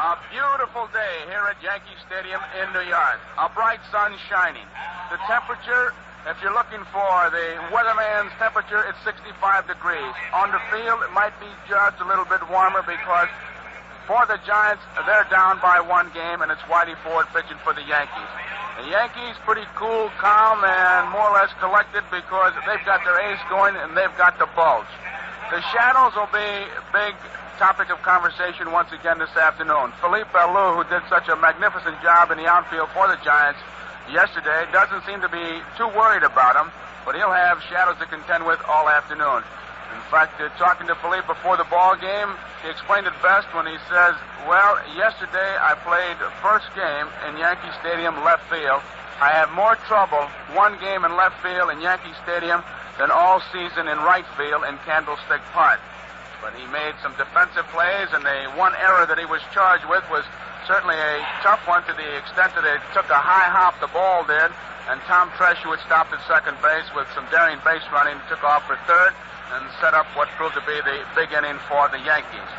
A beautiful day here at Yankee Stadium in New York. A bright sun shining. The temperature, if you're looking for the weatherman's temperature, it's 65 degrees. On the field, it might be just a little bit warmer because for the Giants, they're down by one game, and it's Whitey Ford pitching for the Yankees. The Yankees pretty cool, calm, and more or less collected because they've got their ace going and they've got the bulge. The shadows will be big topic of conversation once again this afternoon. Philippe Alou, who did such a magnificent job in the outfield for the Giants yesterday, doesn't seem to be too worried about him, but he'll have shadows to contend with all afternoon. In fact, talking to Philippe before the ball game, he explained it best when he says, well, yesterday I played first game in Yankee Stadium left field. I have more trouble one game in left field in Yankee Stadium than all season in right field in Candlestick Park. But he made some defensive plays, and the one error that he was charged with was certainly a tough one to the extent that it took a high hop, the ball did, and Tom Tresh, who had stopped at second base with some daring base running, took off for third and set up what proved to be the big inning for the Yankees.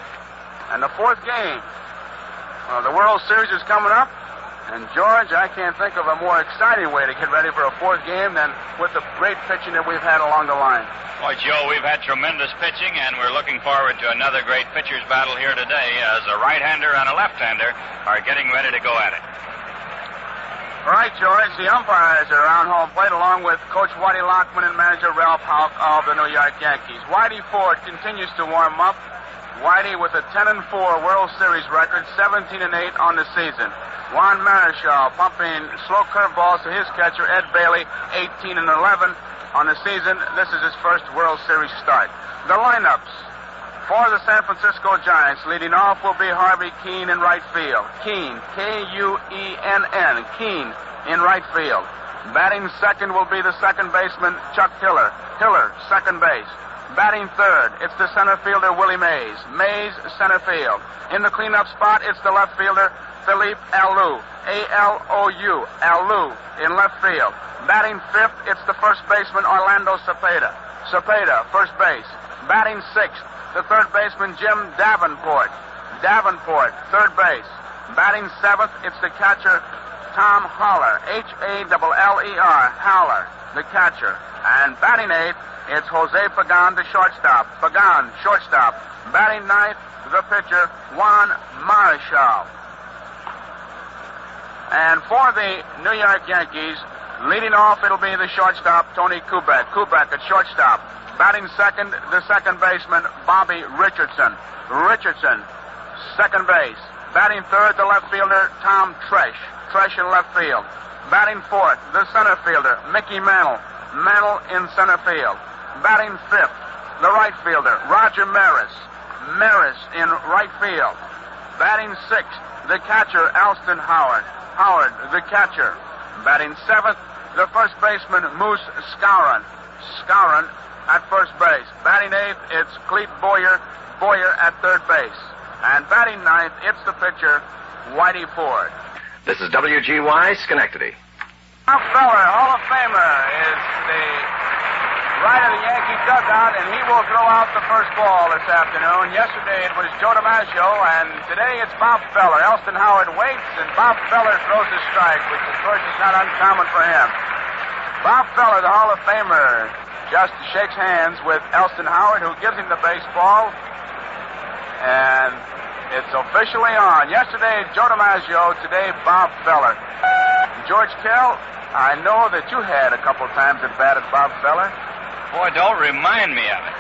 And the fourth game, the World Series is coming up, and George, I can't think of a more exciting way to get ready for a fourth game than with the great pitching that we've had along the line. Boy, Joe, we've had tremendous pitching, and we're looking forward to another great pitcher's battle here today as a right-hander and a left-hander are getting ready to go at it. All right, George, the umpires are around home plate along with Coach Whitey Lockman and manager Ralph Houck of the New York Yankees. Whitey Ford continues to warm up. Whitey with a 10-4 World Series record, 17-8 on the season. Juan Marichal pumping slow curveballs to his catcher, Ed Bailey, 18-11 on the season. This is his first World Series start. The lineups for the San Francisco Giants, leading off will be Harvey Kuenn in right field. Kuenn, K-U-E-N-N, Kuenn in right field. Batting second will be the second baseman, Chuck Hiller. Hiller, second base. Batting third, it's the center fielder, Willie Mays. Mays, center field. In the cleanup spot, it's the left fielder, Philippe Alou. A-L-O-U, Alou in left field. Batting fifth, it's the first baseman, Orlando Cepeda. Cepeda, first base. Batting sixth, the third baseman, Jim Davenport. Davenport, third base. Batting seventh, it's the catcher, Tom Haller. H-A-L-L-E-R, Haller, the catcher. And batting eighth, it's Jose Pagan, the shortstop. Pagan, shortstop. Batting ninth, the pitcher, Juan Marichal. And for the New York Yankees, leading off, it'll be the shortstop, Tony Kubek. Kubek at shortstop. Batting second, the second baseman, Bobby Richardson. Richardson, second base. Batting third, the left fielder, Tom Tresh. Tresh in left field. Batting fourth, the center fielder, Mickey Mantle. Mantle in center field. Batting fifth, the right fielder, Roger Maris. Maris in right field. Batting sixth, the catcher, Alston Howard. Howard, the catcher. Batting seventh, the first baseman, Moose Skowron. Skowron at first base. Batting eighth, it's Clete Boyer. Boyer at third base. And batting ninth, it's the pitcher, Whitey Ford. This is WGY Schenectady. Bob Feller, Hall of Famer, is the right of the Yankee dugout, and he will throw out the first ball this afternoon. Yesterday it was Joe DiMaggio, and today it's Bob Feller. Elston Howard waits, and Bob Feller throws a strike, which of course is not uncommon for him. Bob Feller, the Hall of Famer, just shakes hands with Elston Howard, who gives him the baseball, and it's officially on. Yesterday, Joe DiMaggio. Today, Bob Feller. George Kell, I know that you had a couple times at bat at Bob Feller. Boy, don't remind me of it.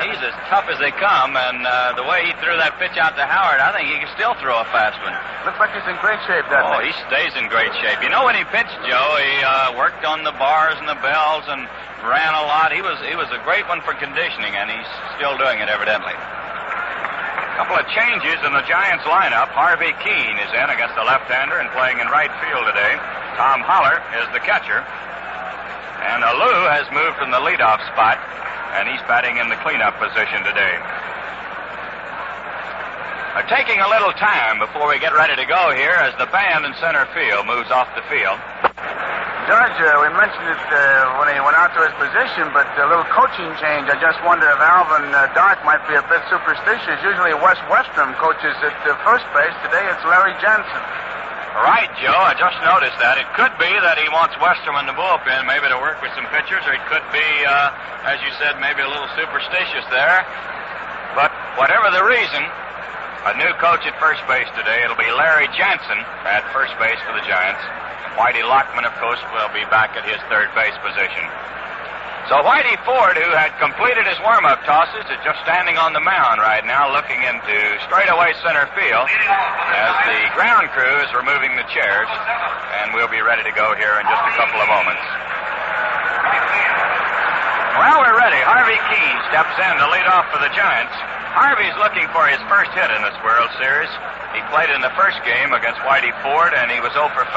He's as tough as they come, and the way he threw that pitch out to Howard, I think he can still throw a fast one. Looks like he's in great shape, doesn't he? Oh, he stays in great shape. You know, when he pitched, Joe, he worked on the bars and the bells and ran a lot. He was a great one for conditioning, and he's still doing it, evidently. A couple of changes in the Giants lineup. Harvey Kuenn is in against the left-hander and playing in right field today. Tom Haller is the catcher. And Alou has moved from the leadoff spot, and he's batting in the cleanup position today. We're taking a little time before we get ready to go here as the band in center field moves off the field. George, we mentioned it when he went out to his position, but a little coaching change. I just wonder if Alvin Dark might be a bit superstitious. Usually Wes Westrom coaches at first base. Today it's Larry Jensen. Right, Joe. I just noticed that. It could be that he wants Westrom in the bullpen, maybe to work with some pitchers, or it could be, as you said, maybe a little superstitious there. But whatever the reason, a new coach at first base today. It'll be Larry Jensen at first base for the Giants. Whitey Lockman, of course, will be back at his third base position. So Whitey Ford, who had completed his warm-up tosses, is just standing on the mound right now, looking into straightaway center field as the ground crew is removing the chairs, and we'll be ready to go here in just a couple of moments. Well, we're ready. Harvey Keene steps in to lead off for the Giants. Harvey's looking for his first hit in this World Series. He played in the first game against Whitey Ford, and he was 0 for 5.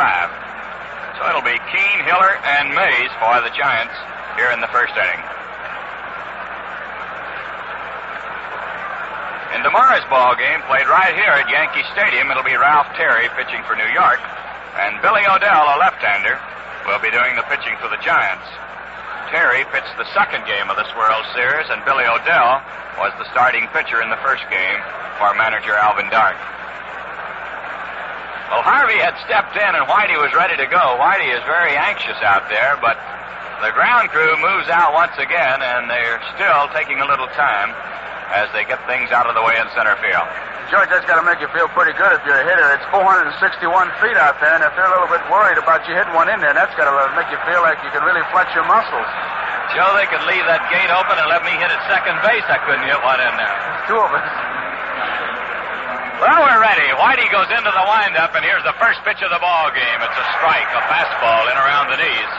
So it'll be Keene, Hiller, and Mays for the Giants here in the first inning. In tomorrow's ball game, played right here at Yankee Stadium, it'll be Ralph Terry pitching for New York, and Billy O'Dell, a left-hander, will be doing the pitching for the Giants. Terry pitched the second game of this World Series, and Billy O'Dell was the starting pitcher in the first game for manager Alvin Dark. Well, Harvey had stepped in, and Whitey was ready to go. Whitey is very anxious out there, but the ground crew moves out once again, and they're still taking a little time as they get things out of the way in center field. George, that's got to make you feel pretty good if you're a hitter. It's 461 feet out there, and if they're a little bit worried about you hitting one in there, that's got to make you feel like you can really flex your muscles. Joe, they could leave that gate open and let me hit at second base. I couldn't hit one in there. Two of us. Well, we're ready. Whitey goes into the windup, and here's the first pitch of the ball game. It's a strike, a fastball in around the knees.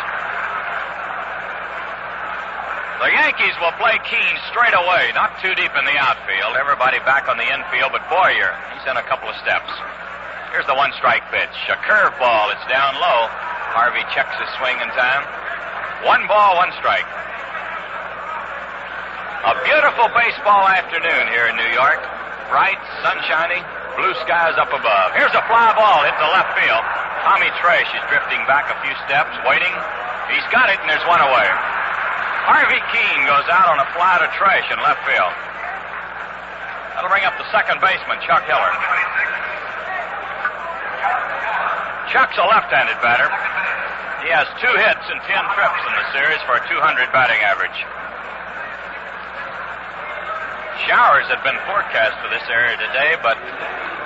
The Yankees will play Keene straight away, not too deep in the outfield. Everybody back on the infield, but Boyer, he's in a couple of steps. Here's the one-strike pitch, a curveball. It's down low. Harvey checks his swing in time. 1 ball, 1 strike. A beautiful baseball afternoon here in New York. Bright, sunshiny, blue skies up above. Here's a fly ball hit to left field. Tommy Tresh is drifting back a few steps, waiting. He's got it, and there's one away. Harvey Keene goes out on a fly to Tresh in left field. That'll bring up the second baseman, Chuck Hiller. Chuck's a left-handed batter. He has 2 hits and 10 trips in the series for a .200 batting average. Showers had been forecast for this area today, but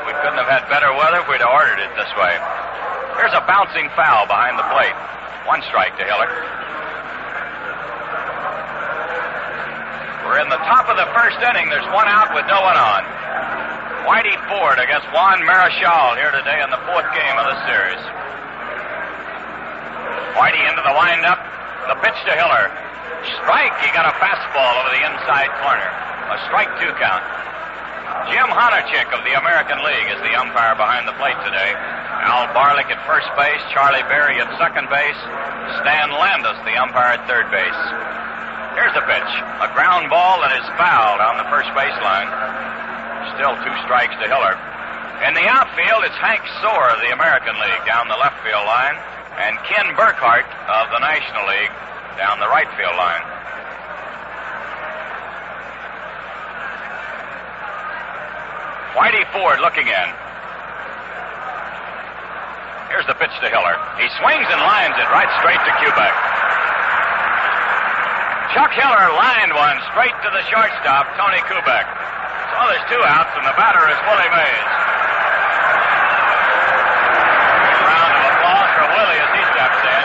we couldn't have had better weather if we'd ordered it this way. Here's a bouncing foul behind the plate. 1 strike to Hiller. We're in the top of the first inning. There's 1 out with no one on. Whitey Ford against Juan Marichal here today in the 4th game of the series. Whitey into the windup. The pitch to Hiller. Strike. He got a fastball over the inside corner. A strike 2 count. Jim Honachik of the American League is the umpire behind the plate today. Al Barlick at first base, Charlie Berry at second base, Stan Landis, the umpire at third base. Here's the pitch. A ground ball that is fouled on the first baseline. Still 2 strikes to Hiller. In the outfield, it's Hank Soar of the American League down the left field line, and Ken Burkhart of the National League down the right field line. Whitey Ford looking in. Here's the pitch to Hiller. He swings and lines it right straight to Kubek. Chuck Hiller lined one straight to the shortstop, Tony Kubek. So there's 2 outs, and the batter is Willie Mays. A round of applause for Willie as he steps in.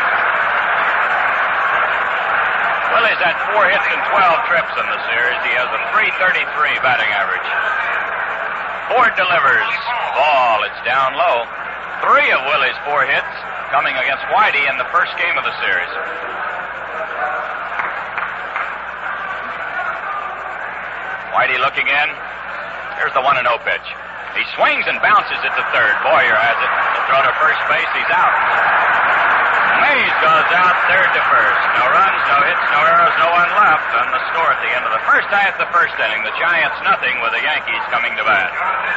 Willie's had 4 hits and 12 trips in the series. He has a .333 batting average. Ford delivers. Ball. It's down low. 3 of Willie's 4 hits coming against Whitey in the first game of the series. Whitey looking in. Here's the 1-0 pitch. He swings and bounces it to third. Boyer has it. The throw to first base. He's out. Mays goes out third to first. No runs, no hits, no errors, no one left. And the score at the end of the first half, the first inning. The Giants nothing with the Yankees coming to bat.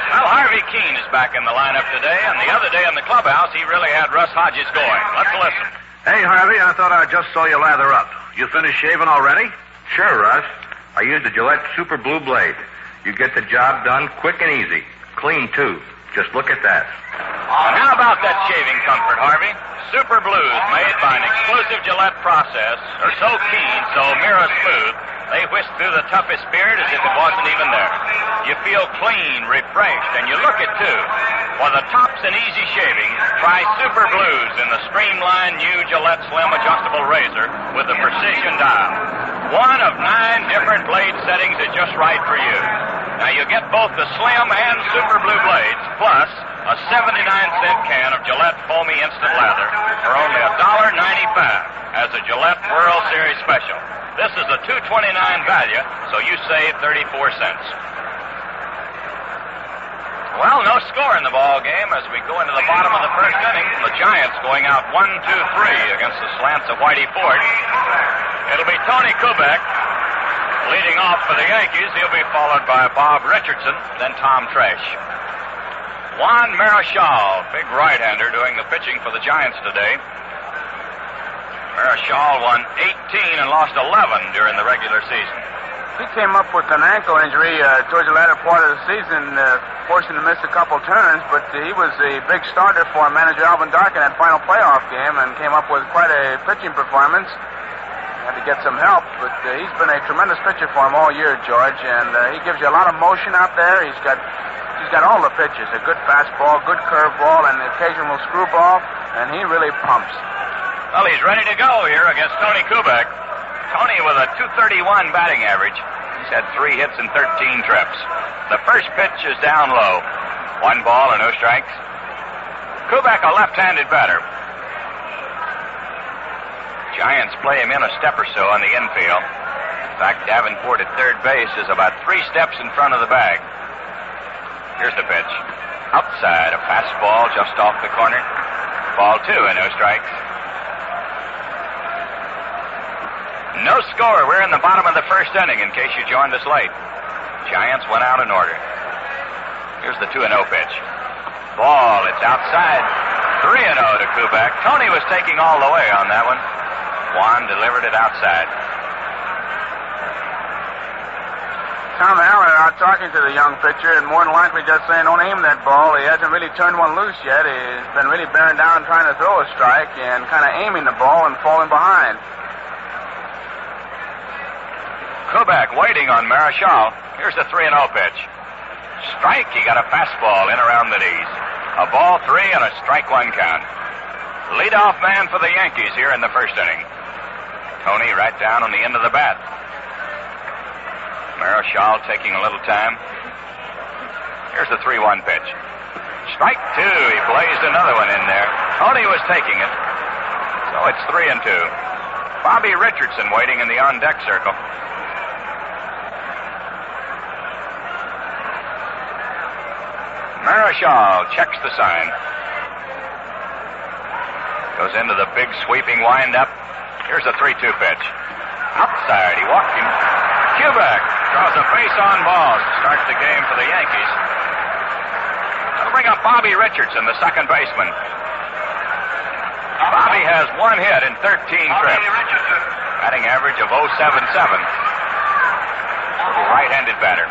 Well, Harvey Keene is back in the lineup today, and the other day in the clubhouse, he really had Russ Hodges going. Let's listen. Hey, Harvey, I thought I just saw you lather up. You finished shaving already? Sure, Russ. I used the Gillette Super Blue Blade. You get the job done quick and easy. Clean, too. Just look at that. And how about that shaving comfort, Harvey? Super Blues, made by an exclusive Gillette process, are so keen, so mirror smooth, they whisk through the toughest beard as if it wasn't even there. You feel clean, refreshed, and you look it, too. For the tops and easy shaving, try Super Blues in the streamlined new Gillette Slim Adjustable Razor with the precision dial. One of 9 different blade settings is just right for you. Now, you get both the Slim and Super Blue blades, plus a 79-cent can of Gillette Foamy Instant Lather for only $1.95 as a Gillette World Series special. This is a $2.29 value, so you save 34 cents. Well, no score in the ball game as we go into the bottom of the first inning. The Giants going out 1-2-3 against the slants of Whitey Ford. It'll be Tony Kubek leading off for the Yankees. He'll be followed by Bob Richardson, then Tom Tresh. Juan Marichal, big right-hander, doing the pitching for the Giants today. Marichal won 18 and lost 11 during the regular season. He came up with an ankle injury towards the latter part of the season, forced him to miss a couple turns, but he was a big starter for manager Alvin Dark in that final playoff game and came up with quite a pitching performance. Had to get some help, but he's been a tremendous pitcher for him all year, George, and he gives you a lot of motion out there. He's got all the pitches, a good fastball, good curveball, and the occasional screwball, and he really pumps. Well, he's ready to go here against Tony Kubek. Tony with a .231 batting average. He's had 3 hits and 13 trips. The first pitch is down low. 1 ball and no strikes. Kubek, a left-handed batter. Giants play him in a step or so on the infield. In fact, Davenport at third base is about 3 steps in front of the bag. Here's the pitch. Outside, a fastball just off the corner. Ball 2 and no strikes. No score. We're in the bottom of the first inning, in case you joined us late. Giants went out in order. Here's the 2-0 pitch. Ball, it's outside. 3-0 to Kubek. Tony was taking all the way on that one. Juan delivered it outside. Tom Allen out talking to the young pitcher, and more than likely just saying, don't aim that ball. He hasn't really turned one loose yet. He's been really bearing down trying to throw a strike and kind of aiming the ball and falling behind. Kubek waiting on Marichal. Here's the 3-0 pitch. Strike. He got a fastball in around the knees. A ball 3 and a strike 1 count. Leadoff man for the Yankees here in the first inning. Tony right down on the end of the bat. Marichal taking a little time. Here's the 3-1 pitch. Strike 2. He blazed another one in there. Tony was taking it. So it's 3-2. Bobby Richardson waiting in the on-deck circle. Marichal checks the sign. Goes into the big sweeping windup. Here's a 3-2 pitch. Outside, he walked him. Kubek draws a base on ball to start the game for the Yankees. That'll bring up Bobby Richardson, the second baseman. Bobby has 1 hit in 13 trips. Batting average of .077. Right-handed batter.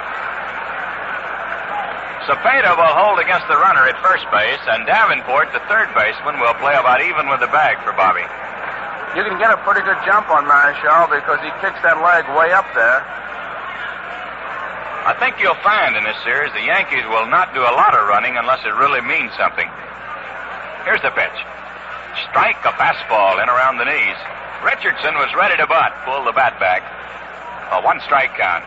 Cepeda will hold against the runner at first base, and Davenport, the third baseman, will play about even with the bag for Bobby. You can get a pretty good jump on Marichal because he kicks that leg way up there. I think you'll find in this series the Yankees will not do a lot of running unless it really means something. Here's the pitch. Strike, a fastball in around the knees. Richardson was ready to butt, pull the bat back. A 1-strike count.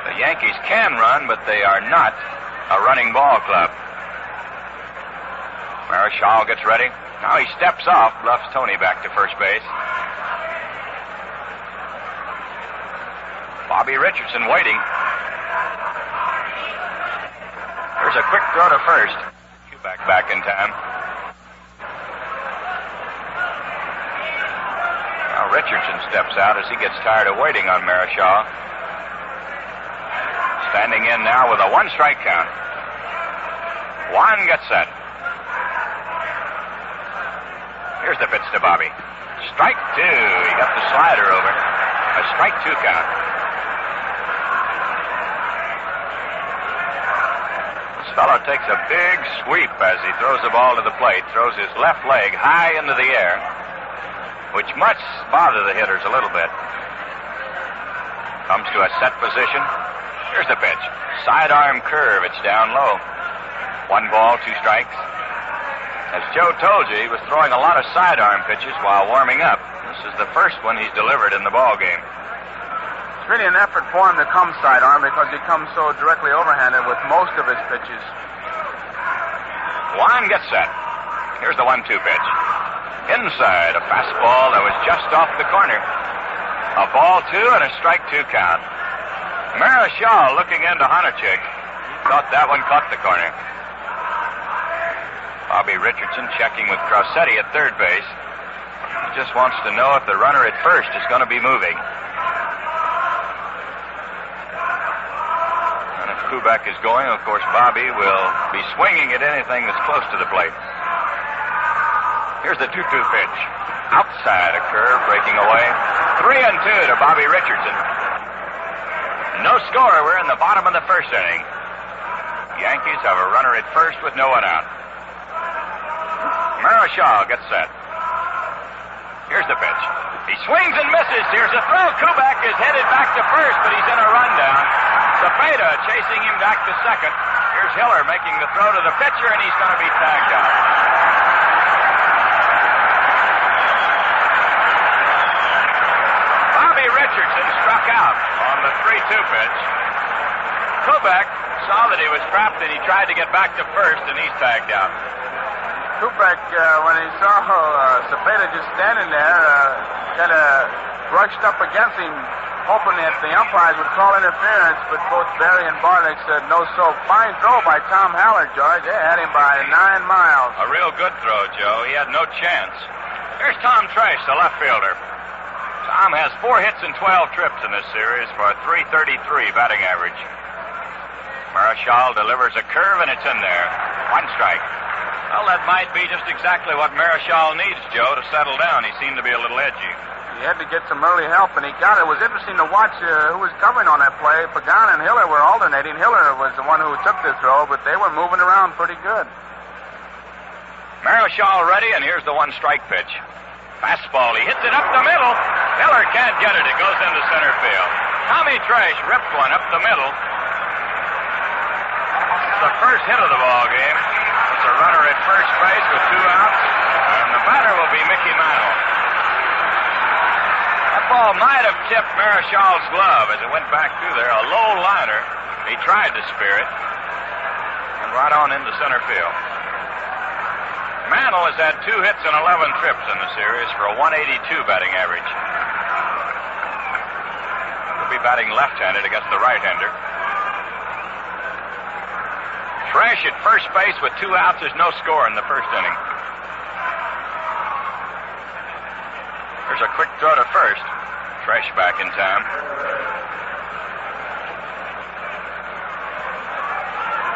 The Yankees can run, but they are not a running ball club. Marichal gets ready. Now he steps off, bluffs Tony back to first base. Bobby Richardson waiting. There's a quick throw to first. Back in time. Now Richardson steps out as he gets tired of waiting on Marichal. Standing in now with a 1-strike count. Juan gets set. Here's the pitch to Bobby. Strike two. He got the slider over. A strike two count. This fellow takes a big sweep as he throws the ball to the plate. Throws his left leg high into the air, which must bother the hitters a little bit. Comes to a set position. Here's the pitch. Sidearm curve. It's down low. 1 ball, 2 strikes. As Joe told you, he was throwing a lot of sidearm pitches while warming up. This is the first one he's delivered in the ball game. It's really an effort for him to come sidearm because he comes so directly overhanded with most of his pitches. Juan gets set. Here's the 1-2 pitch. Inside, a fastball that was just off the corner. A ball 2 and a strike 2 count. Marichal looking into Honachek. Thought that one caught the corner. Bobby Richardson checking with Crossetti at third base. He just wants to know if the runner at first is going to be moving. And if Kubek is going, of course, Bobby will be swinging at anything that's close to the plate. Here's the 2-2 pitch. Outside, a curve breaking away. 3-2 to Bobby Richardson. No score. We're in the bottom of the first inning. Yankees have a runner at first with no one out. Marichal gets set. Here's the pitch. He swings and misses. Here's a throw. Kubek is headed back to first, but he's in a rundown. Cepeda chasing him back to second. Here's Hiller making the throw to the pitcher, and he's going to be tagged out. Bobby Richardson struck out on the 3-2 pitch. Kubek saw that he was trapped, and he tried to get back to first, and he's tagged out. Kubek, when he saw Cepeda just standing there, kind of brushed up against him, hoping that the umpires would call interference, but both Barry and Barlick said no. So fine throw by Tom Haller, George. They had him by 9 miles. A real good throw, Joe. He had no chance. Here's Tom Trash, the left fielder. Tom has 4 hits and 12 trips in this series for a .333 batting average. Marichal delivers a curve, and it's in there. 1 strike. Well, that might be just exactly what Marichal needs, Joe, to settle down. He seemed to be a little edgy. He had to get some early help, and he got it. It was interesting to watch who was covering on that play. Pagan and Hiller were alternating. Hiller was the one who took the throw, but they were moving around pretty good. Marichal ready, and here's the 1-strike pitch. Fastball. He hits it up the middle. Hiller can't get it. It goes into center field. Tommy Trash ripped one up the middle. It's the first hit of the ball game. It's a runner at first base with 2 outs, and the batter will be Mickey Mantle. That ball might have tipped Marichal's glove as it went back through there. A low liner. He tried to spear it, and right on into center field. Mantle has had 2 hits and 11 trips in the series for a .182 batting average. He'll be batting left-handed against the right-hander. Trash at first base with 2 outs. There's no score in the first inning. There's a quick throw to first. Trash back in time.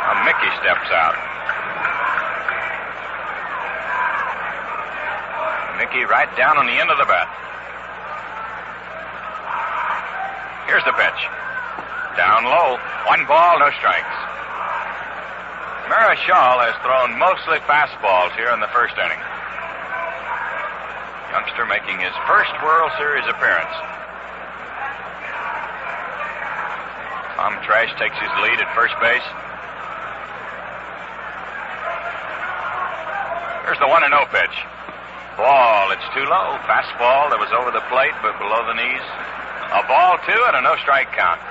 Now Mickey steps out. Mickey right down on the end of the bat. Here's the pitch. Down low. 1 ball, no strikes. Marichal has thrown mostly fastballs here in the first inning. Youngster making his first World Series appearance. Tom Trash takes his lead at first base. Here's the 1-0 pitch. Ball, it's too low. Fastball that was over the plate but below the knees. A ball 2 and a no-strike count.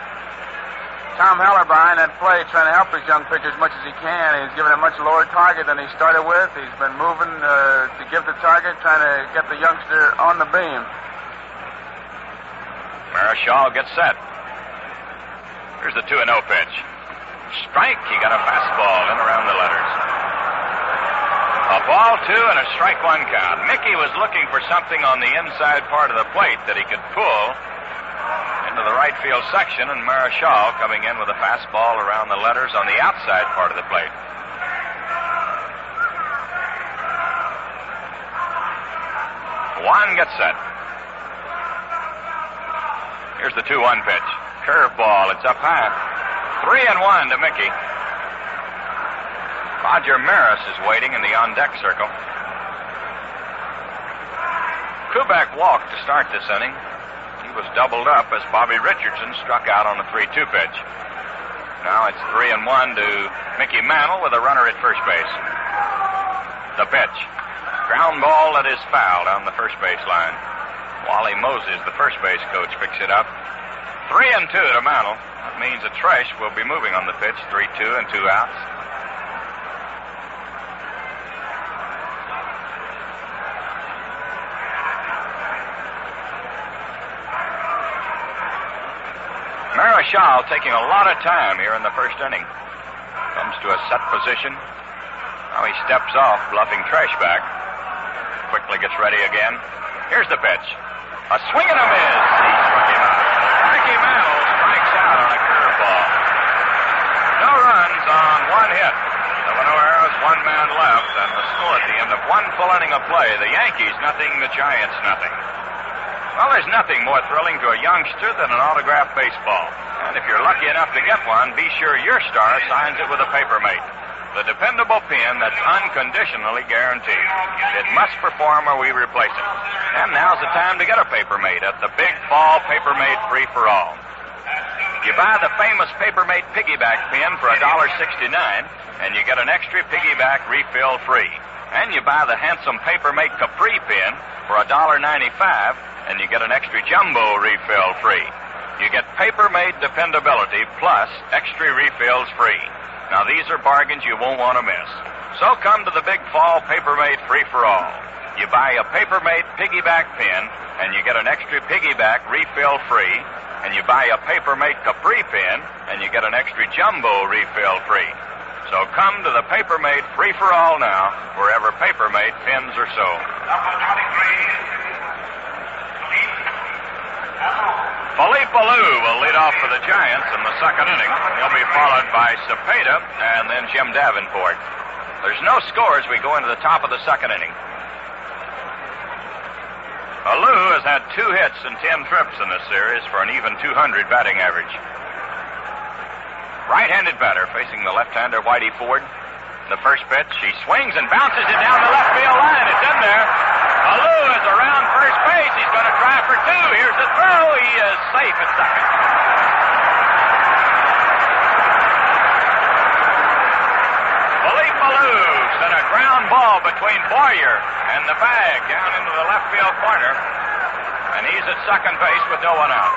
Tom Haller behind that plate trying to help his young pitcher as much as he can. He's given a much lower target than he started with. He's been moving to give the target, trying to get the youngster on the beam. Marichal gets set. Here's the 2-0 pitch. Strike. He got a fastball in around the letters. A ball 2 and a strike 1 count. Mickey was looking for something on the inside part of the plate that he could pull into the right field section, and Marichal coming in with a fastball around the letters on the outside part of the plate. One gets set. Here's the 2-1 pitch. Curveball. It's up high. 3-1 to Mickey. Roger Maris is waiting in the on-deck circle. Kubek walked to start this inning. He was doubled up as Bobby Richardson struck out on a 3-2 pitch. Now it's 3-1 to Mickey Mantle with a runner at first base. The pitch. Ground ball that is foul down the first base line. Wally Moses, the first base coach, picks it up. 3-2 to Mantle. That means a Tresh will be moving on the pitch. 3-2 and 2 outs. Marichal taking a lot of time here in the first inning. Comes to a set position. Now he steps off, bluffing Tresh back. Quickly gets ready again. Here's the pitch. A swing and a miss. He struck him out. Mickey Mantle strikes out on a curveball. No runs on one hit. The Lenoir has one man left, and the score at the end of one full inning of play. The Yankees nothing, the Giants nothing. Well, there's nothing more thrilling to a youngster than an autographed baseball. And if you're lucky enough to get one, be sure your star signs it with a paper mate. The dependable pen that's unconditionally guaranteed. It must perform or we replace it. And now's the time to get a paper mate at the Big Fall Paper Mate Free-for-All. You buy the famous Paper Mate piggyback pen for $1.69, and you get an extra piggyback refill free. And you buy the handsome Paper Mate Capri pen for $1.95, and you get an extra jumbo refill free. You get Paper Mate dependability plus extra refills free. Now, these are bargains you won't want to miss. So come to the Big Fall Paper Mate Free-for-All. You buy a Paper Mate piggyback pen, and you get an extra piggyback refill free. And you buy a Paper Mate Capri pen, and you get an extra jumbo refill free. So come to the Paper Mate Free-for-All now, wherever Paper Mate pens are sold. Number 23. Philippe Alou will lead off for the Giants in the second inning. He'll be followed by Cepeda and then Jim Davenport. There's no score as we go into the top of the second inning. Alou has had 2 hits and 10 trips in this series for an even .200 batting average. Right-handed batter facing the left-hander Whitey Ford. The first pitch, he swings and bounces it down the left field line. It's in there. Alou is around first base. He's going to try for 2. Here's the throw. He is safe at second. Philippe Alou sent a ground ball between Boyer and the bag down into the left field corner. And he's at second base with no one out.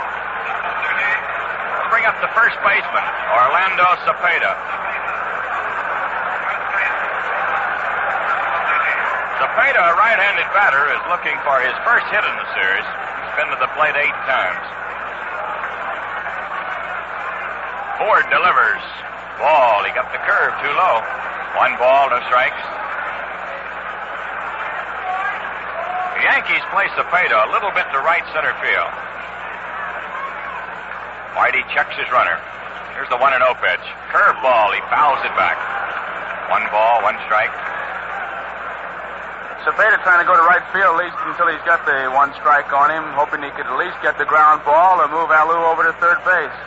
We'll bring up the first baseman, Orlando Cepeda. Cepeda, a right-handed batter, is looking for his first hit in the series. He's been to the plate 8 times. Ford delivers. Ball. He got the curve too low. 1 ball, no strikes. The Yankees play Cepeda a little bit to right center field. Whitey checks his runner. Here's the 1-0 pitch. Curve ball. He fouls it back. 1 ball, 1 strike. Cepeda trying to go to right field at least until he's got the 1 strike on him, hoping he could at least get the ground ball or move Alou over to third base.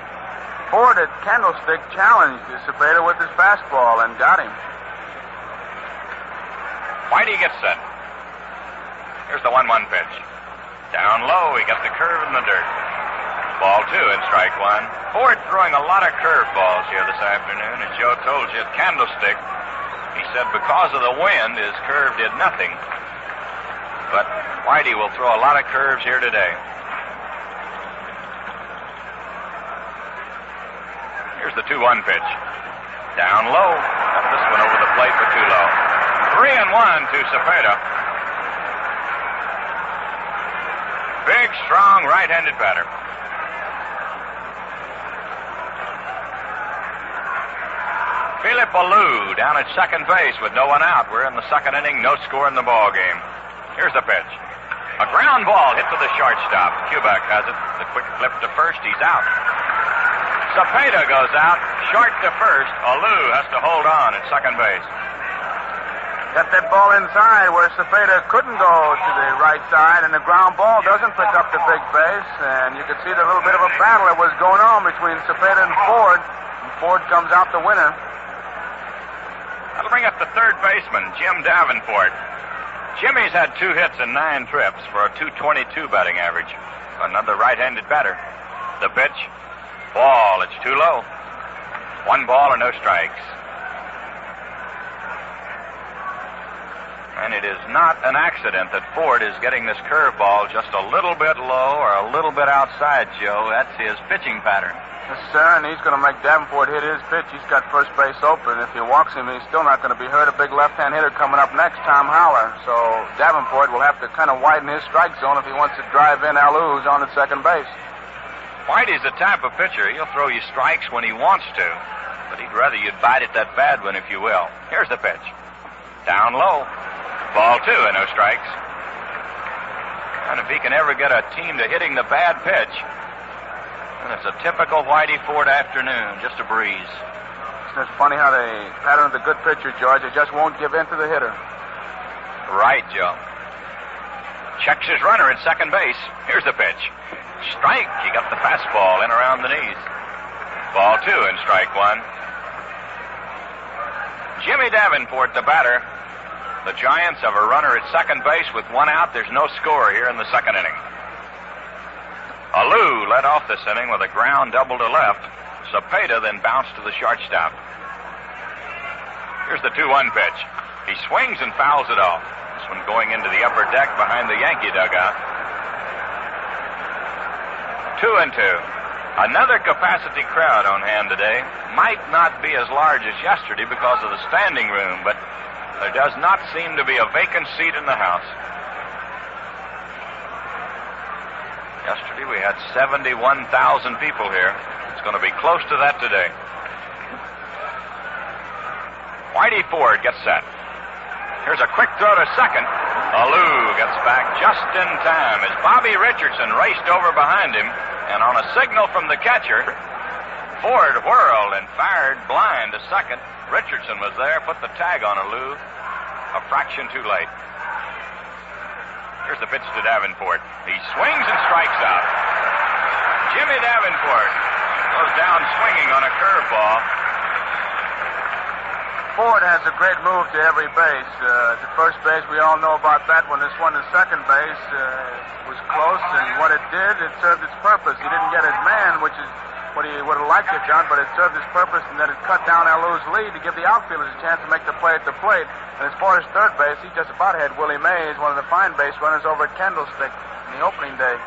Ford at Candlestick challenged Cepeda with his fastball and got him. Whitey gets set. Here's the 1-1 pitch. Down low, he got the curve in the dirt. Ball 2 and strike 1. Ford throwing a lot of curve balls here this afternoon, and Joe told you at Candlestick, he said because of the wind, his curve did nothing. But Whitey will throw a lot of curves here today. Here's the 2-1 pitch. Down low. Got this one over the plate but too low. 3-1 to Cepeda. Big, strong, right-handed batter. Philippe Alou down at second base with no one out. We're in the second inning, no score in the ball game. Here's the pitch. A ground ball hit to the shortstop. Kubek has it. The quick flip to first. He's out. Cepeda goes out. Short to first. Alou has to hold on at second base. Got that ball inside where Cepeda couldn't go to the right side, and the ground ball doesn't pick up the big base. And you could see the little bit of a battle that was going on between Cepeda and Ford. And Ford comes out the winner. That'll bring up the third baseman, Jim Davenport. Jimmy's had 2 hits and 9 trips for a .222 batting average. Another right-handed batter. The pitch. Ball. It's too low. 1 ball and no strikes. And it is not an accident that Ford is getting this curveball just a little bit low or a little bit outside, Joe. That's his pitching pattern. Yes, sir, and he's going to make Davenport hit his pitch. He's got first base open. If he walks him, he's still not going to be hurt. A big left-hand hitter coming up next, Tom Howler. So Davenport will have to kind of widen his strike zone if he wants to drive in Alous on at second base. Whitey's the type of pitcher. He'll throw you strikes when he wants to, but he'd rather you'd bite at that bad one, if you will. Here's the pitch. Down low. Ball 2 and no strikes. And if he can ever get a team to hitting the bad pitch, then it's a typical Whitey Ford afternoon, just a breeze. It's funny how they pattern the good pitcher, George. They just won't give in to the hitter. Right, Joe. Checks his runner at second base. Here's the pitch. Strike. He got the fastball in around the knees. Ball 2 and strike 1. Jimmy Davenport, the batter. The Giants have a runner at second base with 1 out. There's no score here in the second inning. Alou led off this inning with a ground double to left. Cepeda then bounced to the shortstop. Here's the 2-1 pitch. He swings and fouls it off. This one going into the upper deck behind the Yankee dugout. 2-2. Another capacity crowd on hand today. Might not be as large as yesterday because of the standing room, but there does not seem to be a vacant seat in the house. Yesterday we had 71,000 people here. It's going to be close to that today. Whitey Ford gets set. Here's a quick throw to second. Alou gets back just in time as Bobby Richardson raced over behind him, and on a signal from the catcher, Ford whirled and fired blind to second. Richardson was there, put the tag on Alou a fraction too late. Here's the pitch to Davenport. He swings and strikes out. Jimmy Davenport goes down swinging on a curveball. Ford has a great move to every base. To first base, we all know about that one. This one to second base was close, and what it did, it served its purpose. He didn't get his man, which is what he would have liked to have done, but it served its purpose in that it cut down Alou's lead to give the outfielders a chance to make the play at the plate. And as far as third base, he just about had Willie Mays, one of the fine base runners, over at Candlestick in the opening day.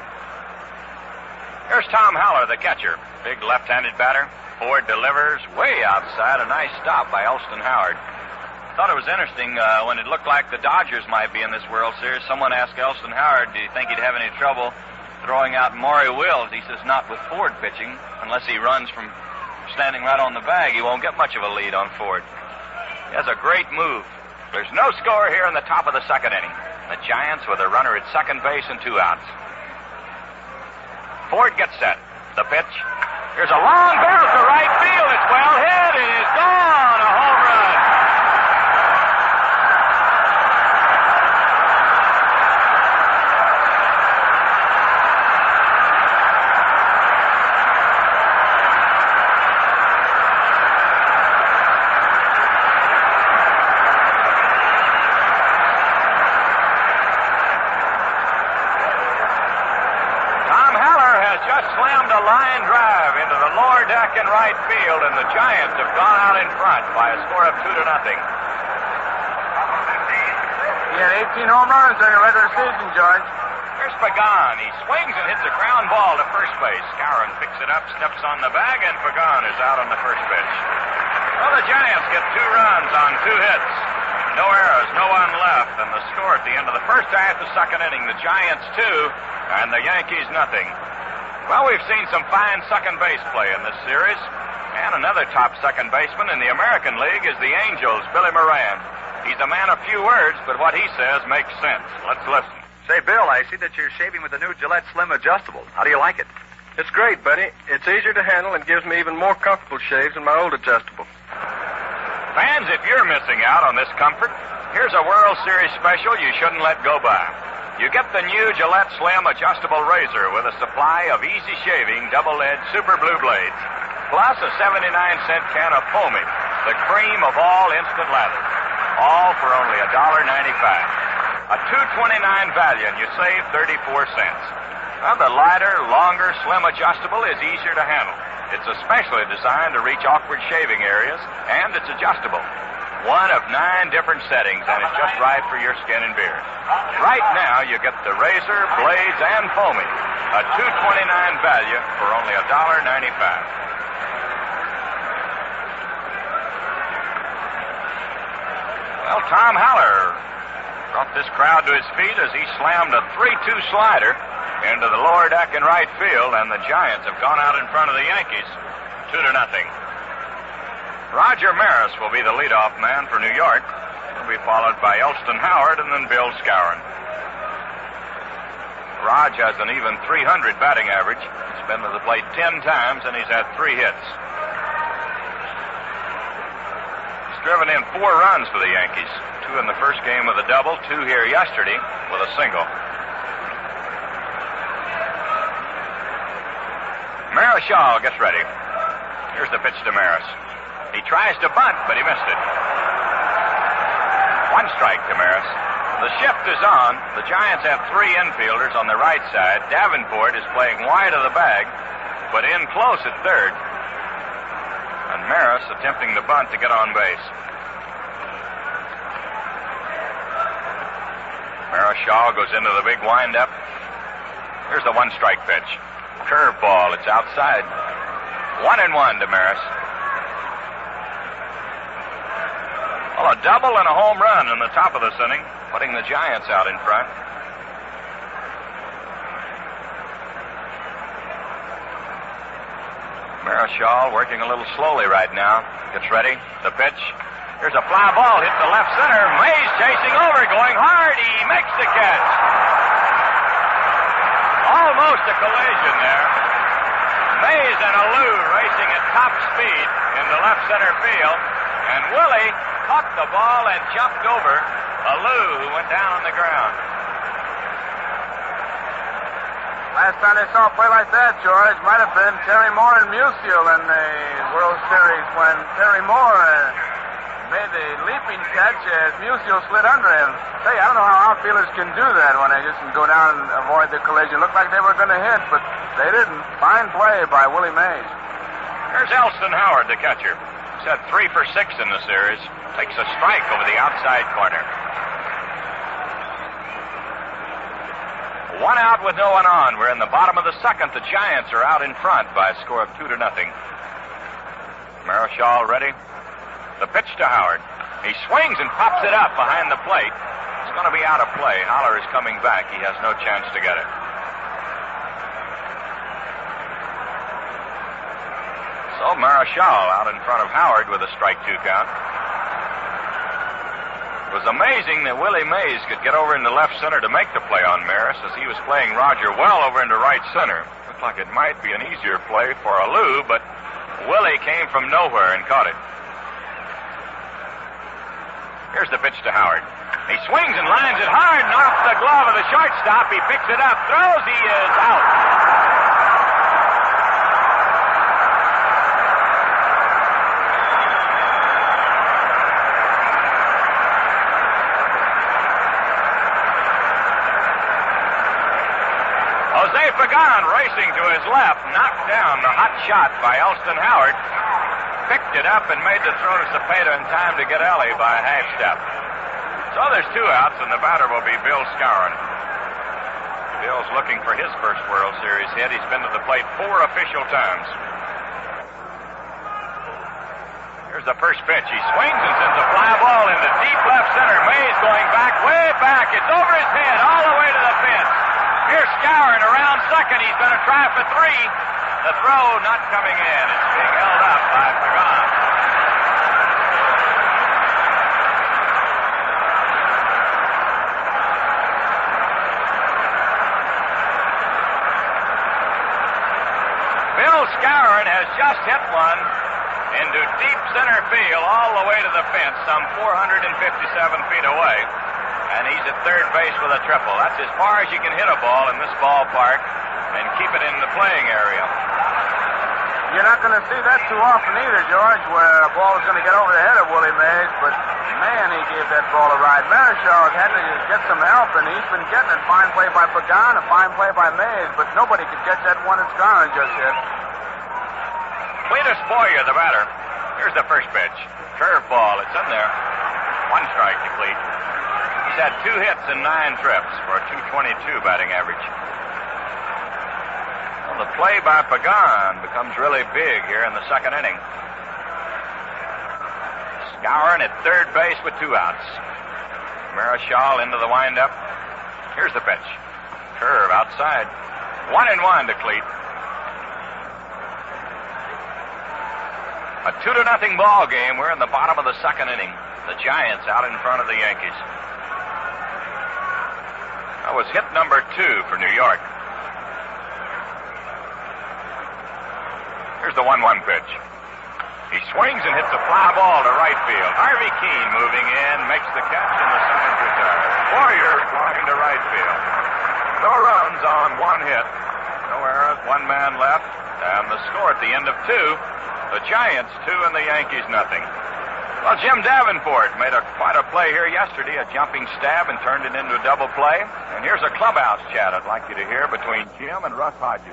Here's Tom Howler, the catcher. Big left-handed batter. Ford delivers way outside. A nice stop by Elston Howard. Thought it was interesting when it looked like the Dodgers might be in this World Series. Someone asked Elston Howard, do you think he'd have any trouble throwing out Maury Wills? He says not with Ford pitching. Unless he runs from standing right on the bag, he won't get much of a lead on Ford. He has a great move. There's no score here in the top of the second inning. The Giants with a runner at second base and 2 outs. Ford gets set. The pitch. Here's a long barrel to right field. It's well hit. It is gone. A home run. Slammed a line drive into the lower deck in right field, and the Giants have gone out in front by a score of 2-0. He had 18 home runs during the regular season, George. Here's Pagan. He swings and hits a ground ball to first base. Skowron picks it up, steps on the bag, and Pagan is out on the first pitch. Well, the Giants get 2 runs on 2 hits. No errors, no one left, and the score at the end of the first half of the second inning, the Giants 2 and the Yankees nothing. Well, we've seen some fine second base play in this series. And another top second baseman in the American League is the Angels' Billy Moran. He's a man of few words, but what he says makes sense. Let's listen. Say, Bill, I see that you're shaving with the new Gillette Slim Adjustable. How do you like it? It's great, Buddy. It's easier to handle and gives me even more comfortable shaves than my old adjustable. Fans, if you're missing out on this comfort, here's a World Series special you shouldn't let go by. You get the new Gillette Slim adjustable razor with a supply of easy-shaving double-edged super blue blades, plus a 79-cent can of Foamy, the cream of all instant lather. All for only $1.95. A $2.29 value, and you save 34 cents. Now, the lighter, longer, slim adjustable is easier to handle. It's especially designed to reach awkward shaving areas, and it's adjustable. One of 9 different settings, and it's just right for your skin and beard. Right now, you get the razor, blades, and Foamy. A $2.29 value for only $1.95. Well, Tom Haller brought this crowd to his feet as he slammed a 3-2 slider into the lower deck in right field, and the Giants have gone out in front of the Yankees 2-0. Roger Maris will be the leadoff man for New York. He'll be followed by Elston Howard and then Bill Skowron. Raj has an even .300 batting average. He's been to the plate 10 times, and he's had 3 hits. He's driven in 4 runs for the Yankees. 2 in the first game with a double, 2 here yesterday with a single. Marichal gets ready. Here's the pitch to Maris. He tries to bunt, but he missed it. 1 strike to Maris. The shift is on. The Giants have 3 infielders on the right side. Davenport is playing wide of the bag, but in close at third. And Maris attempting the bunt to get on base. Marichal goes into the big windup. Here's the 1-strike pitch. Curveball. It's outside. 1-1 to Maris. Well, a double and a home run in the top of this inning, putting the Giants out in front. Marichal working a little slowly right now. Gets ready. The pitch. Here's a fly ball hit to left center. Mays chasing over, going hard. He makes the catch. Almost a collision there. Mays and Alou racing at top speed into left center field. And Willie caught the ball and jumped over Alou, who went down on the ground. Last time they saw a play like that, George, might have been Terry Moore and Musial in the World Series when Terry Moore made the leaping catch as Musial slid under him. Say, I don't know how outfielders can do that when they just go down and avoid the collision. Looked like they were going to hit, but they didn't. Fine play by Willie Mays. Here's Elston Howard, the catcher. He's had 3 for 6 in the series. Takes a strike over the outside corner. 1 out with no one on. We're in the bottom of the second. The Giants are out in front by a score of 2-0. Marichal ready. The pitch to Howard. He swings and pops it up behind the plate. It's going to be out of play. Haller is coming back. He has no chance to get it. So Marichal out in front of Howard with a strike 2 count. It was amazing that Willie Mays could get over into left center to make the play on Maris as he was playing Roger well over into right center. Looked like it might be an easier play for Alou, but Willie came from nowhere and caught it. Here's the pitch to Howard. He swings and lines it hard and off the glove of the shortstop. He picks it up, throws, he is out. Jose Pagan racing to his left, knocked down the hot shot by Elston Howard. Picked it up and made the throw to Cepeda in time to get Ellie by a half step. So there's 2 outs, and the batter will be Bill Skowron. Bill's looking for his first World Series hit. He's been to the plate 4 official times. Here's the first pitch. He swings and sends a fly ball into deep left center. Mays going back, way back. It's over his head, all the way to the fence. Here's Skowron around second. He's going to try for 3. The throw not coming in. It's being held up by Pagan. Bill Skowron has just hit one into deep center field all the way to the fence, some 457 feet away. And he's at third base with a triple. That's as far as you can hit a ball in this ballpark and keep it in the playing area. You're not going to see that too often either, George, where a ball is going to get over the head of Willie Mays, but man, he gave that ball a ride. Marichal had to get some help, and he's been getting it. Fine play by Pagan, a fine play by Mays, but nobody could catch that one that's gone just hit. Cletus Boyer, the batter. Here's the first pitch. Curveball, it's in there. One strike to Cleet. He's had 2 hits and 9 trips for a .222 batting average. Well, the play by Pagan becomes really big here in the second inning. Scourin at third base with 2 outs. Marichal into the windup. Here's the pitch. Curve outside. 1-1 to Cleet. A 2-0 ball game. We're in the bottom of the second inning. The Giants out in front of the Yankees. That was hit number 2 for New York. Here's the 1-1 pitch. He swings and hits a fly ball to right field. Harvey Keene moving in, makes the catch, and the sign's retired. Boyer flying to right field. No runs on 1 hit. No errors, 1 man left. And the score at the end of 2, the Giants 2 and the Yankees nothing. Well, Jim Davenport made quite a play here yesterday, a jumping stab, and turned it into a double play. And here's a clubhouse chat I'd like you to hear between Jim and Russ Hodges.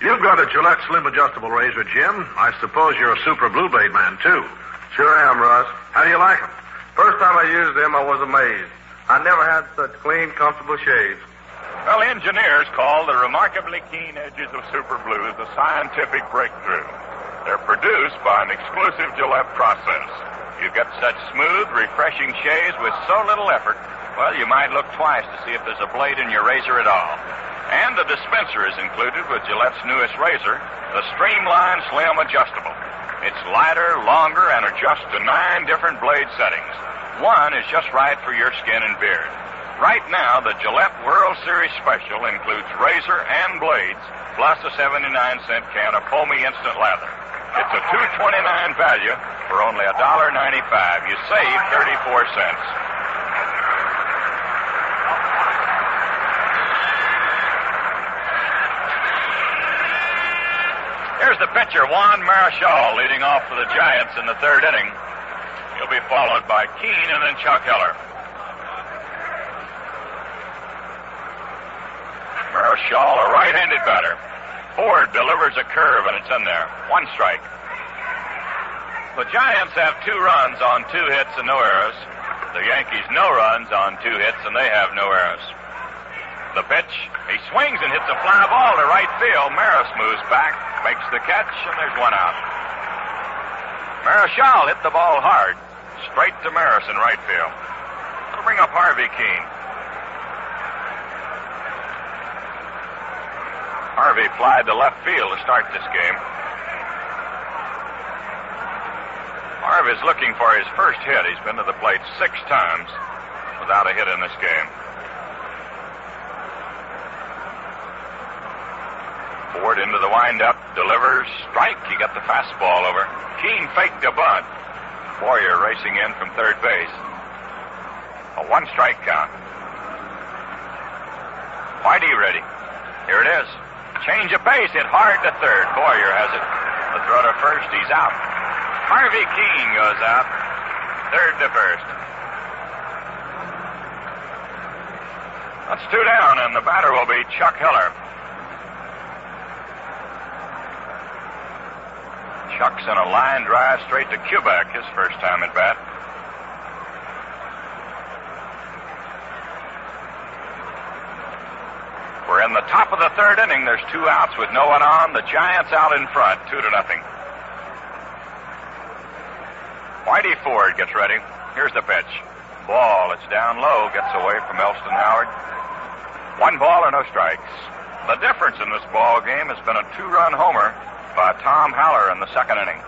You've got a Gillette Slim Adjustable razor, Jim. I suppose you're a Super Blue Blade man, too. Sure am, Russ. How do you like them? First time I used them, I was amazed. I never had such clean, comfortable shaves. Well, engineers call the remarkably keen edges of Super Blues a scientific breakthrough. They're produced by an exclusive Gillette process. You get such smooth, refreshing shaves with so little effort, well, you might look twice to see if there's a blade in your razor at all. And the dispenser is included with Gillette's newest razor, the Streamline Slim Adjustable. It's lighter, longer, and adjusts to 9 different blade settings. One is just right for your skin and beard. Right now, the Gillette World Series Special includes razor and blades, plus a 79-cent can of foamy instant lather. It's a $2.29 value for only $1.95. You save 34 cents. Here's the pitcher, Juan Marichal, leading off for the Giants in the 3rd inning. He'll be followed by Keene and then Chuck Heller. Marichal, a right-handed batter. Ford delivers a curve, and it's in there. 1 strike. The Giants have 2 runs on 2 hits and no errors. The Yankees no runs on 2 hits, and they have no errors. The pitch, he swings and hits a fly ball to right field. Maris moves back, makes the catch, and there's 1 out. Marichal hit the ball hard, straight to Maris in right field. It'll bring up Harvey Keene. Harvey flied to left field to start this game. Harvey's looking for his first hit. He's been to the plate 6 times without a hit in this game. Ford into the windup, delivers, strike. He got the fastball over. Keene faked a bunt. Boyer racing in from third base. A 1-strike count. Whitey ready. Here it is. Change of pace, hit hard to third. Boyer has it. The throw to first, he's out. Harvey Keene goes out. Third to first. That's 2 down, and the batter will be Chuck Heller. Chuck's in a line drive straight to Kubek, his first time at bat. We're in the top of the 3rd inning. There's 2 outs with no one on. The Giants out in front, 2-0. Whitey Ford gets ready. Here's the pitch. Ball, it's down low, gets away from Elston Howard. 1 ball or no strikes. The difference in this ball game has been a 2-run homer by Tom Haller in the 2nd inning.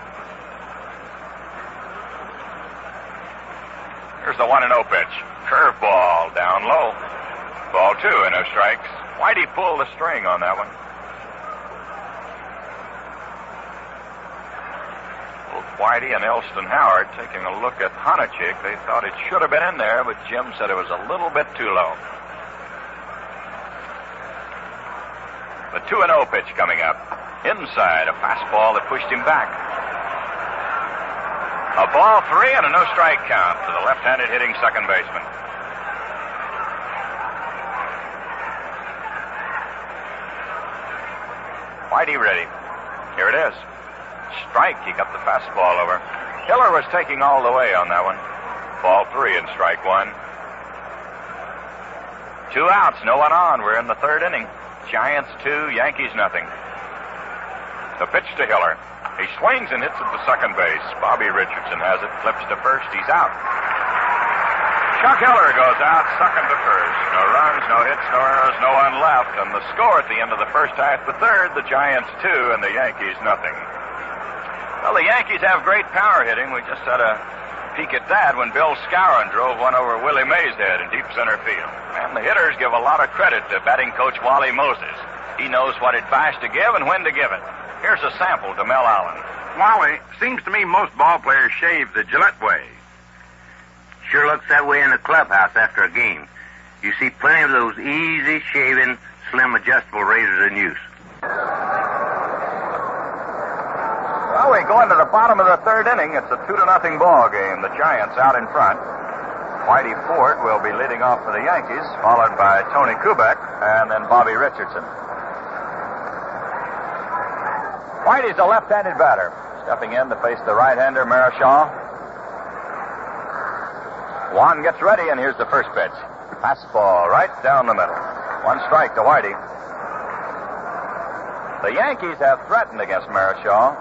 Here's the 1-0 pitch. Curveball down low. Ball 2 and no strikes. Whitey pulled the string on that one. Whitey and Elston Howard taking a look at Honachik. They thought it should have been in there, but Jim said it was a little bit too low. The 2-0 pitch coming up. Inside, a fastball that pushed him back. A ball 3 and a no-strike count to the left-handed hitting second baseman. Whitey ready. Here it is. Strike. He got the fastball over. Hiller was taking all the way on that one. Ball 3 and strike 1. 2 outs, no one on. We're in the third inning. Giants 2, Yankees nothing. The pitch to Hiller. He swings and hits at the second base. Bobby Richardson has it, flips to first. He's out. Chuck Hiller goes out, second to first. No runs, no hits, no errors, no one left. And the score at the end of the first half, the third, the Giants 2 and the Yankees nothing. Well, the Yankees have great power hitting. We just had a peek at that when Bill Skowron drove one over Willie Mays' head in deep center field. And the hitters give a lot of credit to batting coach Wally Moses. He knows what advice to give and when to give it. Here's a sample to Mel Allen. Wally, seems to me most ball players shave the Gillette way. Sure looks that way in the clubhouse after a game. You see plenty of those easy-shaving, slim, adjustable razors in use. Well, we go into the bottom of the third inning. It's a 2-0 ball game. The Giants out in front. Whitey Ford will be leading off for the Yankees, followed by Tony Kubek and then Bobby Richardson. Whitey's a left-handed batter. Stepping in to face the right-hander, Marichal. Juan gets ready, and here's the first pitch. Fastball right down the middle. 1 strike to Whitey. The Yankees have threatened against Marichal.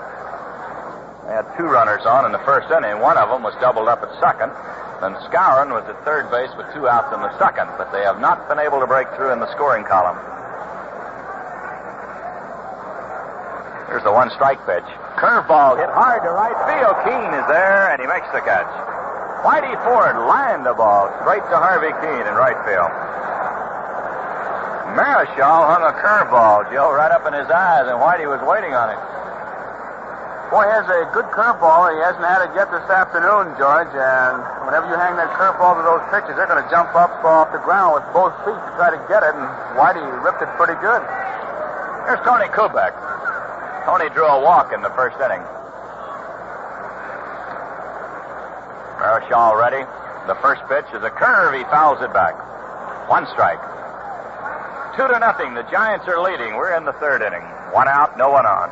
They had 2 runners on in the first inning. One of them was doubled up at second. Then Skowron was at third base with 2 outs in the second, but they have not been able to break through in the scoring column. Here's the 1 strike pitch. Curveball hit hard to right field. Keene is there, and he makes the catch. Whitey Ford lined the ball straight to Harvey Keene in right field. Marichal hung a curveball, Joe, right up in his eyes, and Whitey was waiting on it. Boy, he has a good curveball. He hasn't had it yet this afternoon, George, and whenever you hang that curveball to those pitches, they're going to jump up off the ground with both feet to try to get it, and Whitey ripped it pretty good. Here's Tony Kubek. Tony drew a walk in the first inning. Marichal ready. The first pitch is a curve. He fouls it back. 1 strike. 2-0. The Giants are leading. We're in the third inning. 1 out, no one on.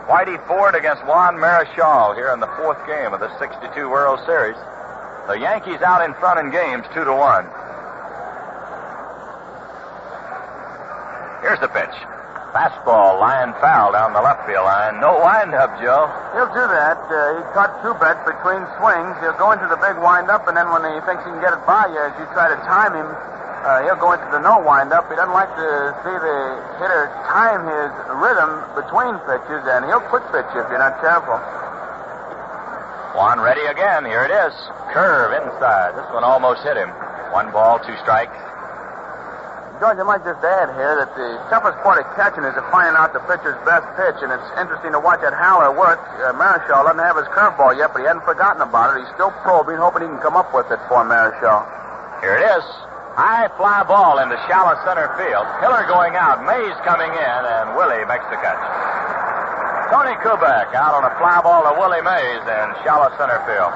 Whitey Ford against Juan Marichal here in the 4th game of the 62 World Series. The Yankees out in front in games 2-1. Here's the pitch. Fastball, line foul down the left field line. No windup, Joe. He'll do that. He caught Kubek between swings. He'll go into the big windup, and then when he thinks he can get it by you, as you try to time him, he'll go into the no windup. He doesn't like to see the hitter time his rhythm between pitches, and he'll quick pitch you if you're not careful. Juan ready again. Here it is. Curve inside. This one almost hit him. 1 ball, 2 strikes. George, I might just add here that the toughest part of catching is finding out the pitcher's best pitch, and it's interesting to watch that Howler work. Marichal doesn't have his curveball yet, but he hasn't forgotten about it. He's still probing, hoping he can come up with it for Marichal. Here it is. High fly ball into shallow center field. Hiller going out. Mays coming in, and Willie makes the catch. Tony Kubek out on a fly ball to Willie Mays in shallow center field.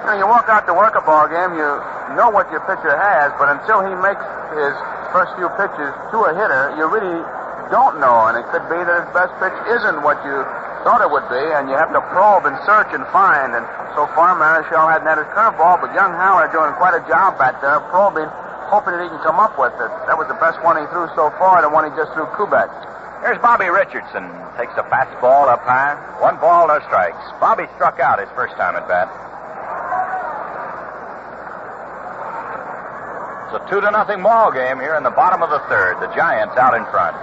Now, you walk out to work a ball game, you know what your pitcher has, but until he makes his first few pitches to a hitter, you really don't know, and it could be that his best pitch isn't what you thought it would be, and you have to probe and search and find, and so far Marichal hadn't had his curveball, but young Howard doing quite a job back there, probing, hoping that he can come up with it. That was the best one he threw so far, the one he just threw Kubek. Here's Bobby Richardson. Takes a fastball up high. 1 ball, no strikes. Bobby struck out his first time at bat. It's a 2-0 ball game here in the bottom of the third. The Giants out in front.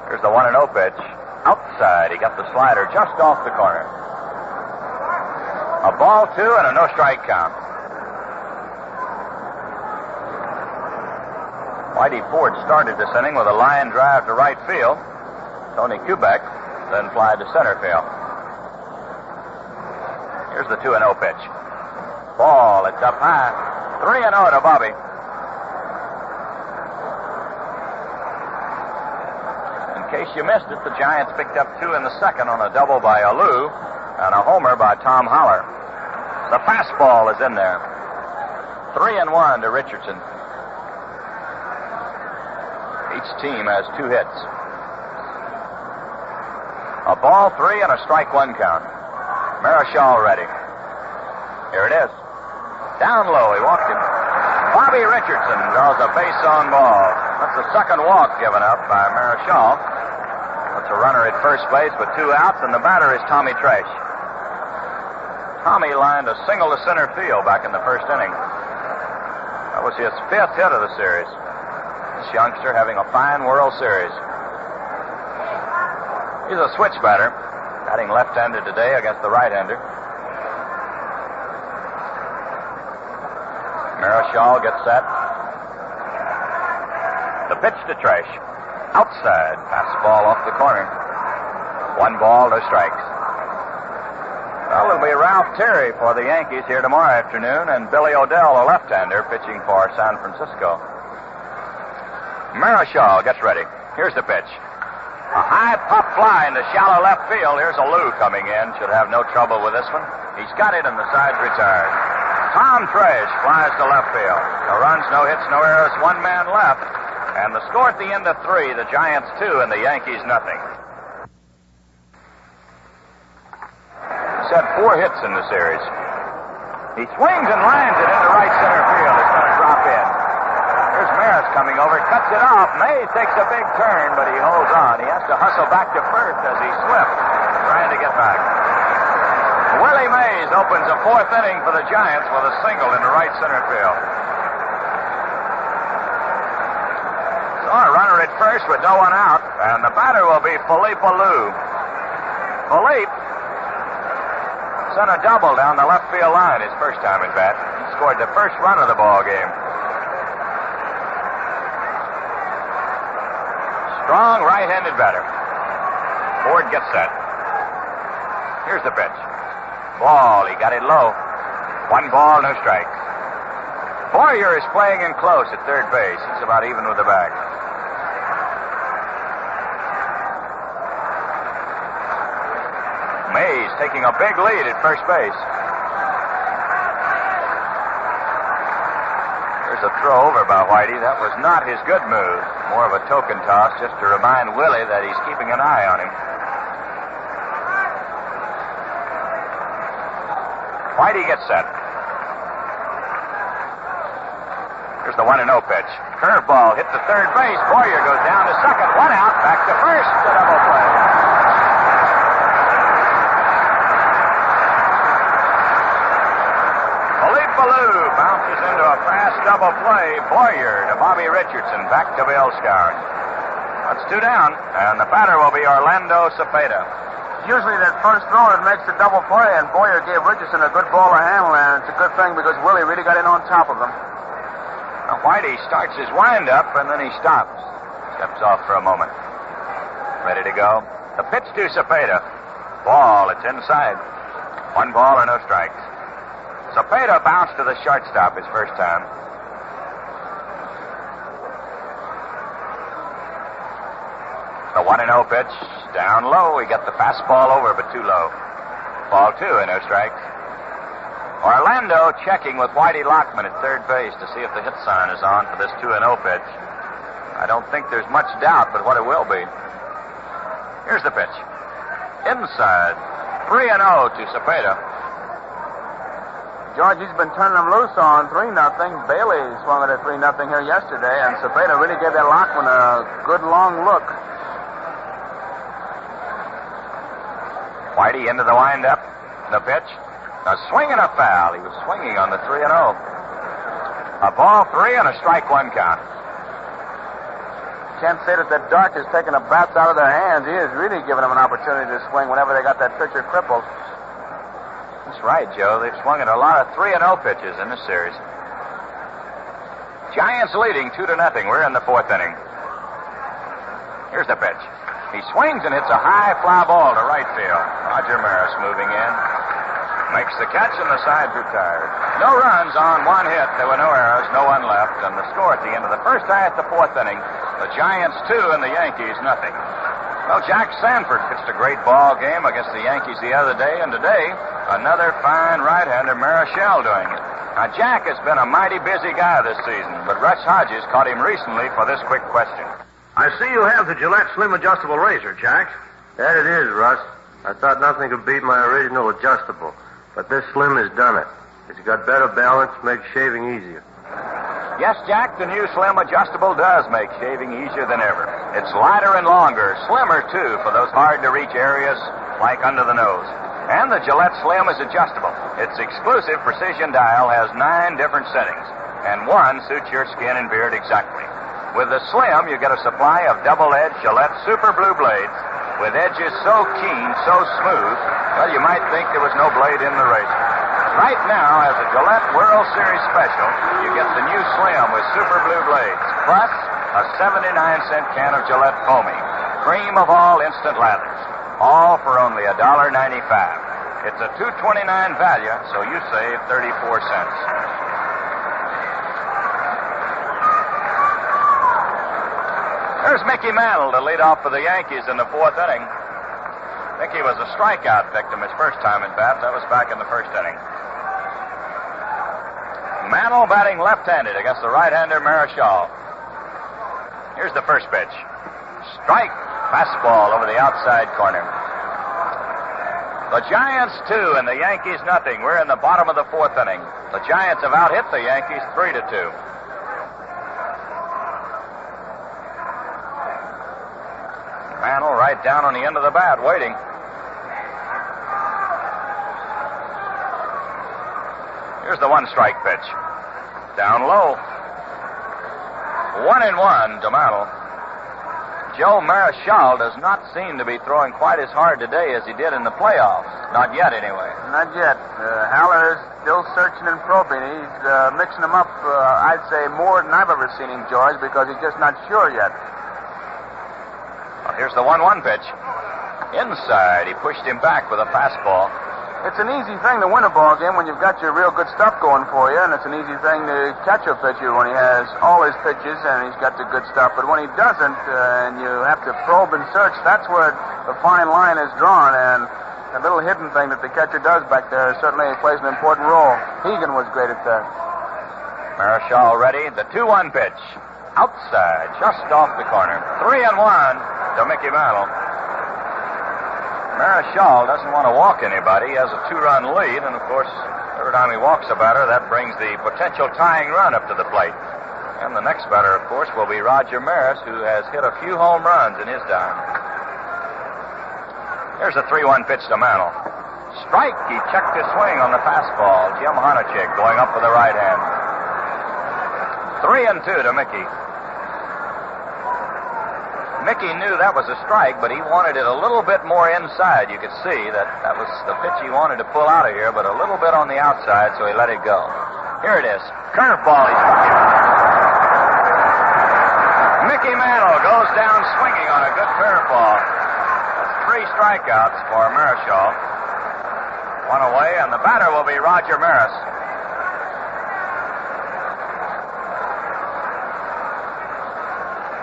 Here's the 1-0 pitch. Outside. He got the slider just off the corner. A ball, 2, and a no-strike count. Whitey Ford started this inning with a line drive to right field. Tony Kubek then flied to center field. Here's the 2-0 pitch. Ball, it's up high. 3-0 to Bobby. In case you missed it, the Giants picked up 2 in the second on a double by Alou and a homer by Tom Holler. The fastball is in there. 3-1 to Richardson. Each team has 2 hits. A ball 3 and a strike 1 count. Marichal ready. Here it is. Down low, he walked him. Bobby Richardson draws a base on ball. That's the second walk given up by Marichal. That's a runner at first base with 2 outs, and the batter is Tommy Tresh. Tommy lined a single to center field back in the first inning. That was his 5th hit of the series. This youngster having a fine World Series. He's a switch batter, batting left-handed today against the right-hander. Marichal gets set. The pitch to Tresh. Outside. Fastball off the corner. 1 ball, no strikes. Well, it'll be Ralph Terry for the Yankees here tomorrow afternoon, and Billy O'Dell, a left-hander, pitching for San Francisco. Marichal gets ready. Here's the pitch. A high pop fly into shallow left field. Here's Alou coming in. Should have no trouble with this one. He's got it, and the side's retired. Tom Tresh flies to left field. No runs, no hits, no errors. 1 man left. And the score at the end of 3, the Giants 2 and the Yankees nothing. He's had 4 hits in the series. He swings and lines it into right center field. It's going to drop in. Here's Maris coming over, cuts it off. Mays takes a big turn, but he holds on. He has to hustle back to first as he slips, trying to get back. Willie Mays opens the 4th inning for the Giants with a single into right center field. So a runner at first with no one out, and the batter will be Philippe Alou. Philippe sent a double down the left field line his first time at bat. He scored the first run of the ball game. Strong right-handed batter. Ford gets set. Here's the pitch. Ball, he got it low. 1 ball, no strikes. Boyer is playing in close at third base. He's about even with the bag. Mays taking a big lead at first base. There's a throw over by Whitey. That was not his good move. More of a token toss just to remind Willie that he's keeping an eye on him. Whitey gets set. Here's the 1-0 pitch. Curveball hit the third base. Boyer goes down to second. 1 out. Back to first. A double play. Philippe Alou bounces into a fast double play. Boyer to Bobby Richardson. Back to Bill Scout. That's 2 down, and the batter will be Orlando Cepeda. Usually that first throw that makes the double play, and Boyer gave Richardson a good ball to handle, and it's a good thing because Willie really got in on top of him. Now, Whitey starts his windup, and then he stops. Steps off for a moment. Ready to go. The pitch to Cepeda. Ball, it's inside. 1 ball or no strikes. Cepeda bounced to the shortstop his first time. The 1-0 pitch, down low. He got the fastball over, but too low. Ball 2 and no strikes. Orlando checking with Whitey Lockman at third base to see if the hit sign is on for this 2-0 pitch. I don't think there's much doubt but what it will be. Here's the pitch. Inside. 3-0 to Cepeda. George, he's been turning them loose on 3-0. Bailey swung it at 3-0 here yesterday, and Cepeda really gave that Lockman a good long look. Whitey into the windup. The pitch. A swing and a foul. He was swinging on the 3-0. A ball 3 and a strike 1 count. Can't say that the Dark is taking the bats out of their hands. He is really giving them an opportunity to swing whenever they got that pitcher crippled. That's right, Joe. They've swung at a lot of 3-0 pitches in this series. Giants leading 2-0. We're in the 4th inning. Here's the pitch. He swings and hits a high fly ball to right field. Roger Maris moving in. Makes the catch and the side's retired. No runs on one hit. There were no errors, no one left. And the score at the end of the first half, the fourth inning, the Giants 2 and the Yankees nothing. Well, Jack Sanford pitched a great ball game against the Yankees the other day, and today, another fine right-hander, Marichal, doing it. Now, Jack has been a mighty busy guy this season, but Russ Hodges caught him recently for this quick question. I see you have the Gillette Slim Adjustable Razor, Jack. That it is, Russ. I thought nothing could beat my original adjustable, but this Slim has done it. It's got better balance, makes shaving easier. Yes, Jack, the new Slim Adjustable does make shaving easier than ever. It's lighter and longer, slimmer, too, for those hard-to-reach areas like under the nose. And the Gillette Slim is adjustable. Its exclusive precision dial has 9 different settings, and one suits your skin and beard exactly. With the Slim, you get a supply of double-edged Gillette Super Blue blades with edges so keen, so smooth, well, you might think there was no blade in the razor. Right now, as a Gillette World Series special, you get the new Slim with Super Blue blades, plus a 79-cent can of Gillette Foamy, cream of all instant lathers, all for only $1.95. It's a $2.29 value, so you save 34 cents. There's Mickey Mantle to lead off for the Yankees in the fourth inning. Mickey was a strikeout victim his first time at bat. That was back in the first inning. Mantle batting left-handed against the right-hander Marichal. Here's the first pitch. Strike. Fastball over the outside corner. The Giants 2 and the Yankees nothing. We're in the bottom of the fourth inning. The Giants have out-hit the Yankees 3-2. Mantle right down on the end of the bat, waiting. Here's the one-strike pitch. Down low. 1-1 to Mantle. Joe Marichal does not seem to be throwing quite as hard today as he did in the playoffs. Not yet, anyway. Not yet. Haller's still searching and probing. He's mixing them up, I'd say, more than I've ever seen him, George, because he's just not sure yet. Well, here's the 1-1 pitch. Inside, he pushed him back with a fastball. It's an easy thing to win a ball game when you've got your real good stuff going for you, and it's an easy thing to catch a pitcher when he has all his pitches and he's got the good stuff. But when he doesn't, and you have to probe and search, that's where the fine line is drawn, and the little hidden thing that the catcher does back there certainly plays an important role. Hegan was great at that. Marichal ready. The 2-1 pitch. Outside, just off the corner. 3-1 to Mickey Mantle. Marichal doesn't want to walk anybody. He has a 2-run lead, and, of course, every time he walks a batter, that brings the potential tying run up to the plate. And the next batter, of course, will be Roger Maris, who has hit a few home runs in his time. Here's a 3-1 pitch to Mantle. Strike. He checked his swing on the fastball. Jim Honachek going up with the right hand. 3-2 to Mickey. Mickey knew that was a strike, but he wanted it a little bit more inside. You could see that was the pitch he wanted to pull out of here, but a little bit on the outside, so he let it go. Here it is. Curveball. He struck it. Mickey Mantle goes down swinging on a good curveball. That's 3 strikeouts for Marichal. 1 away, and the batter will be Roger Maris.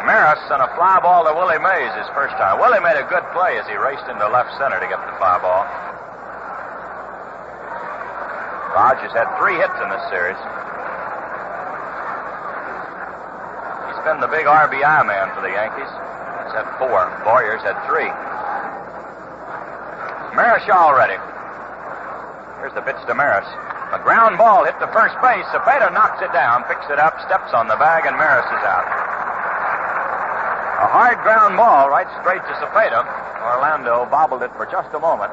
Maris sent a fly ball to Willie Mays his first time. Willie made a good play as he raced into left center to get the fly ball. Rogers had 3 hits in this series. He's been the big RBI man for the Yankees. He's had 4. Boyers had 3. Marichal ready. Here's the pitch to Maris. A ground ball hit to first base. Cepeda knocks it down, picks it up, steps on the bag, and Maris is out. A hard ground ball right straight to Cepeda. Orlando bobbled it for just a moment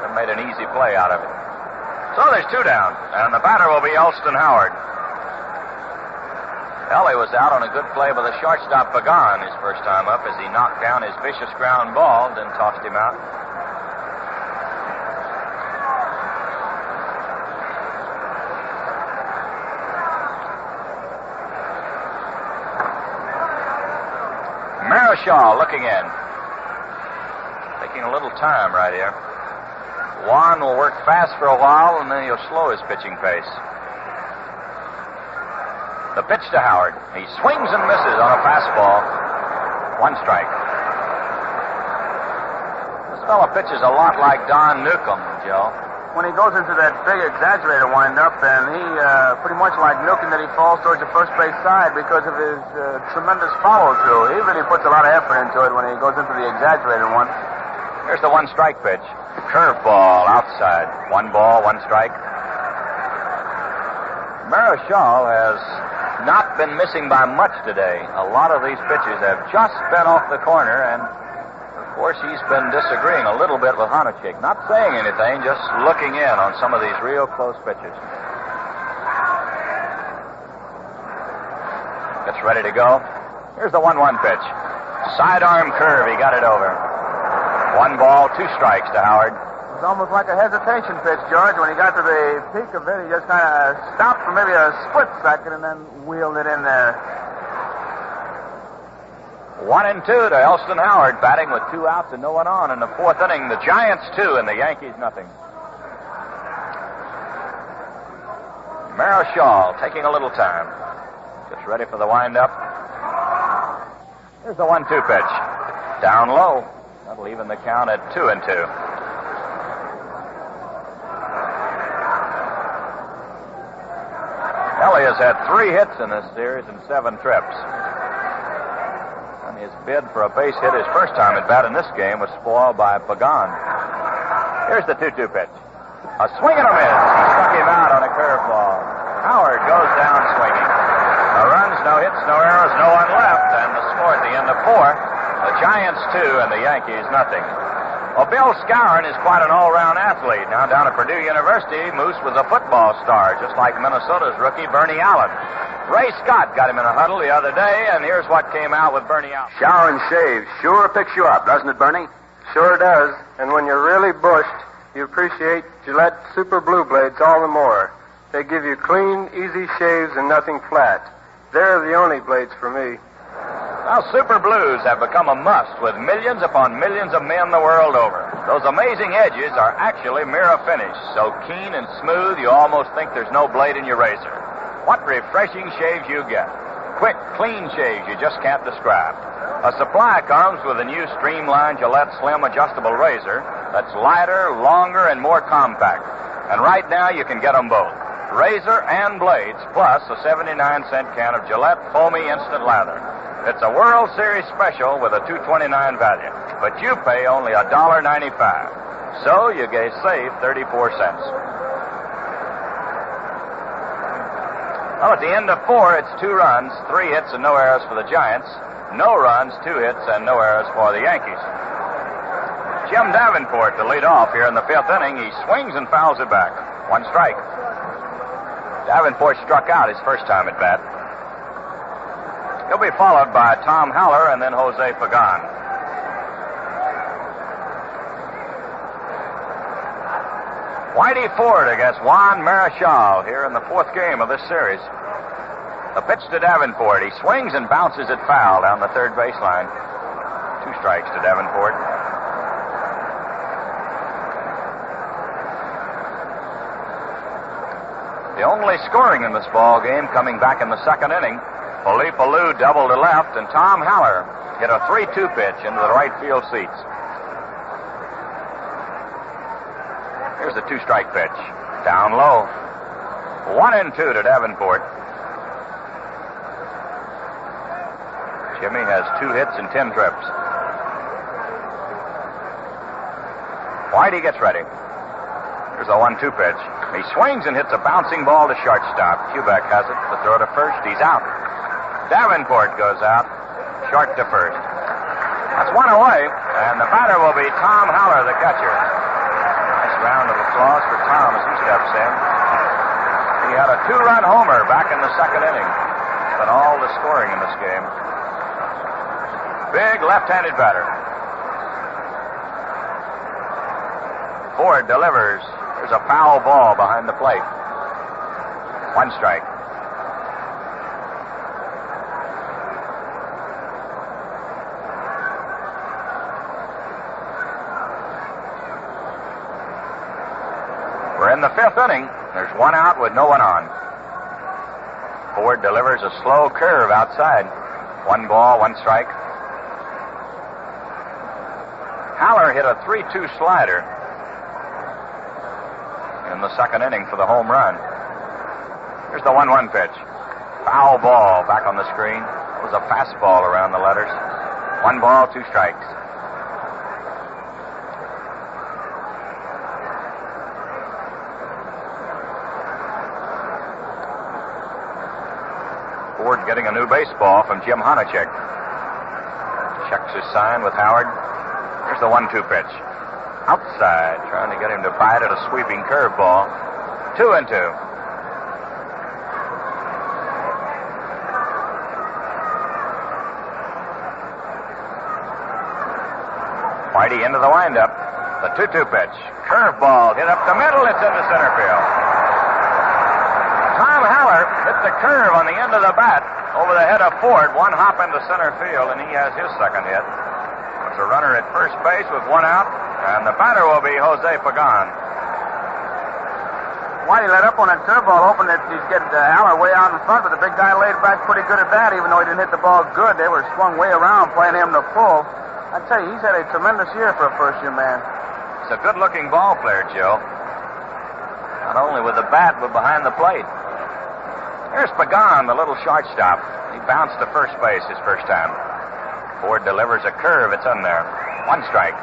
and made an easy play out of it. So there's 2 down, and the batter will be Elston Howard. Ellie was out on a good play by the shortstop Pagan his first time up as he knocked down his vicious ground ball and then tossed him out. Marichal looking in. Taking a little time right here. Juan will work fast for a while, and then he'll slow his pitching pace. The pitch to Howard. He swings and misses on a fastball. 1 strike. This fella pitches a lot like Don Newcomb, Joe. When he goes into that big exaggerated windup, then he, pretty much like Newcomb, that he falls towards the first base side because of his tremendous follow-through. He really puts a lot of effort into it when he goes into the exaggerated one. Here's the 1 strike pitch. Curveball outside. 1 ball, 1 strike. Marichal has not been missing by much today. A lot of these pitches have just been off the corner, and of course he's been disagreeing a little bit with Honachik. Not saying anything, just looking in on some of these real close pitches. Gets ready to go. Here's the 1-1 pitch. Sidearm curve, he got it over. 1 ball, 2 strikes to Howard. It's almost like a hesitation pitch, George. When he got to the peak of it, he just kind of stopped for maybe a split second and then wheeled it in there. 1-2 to Elston Howard, batting with 2 outs and no one on in the 4th inning. The Giants 2 and the Yankees nothing. Marichal taking a little time. Gets ready for the windup. Here's the 1-2 pitch. Down low. That'll even the count at 2-2. Ellie has had 3 hits in this series and 7 trips. And his bid for a base hit his first time at bat in this game was spoiled by Pagan. Here's the 2-2 pitch. A swing and a miss. He struck him out on a curveball. Howard goes down swinging. No runs, no hits, no errors, no one left. And the score at the end of 4, the Giants 2 and the Yankees nothing. Well, Bill Skowron is quite an all-round athlete. Now down at Purdue University, Moose was a football star, just like Minnesota's rookie Bernie Allen. Ray Scott got him in a huddle the other day, and here's what came out with Bernie Allen. Shower and shave sure picks you up, doesn't it, Bernie? Sure does. And when you're really bushed, you appreciate Gillette Super Blue Blades all the more. They give you clean, easy shaves and nothing flat. They're the only blades for me. Now, Super Blues have become a must with millions upon millions of men the world over. Those amazing edges are actually mirror finish, so keen and smooth you almost think there's no blade in your razor. What refreshing shaves you get. Quick, clean shaves you just can't describe. A supply comes with a new streamlined Gillette Slim Adjustable Razor that's lighter, longer, and more compact. And right now you can get them both. Razor and blades, plus a 79-cent can of Gillette Foamy Instant Lather. It's a World Series special with a $2.29 value, but you pay only $1.95. So you save 34 cents. Well, at the end of 4, it's 2 runs, 3 hits, and no errors for the Giants. No runs, 2 hits, and no errors for the Yankees. Jim Davenport to lead off here in the 5th inning. He swings and fouls it back. 1 strike. Davenport struck out his first time at bat. He'll be followed by Tom Haller and then Jose Pagan. Whitey Ford against Juan Marichal here in the 4th game of this series. The pitch to Davenport. He swings and bounces it foul down the 3rd baseline. 2 strikes to Davenport. The only scoring in this ball game coming back in the 2nd inning. Philippe Alou doubled to left, and Tom Haller hit a 3-2 pitch into the right field seats. Here's the 2-strike pitch. Down low. 1-2 to Davenport. Jimmy has 2 hits and 10 trips. Whitey gets ready. Here's a 1-2 pitch. He swings and hits a bouncing ball to shortstop. Kubek has it. The throw to first. He's out. Davenport goes out. Short to first. That's 1 away, and the batter will be Tom Haller, the catcher. Nice round of applause for Tom as he steps in. He had a 2-run homer back in the 2nd inning. But all the scoring in this game. Big left-handed batter. Ford delivers. There's a foul ball behind the plate. 1 strike. We're in the fifth inning. There's one out with no one on. Ford delivers a slow curve outside. 1 ball, 1 strike. Haller hit a 3-2 slider in the second inning for the home run. Here's the 1-1 pitch. Foul ball back on the screen. It was a fastball around the letters. 1 ball, 2 strikes. Ford getting a new baseball from Jim Honachek. Checks his sign with Howard. Here's the 1-2 pitch. Outside, trying to get him to bite at a sweeping curveball. 2-2. Whitey into the windup. The 2-2 pitch. Curveball hit up the middle. It's into center field. Tom Haller hit the curve on the end of the bat over the head of Ford. 1 hop into center field, and he has his second hit. It's a runner at first base with 1 out, and the batter will be Jose Pagan. Whitey let up on that curveball, hoping that he'd get Haller way out in front, but the big guy laid back pretty good at that, even though he didn't hit the ball good. They were swung way around, playing him to full. I tell you, he's had a tremendous year for a first-year man. He's a good-looking ball player, Joe. Not only with the bat, but behind the plate. Here's Pagan, the little shortstop. He bounced to first base his first time. Ford delivers a curve. It's in there. 1 strike.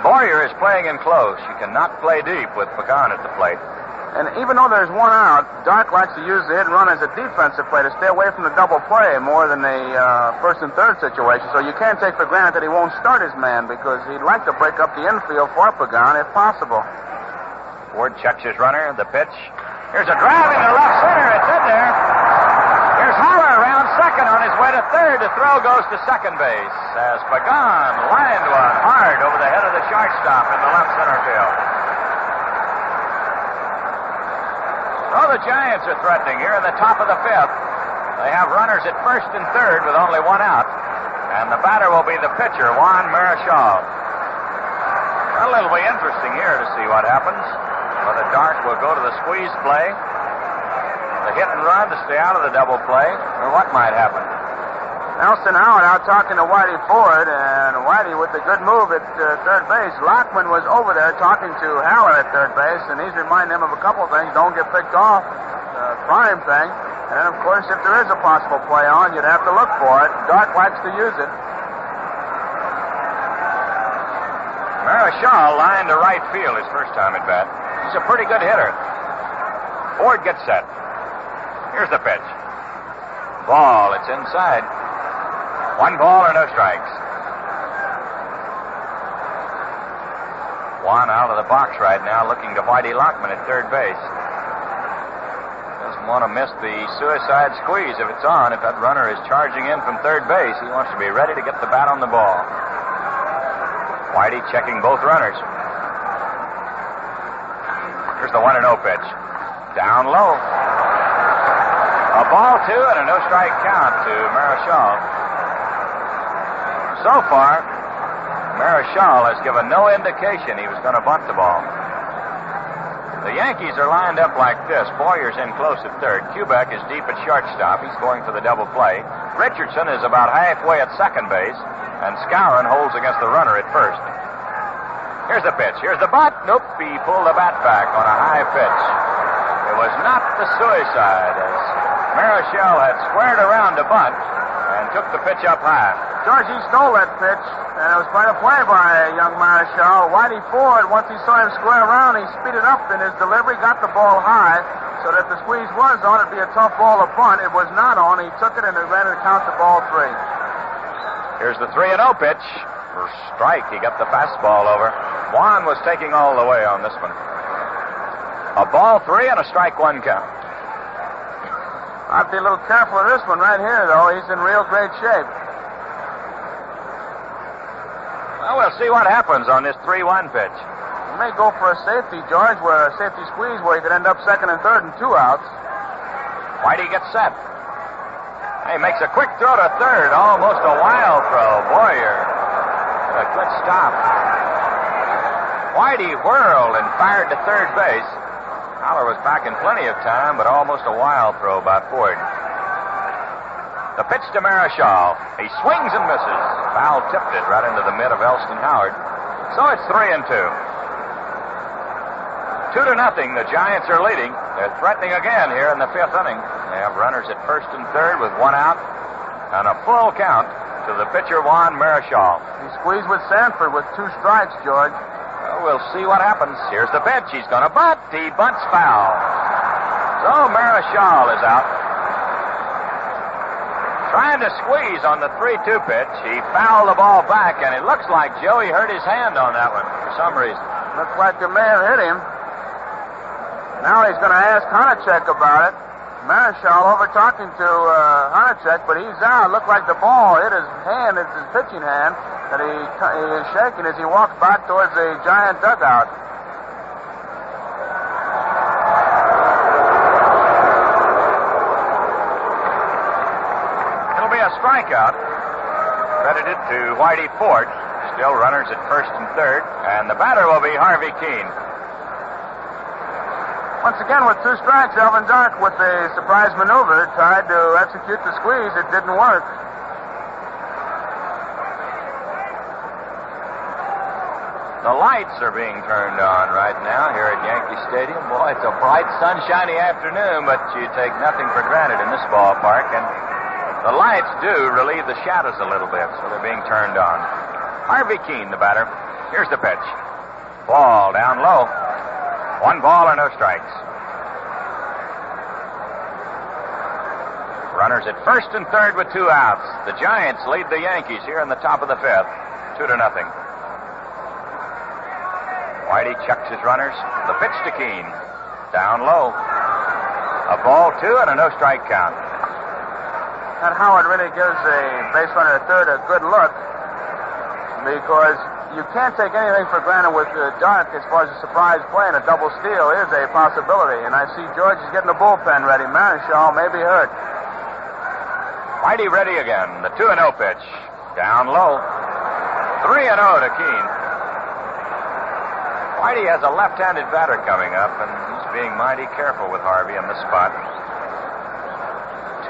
Boyer is playing in close. You cannot play deep with Pagan at the plate. And even though there's 1 out, Dark likes to use the hit and run as a defensive play to stay away from the double play more than the first and third situation. So you can't take for granted that he won't start his man because he'd like to break up the infield for Pagan if possible. Ford checks his runner. The pitch. Here's a drive into left center. It's in there. Here's Haller around second on his way to third. The throw goes to second base as Pagan lined one hard over the head of the shortstop in the left center field. So the Giants are threatening here in the top of the fifth. They have runners at first and third with only 1 out. And the batter will be the pitcher, Juan Marichal. Well, it'll be interesting here to see what happens. Whether Dark will go to the squeeze play, the hit and run to stay out of the double play, or what might happen. Nelson Howard out talking to Whitey Ford, and Whitey with a good move at third base. Lockman was over there talking to Haller at third base, and he's reminding him of a couple of things. Don't get picked off, prime thing. And then, of course, if there is a possible play on, you'd have to look for it. Dark likes to use it. Marichal lined to right field his first time at bat. He's a pretty good hitter. Ford gets set. Here's the pitch. Ball. It's inside. 1 ball or no strikes. Juan out of the box right now looking to Whitey Lockman at third base. Doesn't want to miss the suicide squeeze if it's on. If that runner is charging in from third base, he wants to be ready to get the bat on the ball. Whitey checking both runners. Here's the 1-0 pitch. Down low. A ball, 2, and a no-strike count to Marichal. So far, Marichal has given no indication he was going to bunt the ball. The Yankees are lined up like this. Boyer's in close at third. Kubek is deep at shortstop. He's going for the double play. Richardson is about halfway at second base, and Skowron holds against the runner at first. Here's the pitch. Here's the bunt. Nope, he pulled the bat back on a high pitch. It was not the suicide, as Marichal had squared around to bunt and took the pitch up high. George, he stole that pitch, and it was quite a play by young Marichal. Whitey Ford, once he saw him square around, he speeded up in his delivery, got the ball high, so that if the squeeze was on, it'd be a tough ball to bunt. It was not on. He took it, and it ran to count the ball 3. Here's the 3-0 pitch. For strike, he got the fastball over. Juan was taking all the way on this one. A ball 3 and a strike 1 count. I'd be a little careful of this one right here, though. He's in real great shape. Well, we'll see what happens on this 3-1 pitch. He may go for a safety, George, where a safety squeeze where he could end up second and third and 2 outs. Whitey gets set. He makes a quick throw to third, almost a wild throw. Boyer, a good stop. Whitey whirled and fired to third base. Haller was back in plenty of time, but almost a wild throw by Ford. The pitch to Marichal. He swings and misses. Foul tipped it right into the mid of Elston Howard. So it's 3-2. 2-0. The Giants are leading. They're threatening again here in the fifth inning. They have runners at first and third with one out and a full count to the pitcher Juan Marichal. He squeezed with Sanford with 2 strikes, George. Well, we'll see what happens. Here's the pitch. He's going to bunt. He bunts foul. So Marichal is out. Trying to squeeze on the 3-2 pitch. He fouled the ball back, and it looks like Joey hurt his hand on that one for some reason. Looks like the man hit him. Now he's going to ask Honacek about it. Marichal over talking to Honacek, but he's out. Looked like the ball hit his hand. It's his pitching hand that he is shaking as he walks back towards the Giant dugout. It'll be a strikeout credited to Whitey Ford. Still runners at first and third, and the batter will be Harvey Keene. Once again, with 2 strikes, Elvin Dark, with a surprise maneuver, tried to execute the squeeze. It didn't work. The lights are being turned on right now here at Yankee Stadium. Boy, it's a bright, sunshiny afternoon, but you take nothing for granted in this ballpark. And the lights do relieve the shadows a little bit, so they're being turned on. Harvey Keene, the batter. Here's the pitch. Ball down low. 1 ball and no strikes. Runners at first and third with 2 outs. The Giants lead the Yankees here in the top of the fifth, 2-0. Whitey chucks his runners. The pitch to Keene. Down low. A ball, 2, and a no-strike count. That Howard really gives a base runner at third a good look, because you can't take anything for granted with Dark as far as a surprise play, and a double steal is a possibility. And I see George is getting the bullpen ready. Marichal may be hurt. Whitey ready again. The 2-0 pitch. Down low. 3-0 to Keene. Whitey has a left-handed batter coming up, and he's being mighty careful with Harvey in this spot.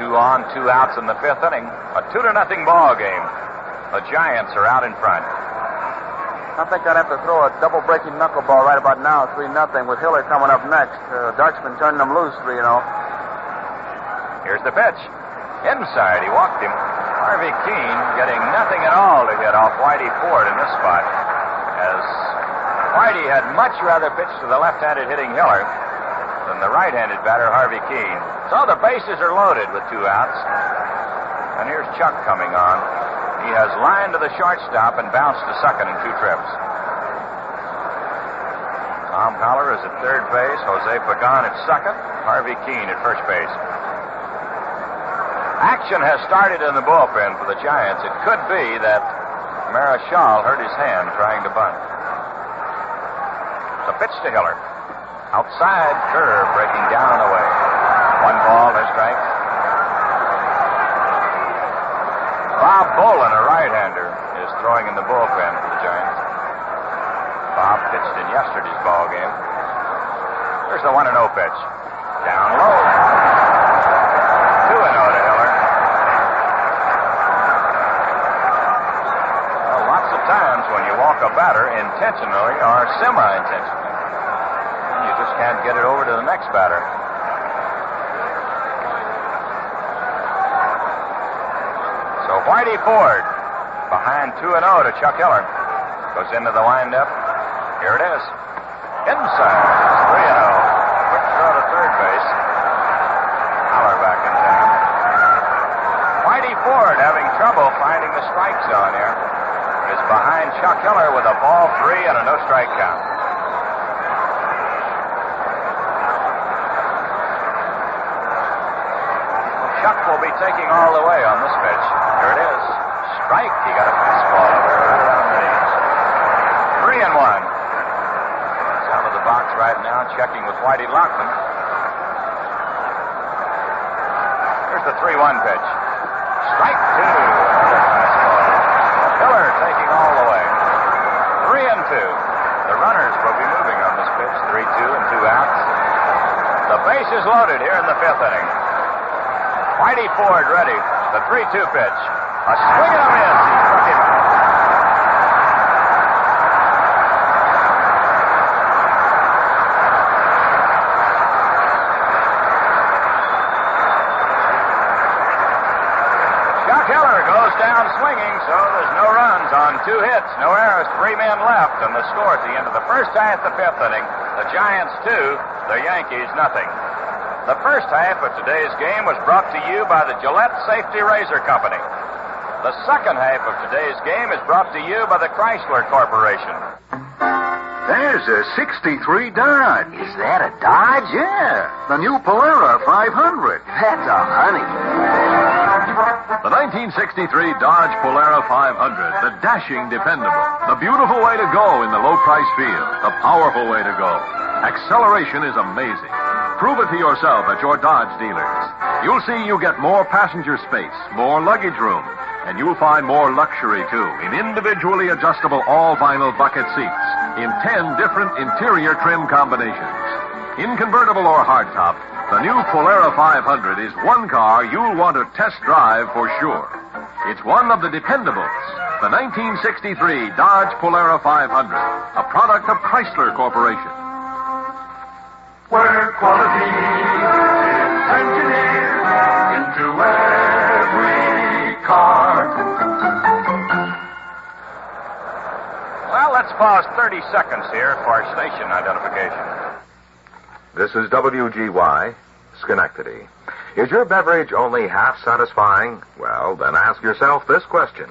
2 on, 2 outs in the fifth inning. A 2-0 ball game. The Giants are out in front. I think I'd have to throw a double-breaking knuckleball right about now, 3-0, with Hiller coming up next. Dark's been turning them loose, 3-0. Here's the pitch. Inside, he walked him. Harvey Keene getting nothing at all to get off Whitey Ford in this spot, as Whitey had much rather pitch to the left-handed hitting Hiller than the right-handed batter Harvey Keene. So the bases are loaded with 2 outs. And here's Chuck coming on. He has lined to the shortstop and bounced to second in 2 trips. Tom Haller is at third base. Jose Pagan at second. Harvey Keene at first base. Action has started in the bullpen for the Giants. It could be that Marichal hurt his hand trying to bunt. The pitch to Hiller. Outside, curve breaking down and away. 1 ball, no strikes. Bob Bolin, a right-hander, is throwing in the bullpen for the Giants. Bob pitched in yesterday's ball game. There's the 1-0 pitch. Down low. 2-0 to Hiller. Well, lots of times when you walk a batter intentionally or semi-intentionally, you just can't get it over to the next batter. So Whitey Ford behind 2-0 to Chuck Hiller. Goes into the windup. Here it is. Inside. 3-0. Quick throw to third base. Haller back in time. Whitey Ford having trouble finding the strike zone here. Is behind Chuck Hiller with a ball, 3 and a no-strike count. Chuck will be taking all the way on this pitch. Here it is. Strike. He got a fastball over right around the knees. 3-1. He's out of the box right now, checking with Whitey Lockman. Here's the 3-1 pitch. Strike 2. Another fastball. Hiller taking all the way. 3-2. The runners will be moving on this pitch. 3-2 and 2 outs. The base is loaded here in the fifth inning. Whitey Ford ready. The 3-2 pitch. A swing and a miss. He struck him out. Down swinging, so there's no runs on 2 hits, no errors, 3 men left, and the score at the end of the first half, the fifth inning, the Giants 2, the Yankees nothing. The first half of today's game was brought to you by the Gillette Safety Razor Company. The second half of today's game is brought to you by the Chrysler Corporation. There's a 63 Dodge. Is that a Dodge? Yeah, the new Polara 500. That's a honey. The 1963 Dodge Polara 500, the dashing dependable, the beautiful way to go in the low-price field, the powerful way to go. Acceleration is amazing. Prove it to yourself at your Dodge dealers. You'll see you get more passenger space, more luggage room, and you'll find more luxury, too, in individually adjustable all-vinyl bucket seats in 10 different interior trim combinations. In convertible or hardtop, the new Polara 500 is one car you'll want to test drive for sure. It's one of the dependables, the 1963 Dodge Polara 500, a product of Chrysler Corporation. Where quality is engineered into every car. Well, let's pause 30 seconds here for station identification. This is WGY, Schenectady. Is your beverage only half satisfying? Well, then ask yourself this question.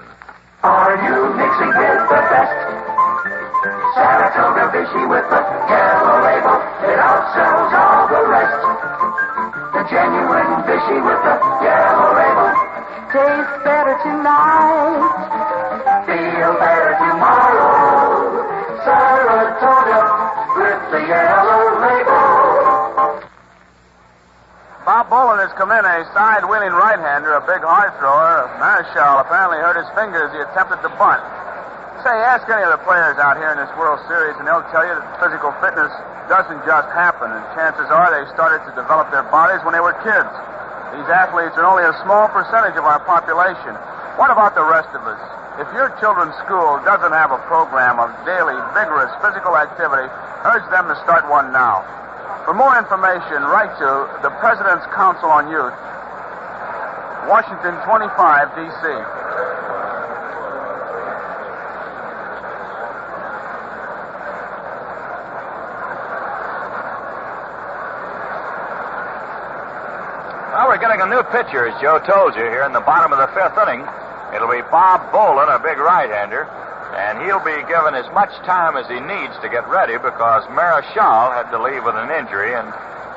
Are you mixing with the best? Saratoga Vichy with the yellow label. It outsells all the rest. The genuine Vichy with the yellow label. Tastes better tonight. Feel better tomorrow. Saratoga with the yellow label. Bob Bolin has come in, a side-wheeling right-hander, a big hard thrower. Marichal apparently hurt his finger as he attempted to bunt. Say, ask any of the players out here in this World Series, and they'll tell you that physical fitness doesn't just happen, and chances are they started to develop their bodies when they were kids. These athletes are only a small percentage of our population. What about the rest of us? If your children's school doesn't have a program of daily, vigorous physical activity, urge them to start one now. For more information, write to the President's Council on Youth, Washington 25, D.C. Well, we're getting a new pitcher, as Joe told you, here in the bottom of the fifth inning. It'll be Bob Bolin, a big right-hander. And he'll be given as much time as he needs to get ready because Marichal had to leave with an injury, and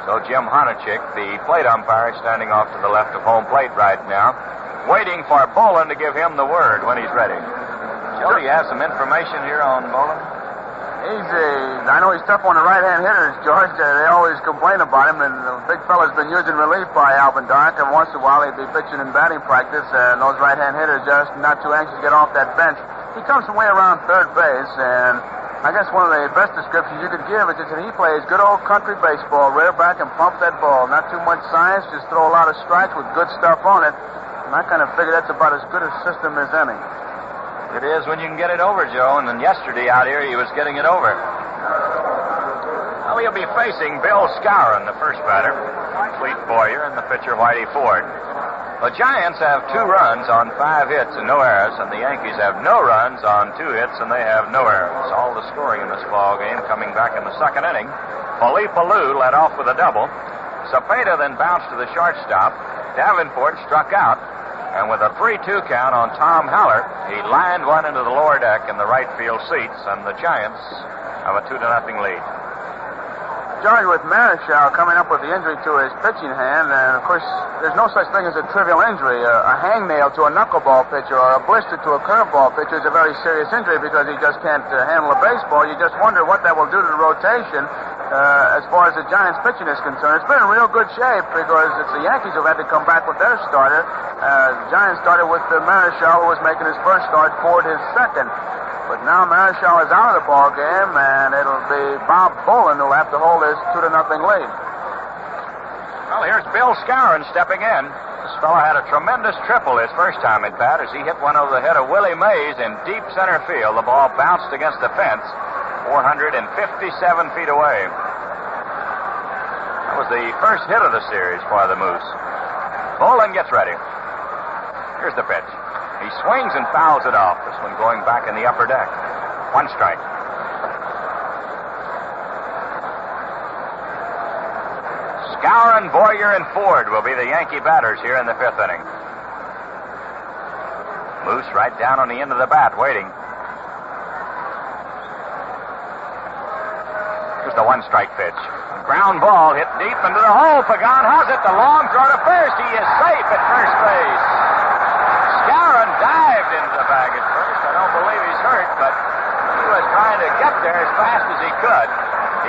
so Jim Honachik, the plate umpire, is standing off to the left of home plate right now, waiting for Bolin to give him the word when he's ready. Joe, do you have some information here on Bolin? I know he's tough on the right-hand hitters, George. They always complain about him, and the big fella's been using relief by Alvin Dark, and once in a while he'd be pitching in batting practice, and those right-hand hitters just not too anxious to get off that bench. He comes from way around third base, and I guess one of the best descriptions you could give is that he plays good old country baseball, rear back and pump that ball. Not too much science, just throw a lot of strikes with good stuff on it. And I kind of figure that's about as good a system as any. It is when you can get it over, Joe, and then yesterday out here he was getting it over. Well, he'll be facing Bill Skowron, the first batter, Fleet Boyer, and the pitcher Whitey Ford. The Giants have 2 runs on 5 hits and no errors, and the Yankees have no runs on 2 hits and they have no errors. All the scoring in this ball game coming back in the second inning. Felipe Alou led off with a double. Cepeda then bounced to the shortstop. Davenport struck out, and with a 3-2 count on Tom Haller, he lined one into the lower deck in the right field seats, and the Giants have a 2-0 lead. George, with Marichal coming up with the injury to his pitching hand, and of course, there's no such thing as a trivial injury. A hangnail to a knuckleball pitcher or a blister to a curveball pitcher is a very serious injury because he just can't handle a baseball. You just wonder what that will do to the rotation as far as the Giants' pitching is concerned. It's been in real good shape because it's the Yankees who have had to come back with their starter. The Giants started with Marichal, who was making his first start, Ford his second. But now Marischal is out of the ball game, and it'll be Bob Boland who'll have to hold this 2-0 lead. Well, here's Bill Skowron stepping in. This fellow had a tremendous triple his first time at bat as he hit one over the head of Willie Mays in deep center field. The ball bounced against the fence 457 feet away. That was the first hit of the series for the Moose. Boland gets ready. Here's the pitch. He swings and fouls it off. This one going back in the upper deck. 1 strike. Skowron, Boyer, and Ford will be the Yankee batters here in the 5th inning. Moose right down on the end of the bat, waiting. Here's the 1-strike pitch. Ground ball hit deep into the hole. Pagan has it. The long throw to first. He is safe at first base. Skowron dived into the bag at first. I don't believe he's hurt, but he was trying to get there as fast as he could.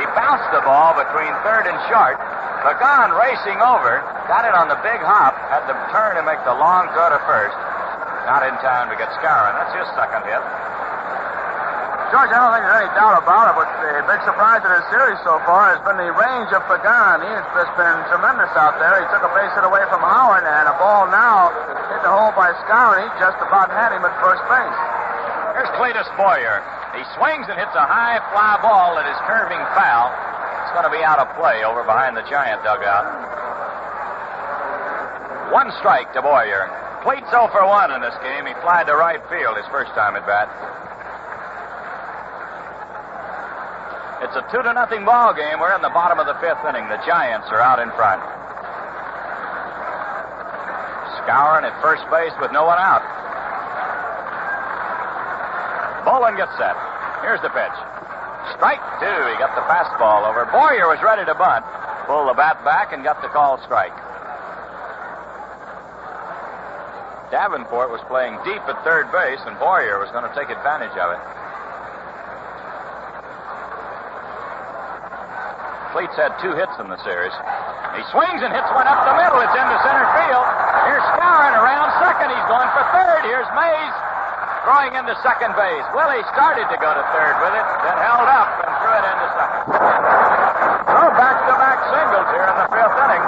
He bounced the ball between third and short. Pagan racing over, got it on the big hop, had to turn and make the long throw to first. Not in time to get Skowron. That's his second hit. George, I don't think there's any doubt about it, but the big surprise of this series so far has been the range of Pagan. He has just been tremendous out there. He took a base hit away from Howard, and a ball now hit the hole by Skowron. He just about had him at first base. Here's Cletus Boyer. He swings and hits a high fly ball that is curving foul. It's going to be out of play over behind the Giant dugout. 1 strike to Boyer. Cleats 0 for 1 in this game. He flied to right field his first time at bat. It's a 2-0 ball game. We're in the bottom of the 5th inning. The Giants are out in front. Skowron at first base with no one out. Boland gets set. Here's the pitch. Strike 2. He got the fastball over. Boyer was ready to bunt. Pulled the bat back and got the call strike. Davenport was playing deep at third base, and Boyer was going to take advantage of it. Cleats had 2 hits in the series. He swings and hits one up the middle. It's into center field. Here's Skowron around second. He's going for third. Here's Mays throwing into second base. Willie started to go to third with it, then held up and threw it into second. So back-to-back singles here in the 5th inning.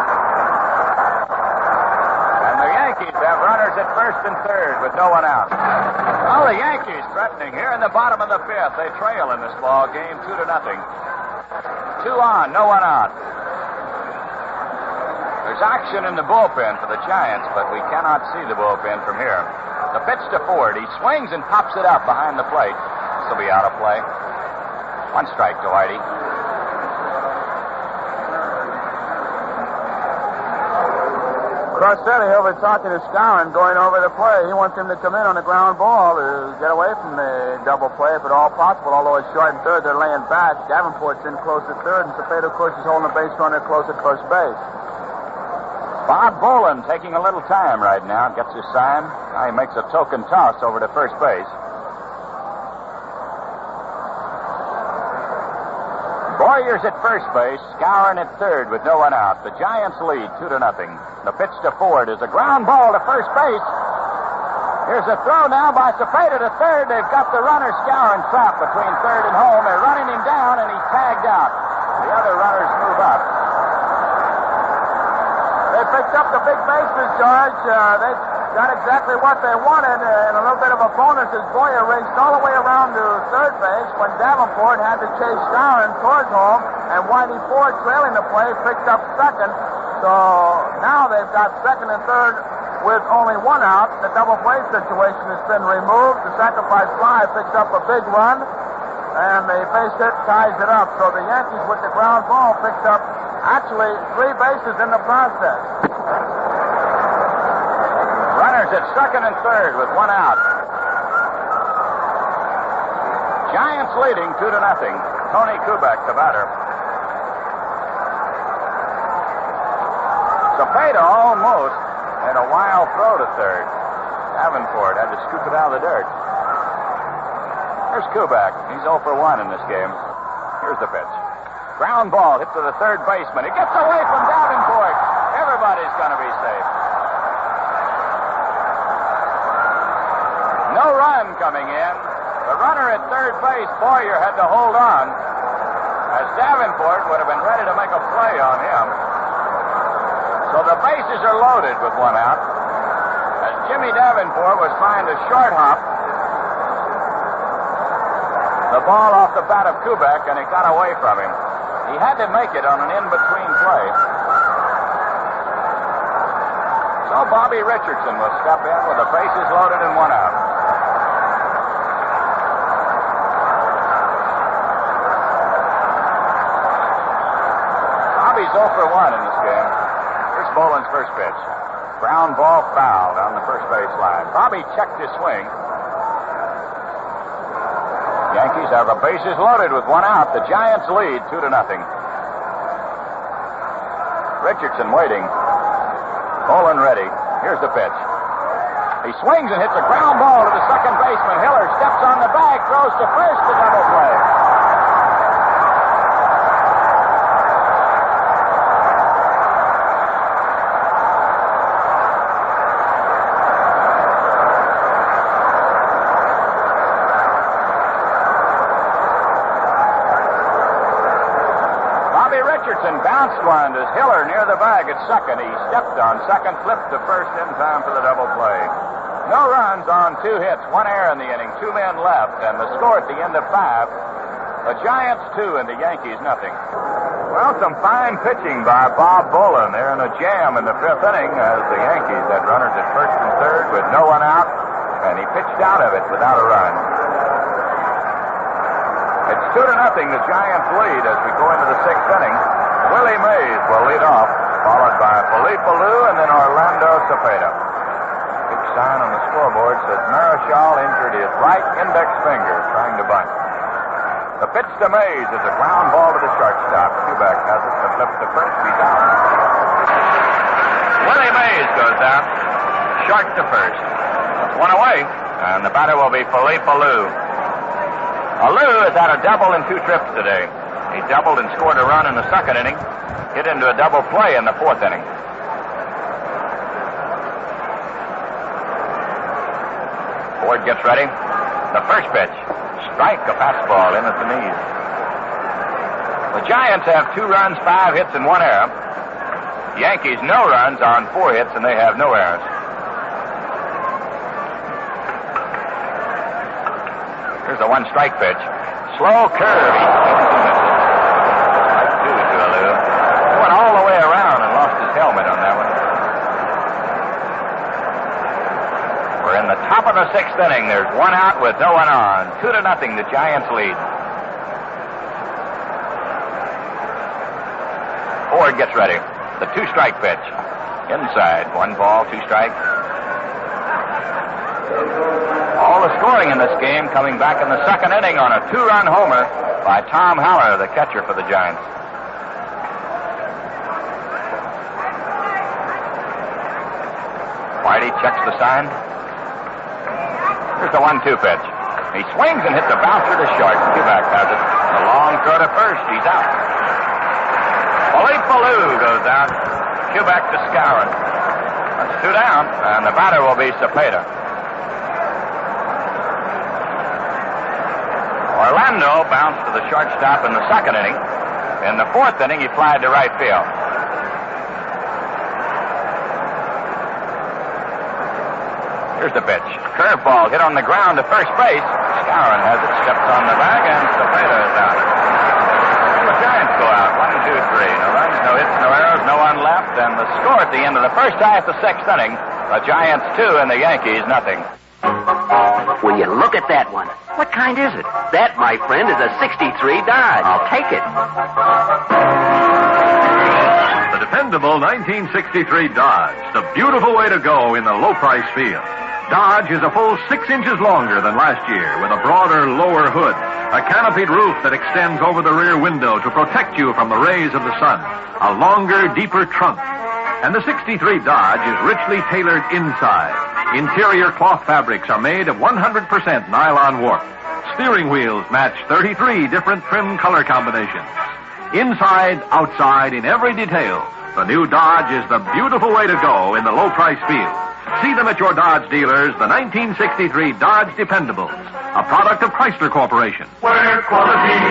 And the Yankees have runners at first and third with no one out. Well, the Yankees threatening here in the bottom of the 5th. They trail in this ball game 2-0. 2 on, no one out. There's action in the bullpen for the Giants, but we cannot see the bullpen from here. The pitch to Ford. He swings and pops it up behind the plate. This will be out of play. 1 strike to Whitey. Crossetti over talking to Skowron going over the play. He wants him to come in on the ground ball to get away from the double play if at all possible. Although it's short and third, they're laying back. Davenport's in close at third, and Cepeda, of course, is holding the base runner close at first base. Bob Boland taking a little time right now. Gets his sign. Now he makes a token toss over to first base. Boyer's at first base. Skowron at third with no one out. The Giants lead 2-0. The pitch to Ford is a ground ball to first base. Here's a throw now by Cepeda to third. They've got the runner Skowron trapped between third and home. They're running him down, and he's tagged out. The other runners move up. They picked up the big bases, George. They got exactly what they wanted, and a little bit of a bonus as Boyer raced all the way around to third base when Davenport had to chase Skowron towards home, and Whitey Ford, trailing the play, picked up second. So now they've got second and third with only one out. The double play situation has been removed. The sacrifice fly picks up a big run, and the base hit ties it up. So the Yankees, with the ground ball, picked up actually 3 bases in the process. Runners at second and third with one out. Giants leading 2-0. Tony Kubek, the batter. Cepeda almost had a wild throw to third. Davenport had to scoop it out of the dirt. Here's Kubek. He's 0 for 1 in this game. Here's the pitch. Ground ball hit to the third baseman. It gets away from Davenport. Everybody's going to be safe. No run coming in. The runner at third base, Boyer, had to hold on, as Davenport would have been ready to make a play on him. So the bases are loaded with one out, as Jimmy Davenport was trying to short hop the ball off the bat of Kubek, and it got away from him. He had to make it on an in-between play. So Bobby Richardson will step in with the bases loaded and one out. Bobby's 0 for 1 in this game. Here's Boland's first pitch. Ground ball foul down the first base line. Bobby checked his swing. Yankees have the bases loaded with one out. The Giants lead 2-0. Richardson waiting. Boland ready. Here's the pitch. He swings and hits a ground ball to the second baseman. Hiller steps on the bag, throws to first, the double play. Richardson bounced one to Hiller near the bag at second. He stepped on second, flipped to first in time for the double play. No runs on 2 hits, 1 error in the inning, 2 men left, and the score at the end of 5. The Giants 2 and the Yankees nothing. Well, some fine pitching by Bob Boland there in a jam in the 5th inning as the Yankees had runners at first and third with no one out, and he pitched out of it without a run. It's 2-0, the Giants lead as we go into the 6th inning. Willie Mays will lead off, followed by Felipe Alou and then Orlando Cepeda. Big sign on the scoreboard says Marichal injured his right index finger trying to bunt. The pitch to Mays is a ground ball to the shortstop. Kubek has it to flip to first. He's out. Willie Mays goes out, short to first. One away, and the batter will be Felipe Alou. Alou has had a double in 2 trips today. He doubled and scored a run in the 2nd inning, hit into a double play in the 4th inning. Ford gets ready. The first pitch, strike, a fastball in at the knees. The Giants have 2 runs, 5 hits, and 1 error. Yankees no runs on 4 hits, and they have no errors. Here's the 1 strike pitch. Slow curve. Strike 2 to Alou. He went all the way around and lost his helmet on that one. We're in the top of the 6th inning. There's 1 out with no one on. 2-0, the Giants lead. Ford gets ready. The 2 strike pitch. Inside. 1 ball, 2 strikes. All the scoring in this game coming back in the 2nd inning on a 2-run homer by Tom Haller, the catcher for the Giants. Whitey checks the sign. Here's the 1-2 pitch. He swings and hits a bouncer to short. Kubek has it. A long throw to first. He's out. Felipe Alou goes out. Kubek to Skowron. That's 2 down, and the batter will be Cepeda. Orlando bounced to the shortstop in the 2nd inning. In the 4th inning, he flied to right field. Here's the pitch. Curveball hit on the ground to first base. Skowron has it, steps on the bag, and Cepeda is out. The Giants go out. 1, 2, 3. No runs, no hits, no errors, no one left, and the score at the end of the first half, the 6th inning, the Giants 2 and the Yankees nothing. When you look at that one, what kind is it? That, my friend, is a 63 Dodge. I'll take it. The dependable 1963 Dodge, the beautiful way to go in the low-price field. Dodge is a full 6 inches longer than last year, with a broader lower hood, a canopied roof that extends over the rear window to protect you from the rays of the sun, a longer, deeper trunk. And the 63 Dodge is richly tailored inside. Interior cloth fabrics are made of 100% nylon warp. Steering wheels match 33 different trim color combinations. Inside, outside, in every detail, the new Dodge is the beautiful way to go in the low-price field. See them at your Dodge dealers, the 1963 Dodge Dependables, a product of Chrysler Corporation. Where quality is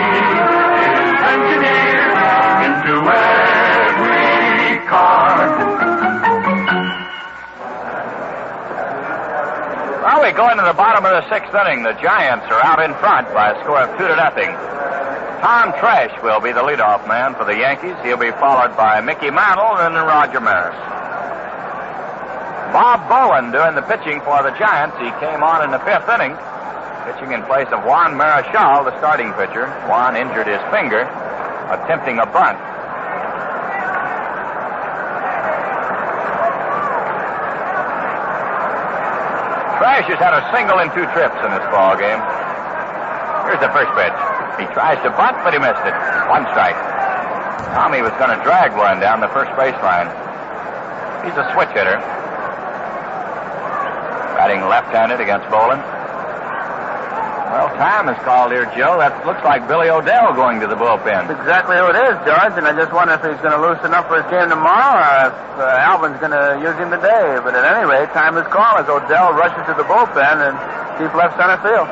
engineered into every car. Well, we go into the bottom of the sixth inning. The Giants are out in front by a score of 2-0. Tom Trash will be the leadoff man for the Yankees. He'll be followed by Mickey Mantle and Roger Maris. Bob Bowen doing the pitching for the Giants. He came on in the fifth inning, pitching in place of Juan Marichal, the starting pitcher. Juan injured his finger, attempting a bunt. Trash has had a single in 2 trips in this ball game. Here's the first pitch. He tries to bunt, but he missed it. 1 strike. Tommy was going to drag one down the first baseline. He's a switch hitter. Batting left-handed against Bolin. Well, time is called here, Joe. That looks like Billy O'Dell going to the bullpen. That's exactly who it is, George, and I just wonder if he's going to loosen up for his game tomorrow or if Alvin's going to use him today. But at any rate, time is called as O'Dell rushes to the bullpen and deep left center field.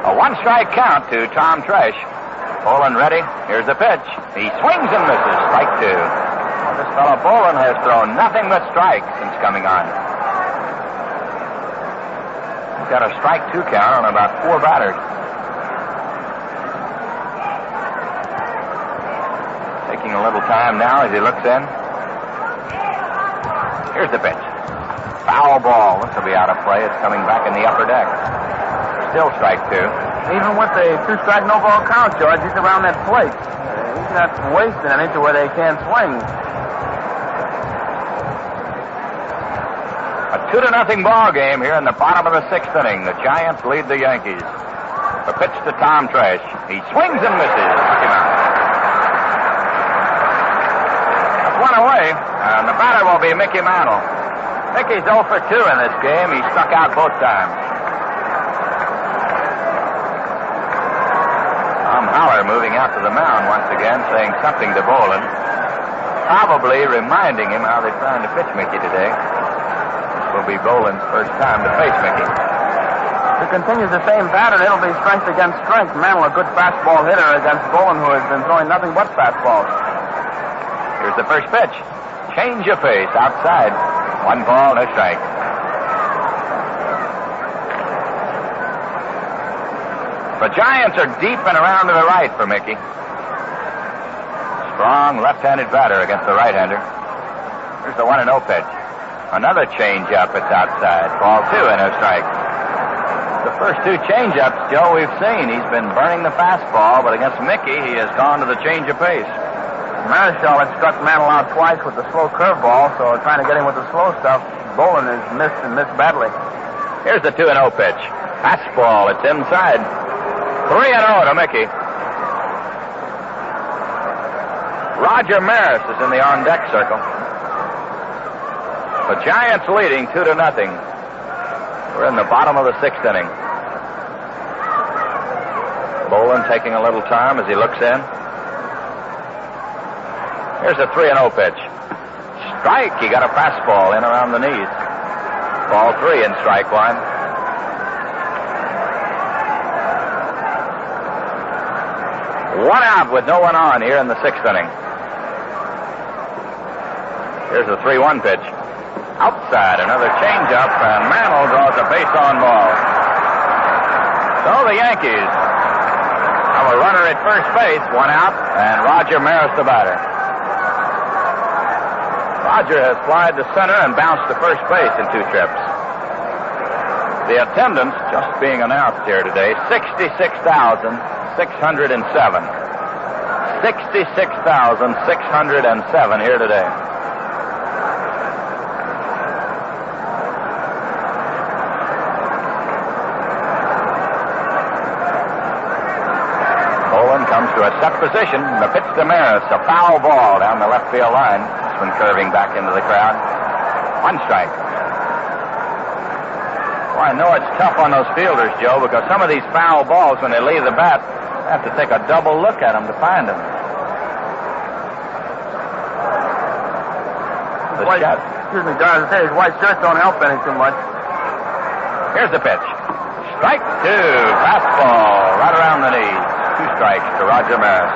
A 1-strike count to Tom Trash. Bolin ready. Here's the pitch. He swings and misses. Strike 2. Well, this fellow Bolin has thrown nothing but strikes since coming on. He's got a strike 2 count on about 4 batters. Taking a little time now as he looks in. Here's the pitch. Foul ball. This will be out of play. It's coming back in the upper deck. Still strike 2. Even with the 2-strike no-ball count, George, he's around that plate. He's not wasting any to where they can't swing. A 2-0 ball game here in the bottom of the sixth inning. The Giants lead the Yankees. The pitch to Tom Trash. He swings and misses. Knock him out. That's 1 away, and the batter will be Mickey Mantle. Mickey's 0 for 2 in this game. He struck out both times. Haller moving out to the mound once again, saying something to Bolin, probably reminding him how they're trying to pitch Mickey today. This will be Bolin's first time to face Mickey. If it continues the same pattern, it'll be strength against strength. Mantle, a good fastball hitter against Bolin, who has been throwing nothing but fastballs. Here's the first pitch. Change of pace outside. 1 ball, no strike. The Giants are deep and around to the right for Mickey. Strong left-handed batter against the right-hander. Here's the 1-0 pitch. Another change-up. It's outside. Ball 2 and a strike. The first 2 change-ups, Joe, we've seen. He's been burning the fastball, but against Mickey, he has gone to the change of pace. Marichal had struck Mantle out twice with the slow curveball, so trying to get him with the slow stuff, Bolin has missed and missed badly. Here's the 2-0 pitch. Fastball. It's inside. 3-0 to Mickey. Roger Maris is in the on-deck circle. The Giants leading 2-0. We're in the bottom of the sixth inning. Bolin taking a little time as he looks in. Here's a 3-0 pitch. Strike. He got a fastball in around the knees. Ball 3 and strike 1. One out with no one on here in the sixth inning. Here's a 3-1 pitch. Outside, another changeup, and Mantle draws a base-on ball. So the Yankees have a runner at first base, 1 out, and Roger Maris the batter. Roger has flied to center and bounced to first base in 2 trips. The attendance just being announced here today, 66,607. 66,607 here today. Bolin comes to a set position. The pitch to Maris, a foul ball down the left field line. It's been curving back into the crowd. 1 strike. Well, I know it's tough on those fielders, Joe, because some of these foul balls, when they leave the bat, Have to take a double look at him to find him. Excuse me, Don. His white shirts don't help any too much. Here's the pitch. Strike two. Fastball right around the knees. 2 strikes to Roger Maris.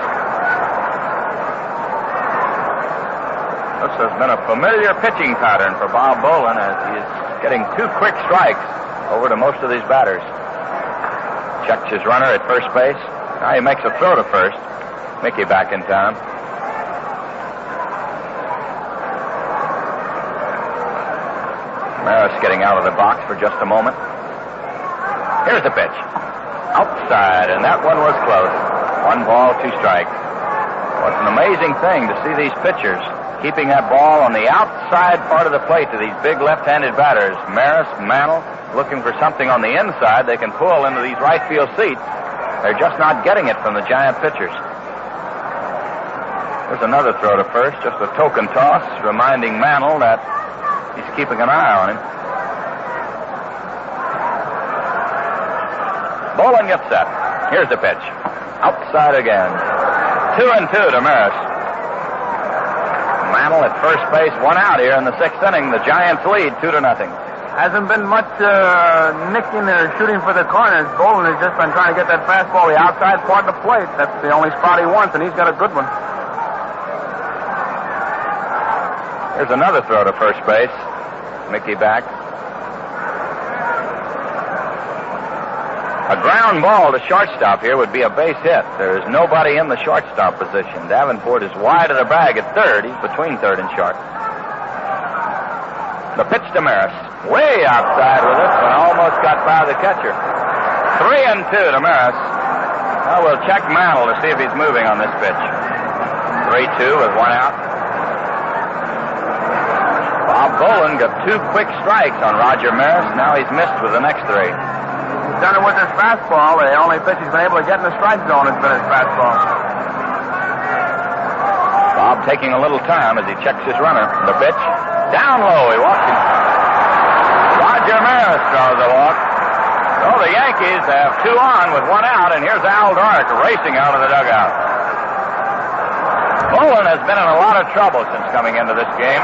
This has been a familiar pitching pattern for Bob Boland as he is getting 2 quick strikes over to most of these batters. Checks his runner at first base. Now he makes a throw to first. Mickey back in town. Maris getting out of the box for just a moment. Here's the pitch. Outside, and that one was close. 1 ball, 2 strikes. Well, it's an amazing thing to see these pitchers keeping that ball on the outside part of the plate to these big left-handed batters. Maris, Mantle, looking for something on the inside they can pull into these right field seats. They're just not getting it from the Giant pitchers. There's another throw to first, just a token toss, reminding Mantle that he's keeping an eye on him. Boland gets set. Here's the pitch. Outside again. 2-2 to Maris. Mantle at first base, 1 out here in the 6th inning. The Giants lead 2-0. Hasn't been much nicking or shooting for the corners. Boland has just been trying to get that fastball the outside part of the plate. That's the only spot he wants, and he's got a good one. Here's another throw to first base. Mickey back. A ground ball to shortstop here would be a base hit. There is nobody in the shortstop position. Davenport is wide of the bag at third. He's between third and short. The pitch to Maris. Way outside with it, and almost got by the catcher. 3-2 to Maris. Now we'll check Mantle to see if he's moving on this pitch. 3-2 with 1 out. Bob Boland got 2 quick strikes on Roger Maris. Now he's missed with the next 3. He's done it with his fastball. The only pitch he's been able to get in the strike zone has been his fastball. Bob taking a little time as he checks his runner. The pitch. Down low. He walks him. Roger Maris draws the walk. So the Yankees have 2 on with 1 out, and here's Al Dark racing out of the dugout. Boland has been in a lot of trouble since coming into this game.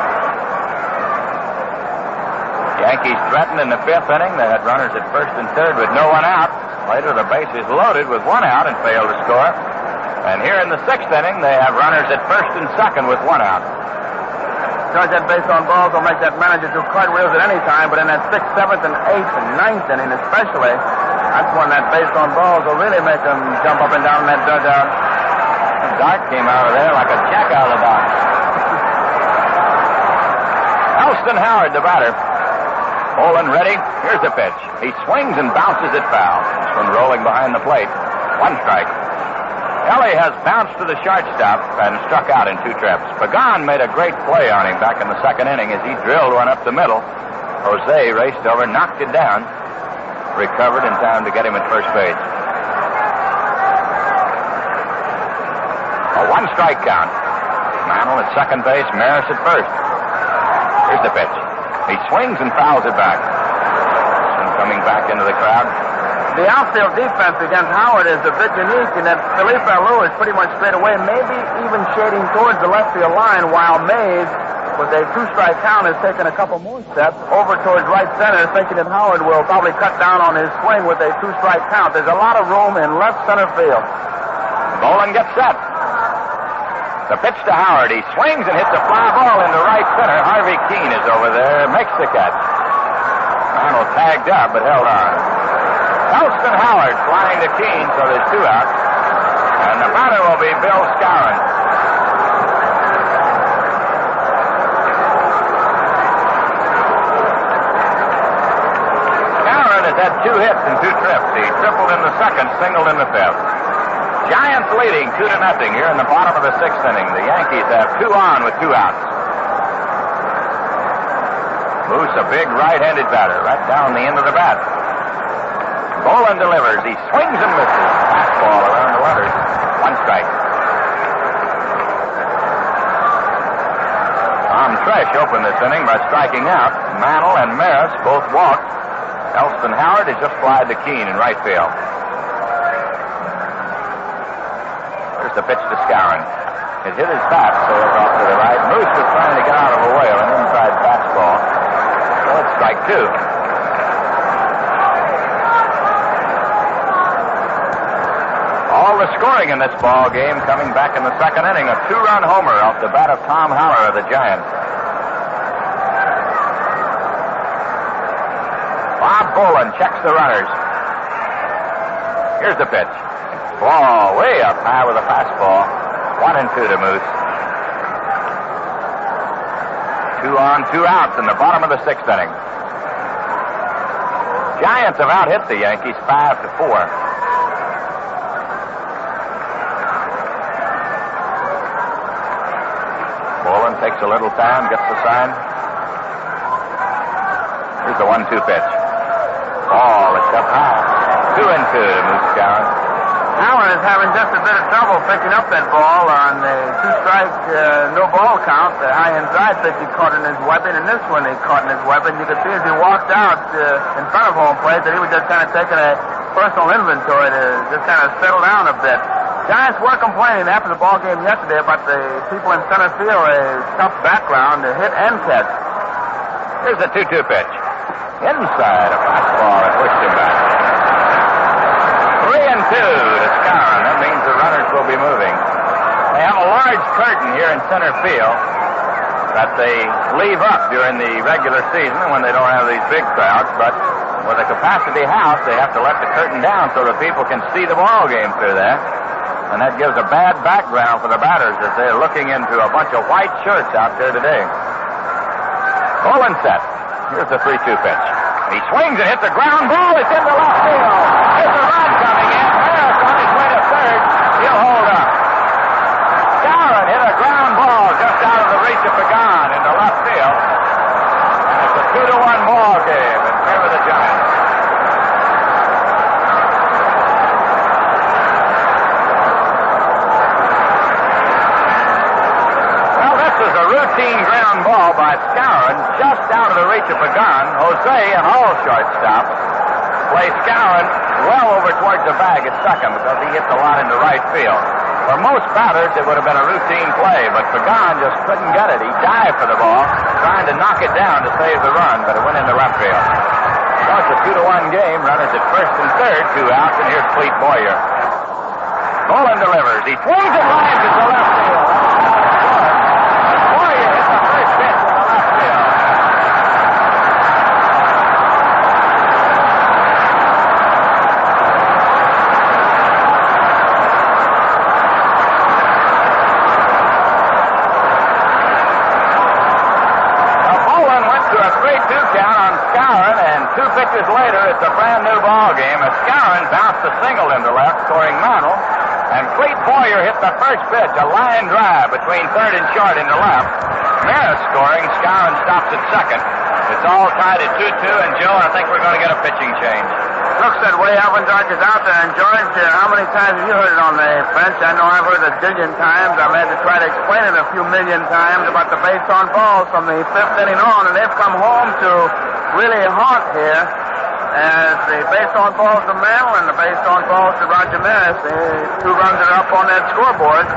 Yankees threatened in the 5th inning. They had runners at first and third with no 1 out. Later, the bases loaded with 1 out and failed to score. And here in the 6th inning, they have runners at first and second with 1 out. Judge, that base on balls will make that manager do cartwheels at any time, but in that 6th, 7th, and 8th, and 9th inning especially, that's when that base on balls will really make them jump up and down in that dugout. Dark came out of there like a jack out of the box. Elston Howard, the batter. Boland ready. Here's the pitch. He swings and bounces it foul. It's from rolling behind the plate. 1 strike. Ellie has bounced to the shortstop and struck out in 2 trips. Pagan made a great play on him back in the 2nd inning as he drilled one up the middle. Jose raced over, knocked it down, recovered in time to get him at first base. A 1-strike count. Mantle at second base, Maris at first. Here's the pitch. He swings and fouls it back. And coming back into the crowd. The outfield defense against Howard is a bit unique in that Felipe Alou is pretty much straight away, maybe even shading towards the left field line, while Mays, with a 2-strike count, has taken a couple more steps over towards right center, thinking that Howard will probably cut down on his swing with a 2-strike count. There's a lot of room in left center field. Boland gets set. The pitch to Howard. He swings and hits a fly ball into right center. Harvey Keene is over there, makes the catch. Mantle tagged up, but held on. Elston Howard flying to Keene, so there's 2 out. And the batter will be Bill Skowron. Skowron has had 2 hits and 2 trips. He tripled in the 2nd, singled in the 5th. Giants leading 2-0 here in the bottom of the 6th inning. The Yankees have 2 on with 2 outs. Moose, a big right-handed batter, right down the end of the bat. Boland delivers. He swings and misses. Fastball around the letters. 1 strike. Tom Tresh opened this inning by striking out. Mantle and Maris both walked. Elston Howard has just flied to Keene in right field. Here's the pitch to Skowron. It hit his bat, so it's off to the right. Moose was trying to get out of a whale, an inside fastball. So it's strike two. All the scoring in this ball game coming back in the second inning. A 2-run homer off the bat of Tom Howler of the Giants. Bob Bolin checks the runners. Here's the pitch. Ball way up high with a fastball. 1-2 to Moose. 2 on, 2 outs in the bottom of the sixth inning. Giants have out-hit the Yankees 5-4. Bolin takes a little time, gets the sign. Here's the 1-2 pitch. Ball, it's up high. 2-2 to Moose Skowron. Howard is having just a bit of trouble picking up that ball on the 2-strike, no ball count. The high inside pitch he caught in his weapon, and this one he caught in his weapon. You could see as he walked out in front of home plate that he was just kind of taking a personal inventory to just kind of settle down a bit. Giants were complaining after the ball game yesterday about the people in center field, a tough background to hit and catch. Here's the 2-2 pitch. Inside, a fastball that pushed him back. 3-2 to Skowron. That means the runners will be moving. They have a large curtain here in center field that they leave up during the regular season when they don't have these big crowds, but with a capacity house, they have to let the curtain down so that people can see the ball game through there. And that gives a bad background for the batters as they're looking into a bunch of white shirts out there today. Bolin set. Here's the 3-2 pitch. He swings and hits a ground ball. It's into left field. Here's a run coming in. Harris on his way to third. He'll hold up. Skowron hit a ground ball just out of the reach of Pagan into left field. And it's a 2-1 ball game in favor of the Giants. Routine ground ball by Skowron just out of the reach of Pagan. Jose and all shortstop play Skowron well over towards the bag at second because he hits a lot into right field. For most batters, it would have been a routine play, but Pagan just couldn't get it. He dived for the ball, trying to knock it down to save the run, but it went into left field. So it's a 2-1 game. Runners at first and third, 2 outs, and here's Clete Boyer. Bolin delivers. He swings and lines it to left field. Pitches later, it's a brand new ball game as Skowron bounced a single into left, scoring Mantle, and Clete Boyer hit the first pitch, a line drive between third and short into left. Maris scoring, Skowron stops at second. It's all tied at 2-2, and Joe, I think we're going to get a pitching change. Looks that way. Alvin Dodge is out there, and George, how many times have you heard it on the bench? I know I've heard it a zillion times. I've had to try to explain it a few million times about the base on balls from the fifth inning on, and they've come home to really haunt here as the base on balls to Mantle and the base on balls to Roger Maris. The 2 runs are up on that scoreboard.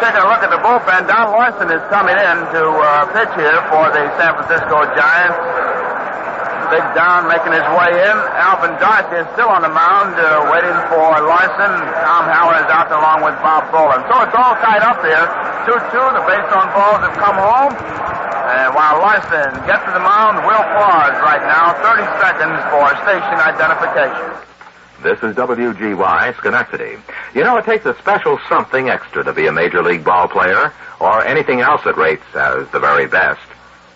Taking a look at the bullpen, Don Larson is coming in to pitch here for the San Francisco Giants. Big Don making his way in. Alvin Darcy is still on the mound waiting for Larson. Tom Howard is out there along with Bob Bolin. So it's all tied up here. 2-2. The base on balls have come home. And while Larson gets to the mound, we'll pause right now. 30 seconds for station identification. This is WGY Schenectady. You know, it takes a special something extra to be a major league ball player, or anything else that rates as the very best.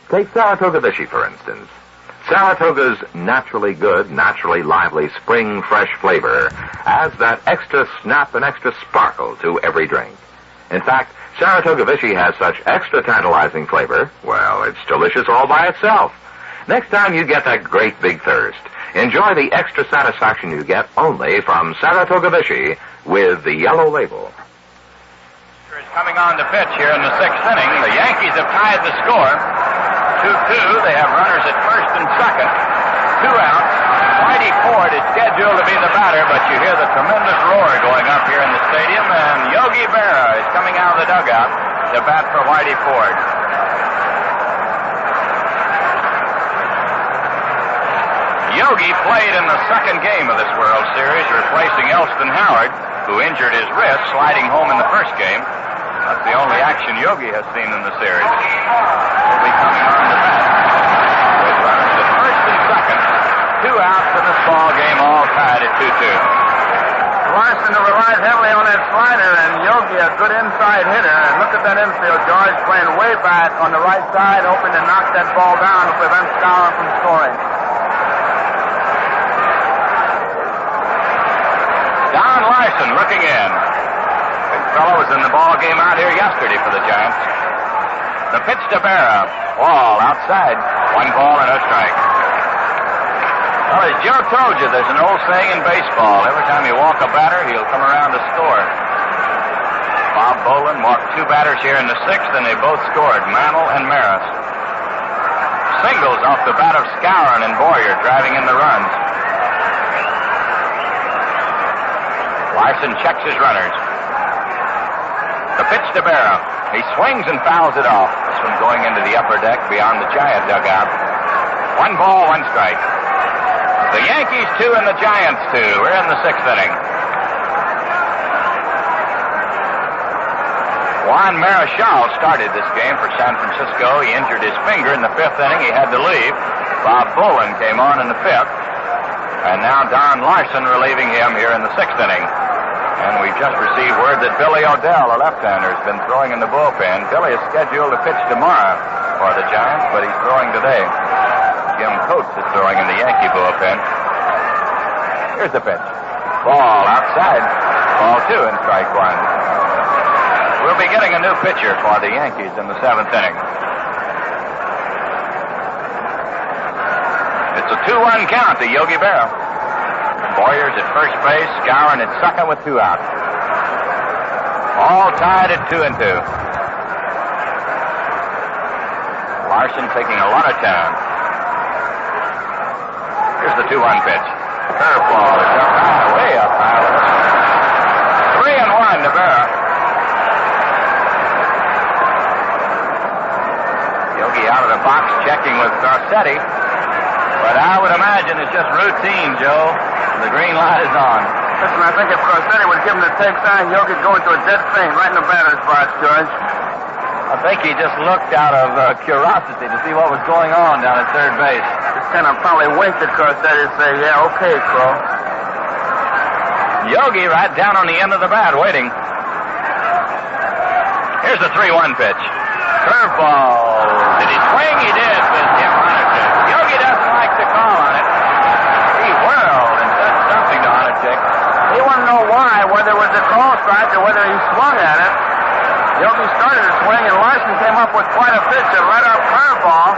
Take Saratoga Vichy, for instance. Saratoga's naturally good, naturally lively spring fresh flavor adds that extra snap and extra sparkle to every drink. In fact, Saratoga Vichy has such extra tantalizing flavor, well, it's delicious all by itself. Next time you get that great big thirst, enjoy the extra satisfaction you get only from Saratoga Vichy with the yellow label. Coming on to pitch here in the sixth inning. The Yankees have tied the score. 2-2. They have runners at first and second. 2 outs. Whitey Ford is scheduled to be the batter, but you hear the tremendous roar going up here in the stadium, and Yogi Berra is coming out of the dugout to bat for Whitey Ford. Yogi played in the second game of this World Series, replacing Elston Howard, who injured his wrist sliding home in the first game. That's the only action Yogi has seen in the series. He'll be coming on to bat. With runners at first and second. 2 outs in this ball game, all tied at 2-2. Larson relies heavily on that slider, and Yogi a good inside hitter. And look at that infield, George, playing way back on the right side, hoping to knock that ball down to prevent Skowron from scoring. Don Larson looking in. Big fellow was in the ball game out here yesterday for the Giants. The pitch to Berra. Ball outside. 1 ball and a strike. Well, as Joe told you, there's an old saying in baseball. Every time you walk a batter, he'll come around to score. Bob Bolin walked 2 batters here in the 6th, and they both scored, Mantle and Maris. Singles off the bat of Skowron and Boyer, driving in the runs. Larson checks his runners. The pitch to Berra. He swings and fouls it off. This one going into the upper deck beyond the Giant dugout. 1 ball, 1 strike. The Yankees 2 and the Giants 2. We're in the 6th inning. Juan Marichal started this game for San Francisco. He injured his finger in the 5th inning. He had to leave. Bob Bolin came on in the 5th. And now Don Larson relieving him here in the 6th inning. And we've just received word that Billy O'Dell, a left-hander, has been throwing in the bullpen. Billy is scheduled to pitch tomorrow for the Giants, but he's throwing today. Jim Coates is throwing in the Yankee bullpen. Here's the pitch. Ball outside. Ball 2 and strike 1. We'll be getting a new pitcher for the Yankees in the 7th inning. It's a 2-1 count to Yogi Berra. Boyer's at first base, Skowron at second with 2 outs. All tied at 2-2. Larson taking a lot of time. Here's the 2-1 pitch. Curveball is up high, way up high. 3-1 to Berra. Yogi out of the box checking with Garcetti. But I would imagine it's just routine, Joe. The green light is on. Listen, I think if Garcetti would give him the take sign, Yogi'd go into a dead faint right in the batter's box, George. I think he just looked out of curiosity to see what was going on down at third base. Just kind of probably winked at Garcetti and say, yeah, okay, Crow. Yogi right down on the end of the bat, waiting. Here's the 3-1 pitch. Curveball. Did he swing? He did with Jim Hunter. Yogi doesn't like to call on it. He whirled and said something to Hunter. He wanted to know why, whether it was a call strike or whether he swung at it. Yogi started to swing, and Larson came up with quite a pitch, a right-up curveball.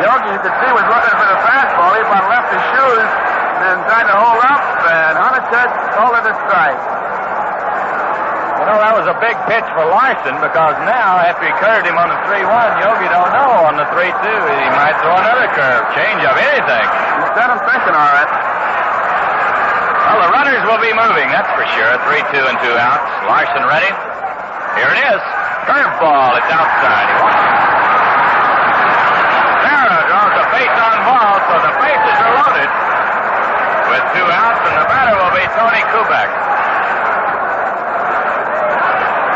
Yogi, you could see, was looking for the fastball. He about left his shoes and then tried to hold up, and Hunter called it a strike. You know, that was a big pitch for Larson, because now, after he curved him on the 3-1, Yogi don't know. On the 3-2, he might throw another curve, change up, anything. He set him thinking, all right. Well, the runners will be moving, that's for sure. 3-2 and 2 outs. Larson ready. Here it is. Curveball. It's outside. Berra draws a base on ball, so the bases are loaded. With 2 outs, and the batter will be Tony Kubek.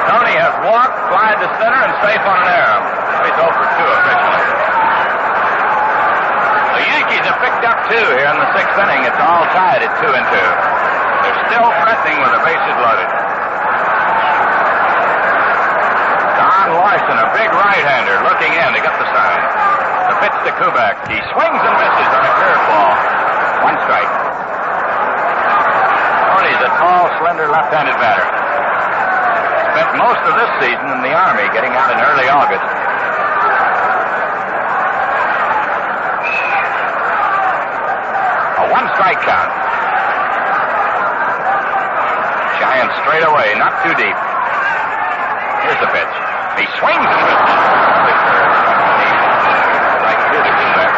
Tony has walked, flied to center, and safe on an error. He's over 2 officially. The Yankees have picked up 2 here in the 6th inning. It's all tied at 2-2. They're still threatening with the bases loaded. Don Larson, a big right-hander, looking in to get the sign. The pitch to Kubek. He swings and misses on a curveball. 1 strike. Tony's a tall, slender, left-handed batter. Spent most of this season in the Army, getting out in early August. A one-strike count. Giants straight away, not too deep. Here's the pitch. He swings and misses. Strike two to Quebec.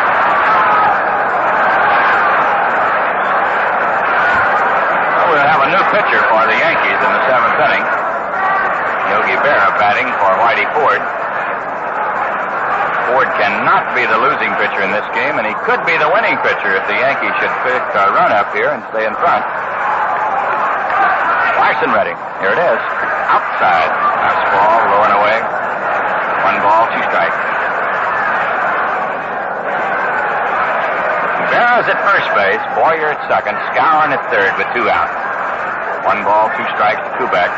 Well, we'll have a new pitcher for the Yankees in the seventh inning. Yogi Berra batting for Whitey Ford. Ford cannot be the losing pitcher in this game, and he could be the winning pitcher if the Yankees should pick a run up here and stay in front. Larson ready. Here it is. Outside. Fastball, low and away. 1 ball, 2 strikes. Berra's at first base. Boyer at second. Skowron at third with 2 outs. 1 ball, 2 strikes to Quebec.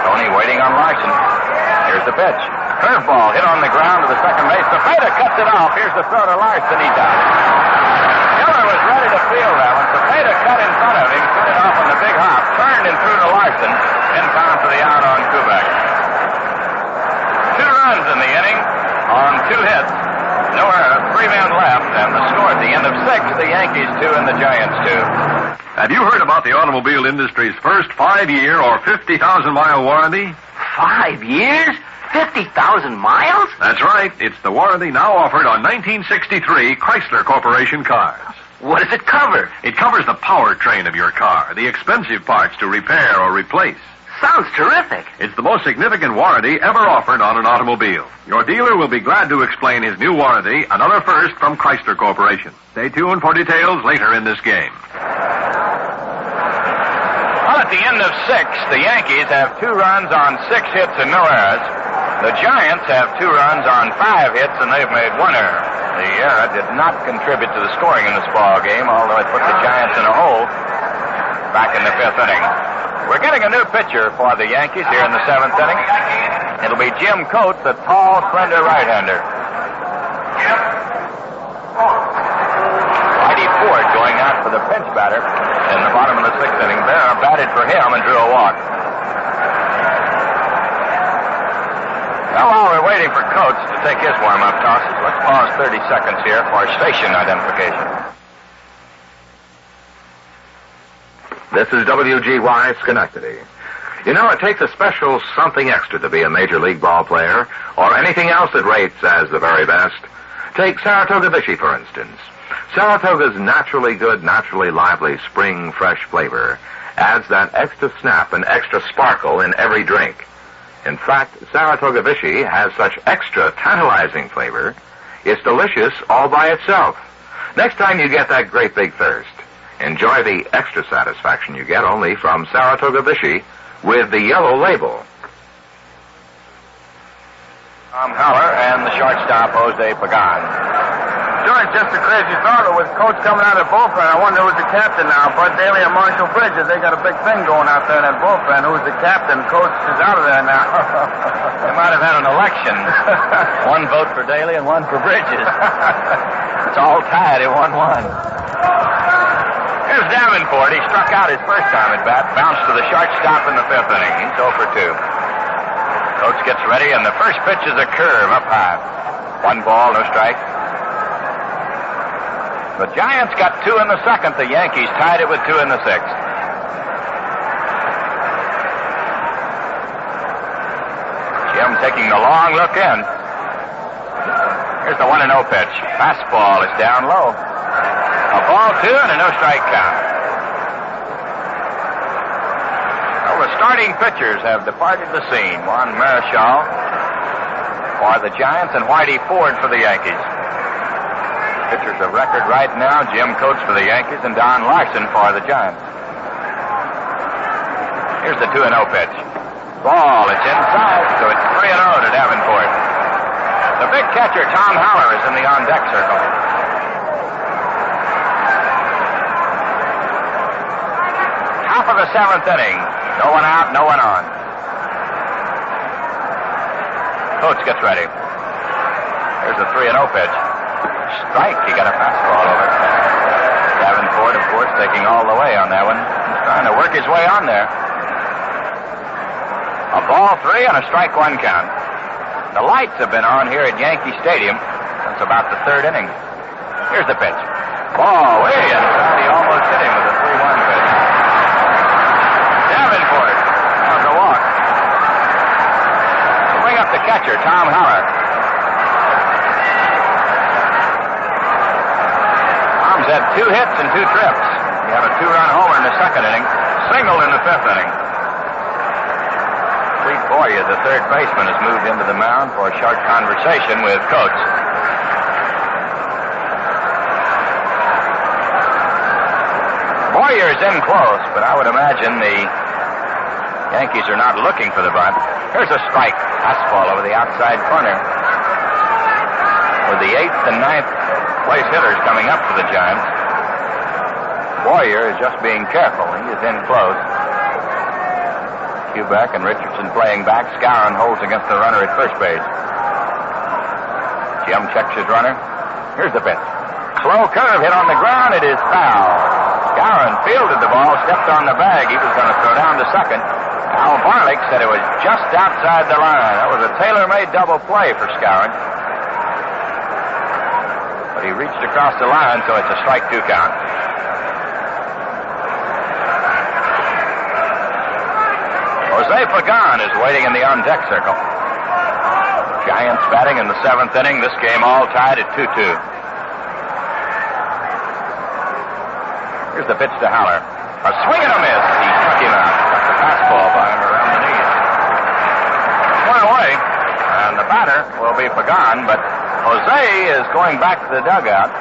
Tony waiting on Larson. Here's the pitch. Curveball hit on the ground to the second base. Cepeda cuts it off. Here's the throw to Larson. He's out. Miller was ready to field that one. Cepeda cut in front of him. Cut it off on the big hop. Turned and threw to Larson. In time for the out on Quebec. 2 runs in the inning on 2 hits. No error. 3 men left. And the score at the end of 6. The Yankees 2 and the Giants 2. Have you heard about the automobile industry's first 5-year or 50,000-mile warranty? 5 years? 50,000 miles? That's right. It's the warranty now offered on 1963 Chrysler Corporation cars. What does it cover? It covers the powertrain of your car, the expensive parts to repair or replace. Sounds terrific. It's the most significant warranty ever offered on an automobile. Your dealer will be glad to explain his new warranty, another first from Chrysler Corporation. Stay tuned for details later in this game. Well, at the end of 6, the Yankees have 2 runs on 6 hits and no errors. The Giants have 2 runs on 5 hits, and they've made 1 error. The error did not contribute to the scoring in this ball game, although it put the Giants in a hole back in the 5th inning. We're getting a new pitcher for the Yankees here in the 7th inning. It'll be Jim Coates, a tall, slender right-hander. Whitey Ford going out for the pinch batter in the bottom of the 6th inning. Berra batted for him and drew a walk. Now, while we're waiting for Coates to take his warm-up tosses, let's pause 30 seconds here for station identification. This is WGY Schenectady. You know, it takes a special something extra to be a Major League ball player, or anything else that rates as the very best. Take Saratoga Vichy, for instance. Saratoga's naturally good, naturally lively spring fresh flavor adds that extra snap and extra sparkle in every drink. In fact, Saratoga Vichy has such extra tantalizing flavor, it's delicious all by itself. Next time you get that great big thirst, enjoy the extra satisfaction you get only from Saratoga Vichy with the yellow label. Tom Haller and the shortstop, Jose Pagan. Sure, it's just a crazy thought with Coach coming out of the bullpen. I wonder who's the captain now. Bud Daly and Marshall Bridges, they got a big thing going out there in that bullpen. Who's the captain? Coach is out of there now. They might have had an election. 1 vote for Daly and 1 for Bridges. It's all tied at 1-1. Here's Davenport. He struck out his first time at bat. Bounced to the shortstop in the 5th inning. He's 0 for 2. Coach gets ready, and the first pitch is a curve up high. 1 ball, no strike. The Giants got 2 in the 2nd. The Yankees tied it with 2 in the 6th. Jim taking the long look in. Here's the 1-0 pitch. Fastball is down low. A ball, 2, and a no-strike count. Well, the starting pitchers have departed the scene. Juan Marichal for the Giants and Whitey Ford for the Yankees. Pitchers of record right now, Jim Coates for the Yankees and Don Larson for the Giants. Here's the 2-0 pitch. Ball, it's inside, so it's 3-0 to Davenport. The big catcher, Tom Haller, is in the on-deck circle. Top of the 7th inning. No one out, no one on. Coates gets ready. Here's the 3-0 pitch. Strike. He got a fastball over. Davenport, of course, taking all the way on that one. Trying to work his way on there. A ball 3 and a strike 1 count. The lights have been on here at Yankee Stadium since about the 3rd inning. Here's the pitch. Ball way inside. He almost hit him with a 3-1 pitch. Davenport on the walk. To bring up the catcher, Tom Howard. Tom's had 2 hits and 2 trips. He had a 2-run homer in the 2nd inning, single in the 5th inning. Pete Boyer, the 3rd baseman, has moved into the mound for a short conversation with Coates. Boyer's in close, but I would imagine the Yankees are not looking for the bunt. Here's a strike. Fastball over the outside corner. With the 8th and 9th place hitters coming up for the Giants, Boyer is just being careful. He is in close. Kubek and Richardson playing back. Skowron holds against the runner at first base. Jim checks his runner. Here's the pitch. Slow curve hit on the ground. It is foul. Skowron fielded the ball, stepped on the bag. He was going to throw down to second. Al Barlick said it was just outside the line. That was a tailor-made double play for Skowron. But he reached across the line, so it's a strike 2 count. Jose Pagan is waiting in the on-deck circle. Giants batting in the 7th inning. This game all tied at 2-2. Here's the pitch to Haller. A swing and a miss. He struck him out. Got the fastball by him around the knees. One away. And the batter will be Pagan, but Jose is going back to the dugout.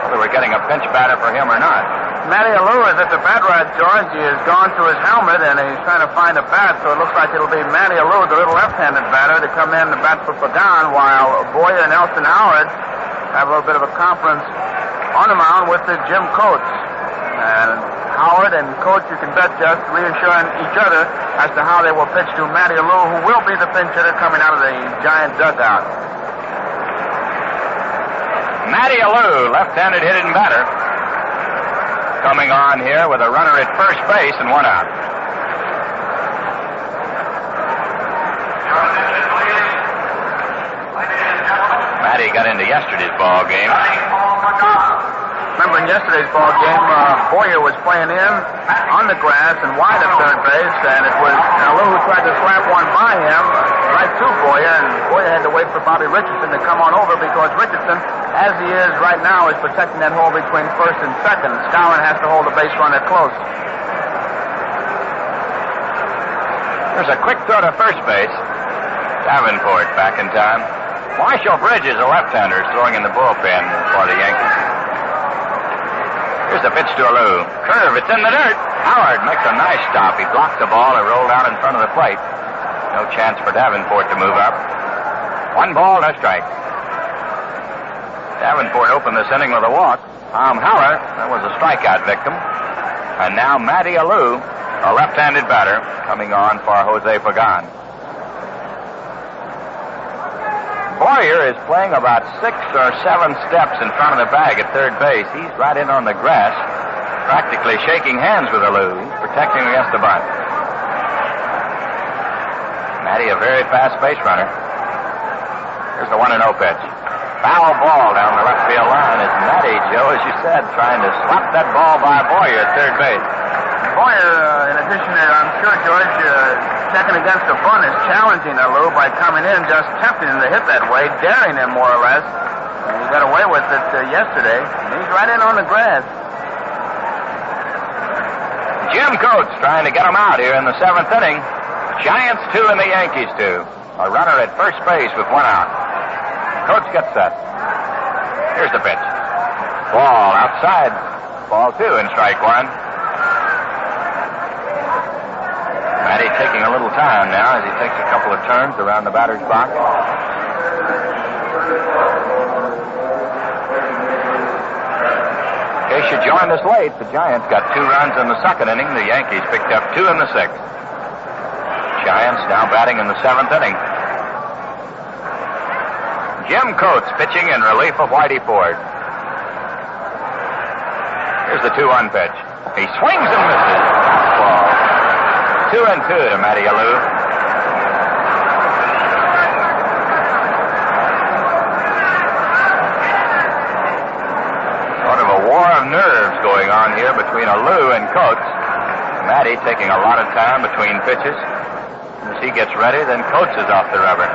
Whether we're getting a pinch batter for him or not. Matty Alou is at the bat right, George. He has gone to his helmet, and he's trying to find a bat, so it looks like it'll be Matty Alou, the little left-handed batter, to come in to bat for Pagan, while Boyer and Nelson Howard have a little bit of a conference on the mound with Jim Coates. And Howard and Coates, you can bet, just reassuring each other as to how they will pitch to Matty Alou, who will be the pinch hitter coming out of the Giant dugout. Matty Alou, left-handed hitting batter, coming on here with a runner at first base and 1 out. Matty got into yesterday's ball game. Remember in yesterday's ball game, Boyer was playing in on the grass and wide at third base, and it was Alou who tried to slap one by him right to Boyer, and Boyer had to wait for Bobby Richardson to come on over because Richardson, as he is right now, is protecting that hole between first and second. Skowron has to hold the base runner close. There's a quick throw to first base. Davenport back in time. Marshall Bridges, a left-hander, is throwing in the bullpen for the Yankees. Here's the pitch to Alou. Curve, it's in the dirt. Howard makes a nice stop. He blocked the ball and rolled out in front of the plate. No chance for Davenport to move up. 1 ball, no strike. Davenport opened this inning with a walk. Tom Howard, that was a strikeout victim. And now Matty Alou, a left-handed batter, coming on for Jose Pagan. Boyer is playing about 6 or 7 steps in front of the bag at third base. He's right in on the grass, practically shaking hands with Alou. He's protecting against the bunt. Matty, a very fast base runner. Here's the 1-0 pitch. Foul ball down the left field line as Matty, Joe, as you said, trying to slap that ball by Boyer at third base. Boyer, in addition to, I'm sure, George, checking against the bunt, is challenging Alou by coming in, just tempting him to hit that way, daring him more or less. And he got away with it yesterday. And he's right in on the grass. Jim Coates trying to get him out here in the 7th inning. Giants 2 and the Yankees 2. A runner at first base with 1 out. Coates gets set. Here's the pitch. Ball outside. Ball 2 and strike 1. Matty taking a little time now as he takes a couple of turns around the batter's box. In case you joined us late, the Giants got 2 runs in the 2nd inning. The Yankees picked up 2 in the 6th. Giants now batting in the 7th inning. Jim Coates pitching in relief of Whitey Ford. Here's the 2-1 pitch. He swings and misses. Ball. 2-2 to Matty Alou. Sort of a war of nerves going on here between Alou and Coates. Matty taking a lot of time between pitches. As he gets ready, then Coates is off the rubber.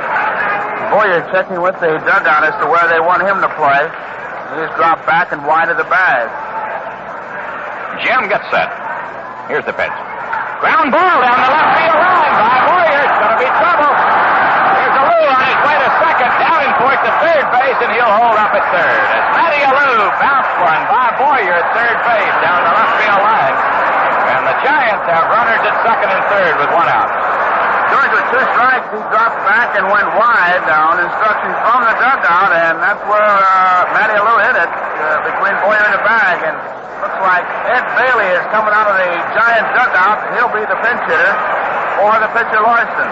Boyer checking with the dugout as to where they want him to play. He's dropped back and wide of the bag. Jim gets set. Here's the pitch. Ground ball down the left field line by Boyer. It's going to be trouble. Here's Alou on his way to second. Davenport to third base, and he'll hold up at third. As Matty Alou bounced one by Boyer at third base down the left field line. And the Giants have runners at second and third with one out. George, with 2 strikes, he dropped back and went wide on instructions from the dugout, and that's where Matty Alou hit it between Boyer and the bag. And looks like Ed Bailey is coming out of the Giant dugout. He'll be the pinch hitter for the pitcher Larson.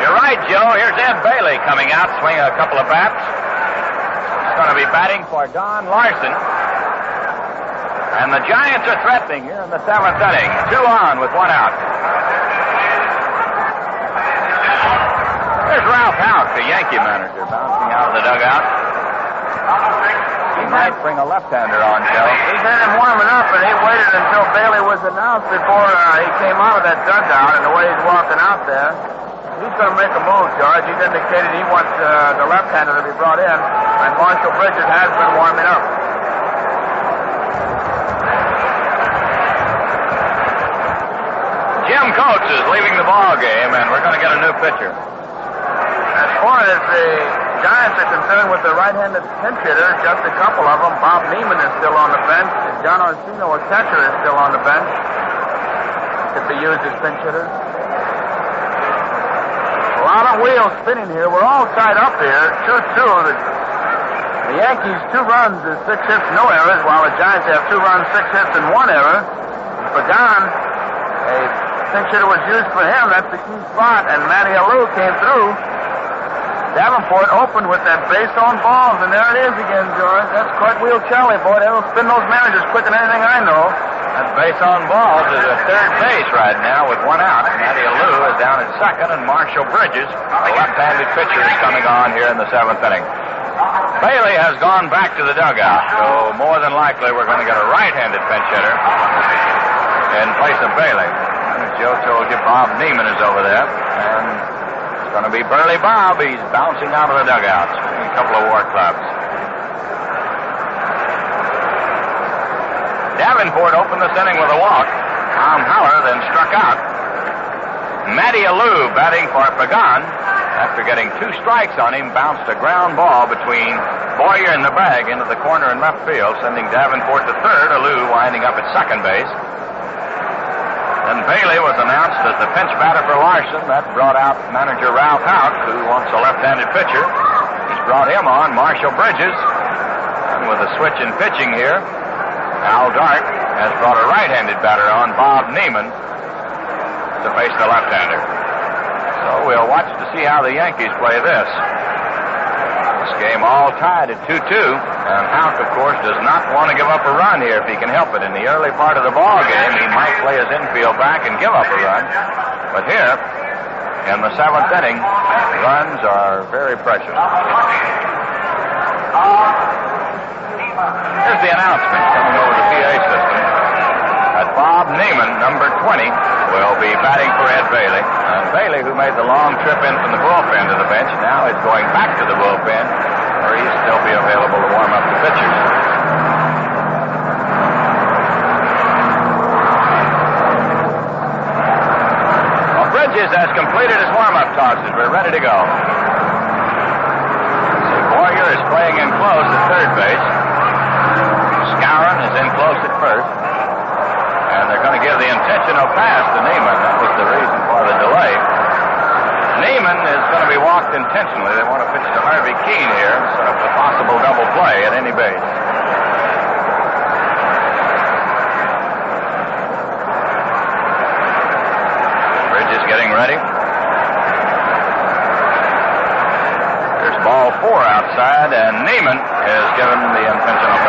You're right, Joe. Here's Ed Bailey coming out, swinging a couple of bats. He's going to be batting for Don Larson. And the Giants are threatening here in the 7th inning. 2 on with 1 out. There's Ralph Houk, the Yankee manager, bouncing out of the dugout. He might bring a left-hander on, Joe. He's had him warming up, and he waited until Bailey was announced before he came out of that dugout, and the way he's walking out there. He's going to make a move, George. He's indicated he wants the left-hander to be brought in, and Marshall Bridges has been warming up. Jim Coates is leaving the ball game, and we're going to get a new pitcher. As far as the Giants are concerned with the right-handed pinch hitter, just a couple of them. Bob Neiman is still on the bench. John Orsino, a catcher, is still on the bench. Could be used as pinch hitter. A lot of wheels spinning here. We're all tied up here. 2-2. The Yankees, 2 runs is 6 hits, no errors, while the Giants have 2 runs, 6 hits, and 1 error. For Don, a pinch hitter was used for him. That's the key spot. And Matty Alou came through. Davenport opened with that base on balls, and there it is again, George. That's cartwheel Charlie, boy. That'll spin those managers quicker than anything I know. That base on balls is at third base right now with 1 out. Matty Alou is down at second, and Marshall Bridges, a left-handed pitcher, is coming on here in the 7th inning. Bailey has gone back to the dugout, so more than likely we're going to get a right-handed pinch hitter in place of Bailey. As Joe told you, Bob Neiman is over there, and it's going to be Burley Bob. He's bouncing out of the dugout, a couple of war clubs. Davenport opened this inning with a walk. Tom Haller then struck out. Matty Alou batting for Pagan. After getting 2 strikes on him, bounced a ground ball between Boyer and the bag into the corner in left field, sending Davenport to third, Alou winding up at second base. Then Bailey was announced as the pinch batter for Larson. That brought out manager Ralph Houk, who wants a left-handed pitcher. He's brought him on, Marshall Bridges. And with a switch in pitching here, Al Dark has brought a right-handed batter on, Bob Neiman, to face the left-hander. So we'll watch to see how the Yankees play this. This game all tied at 2-2, and Houk, of course, does not want to give up a run here if he can help it. In the early part of the ball game, he might play his infield back and give up a run. But here, in the 7th inning, runs are very precious. Here's the announcement coming over the PA system that Bob Neiman, number 20, will be batting for Ed Bailey. And Bailey, who made the long trip in from the bullpen to the bench, now is going back to the bullpen, where he'll still be available to warm up the pitchers. Well, Bridges has completed his warm-up tosses. We're ready to go. Boyer is playing in close at third base. Skowron is in close at first. And they're going to give the intentional pass to Neiman. That was the reason for the delay. Neiman is going to be walked intentionally. They want to pitch to Harvey Keene here, set up a possible double play at any base. Bridges getting ready. There's ball 4 outside, and Neiman is given the intentional pass.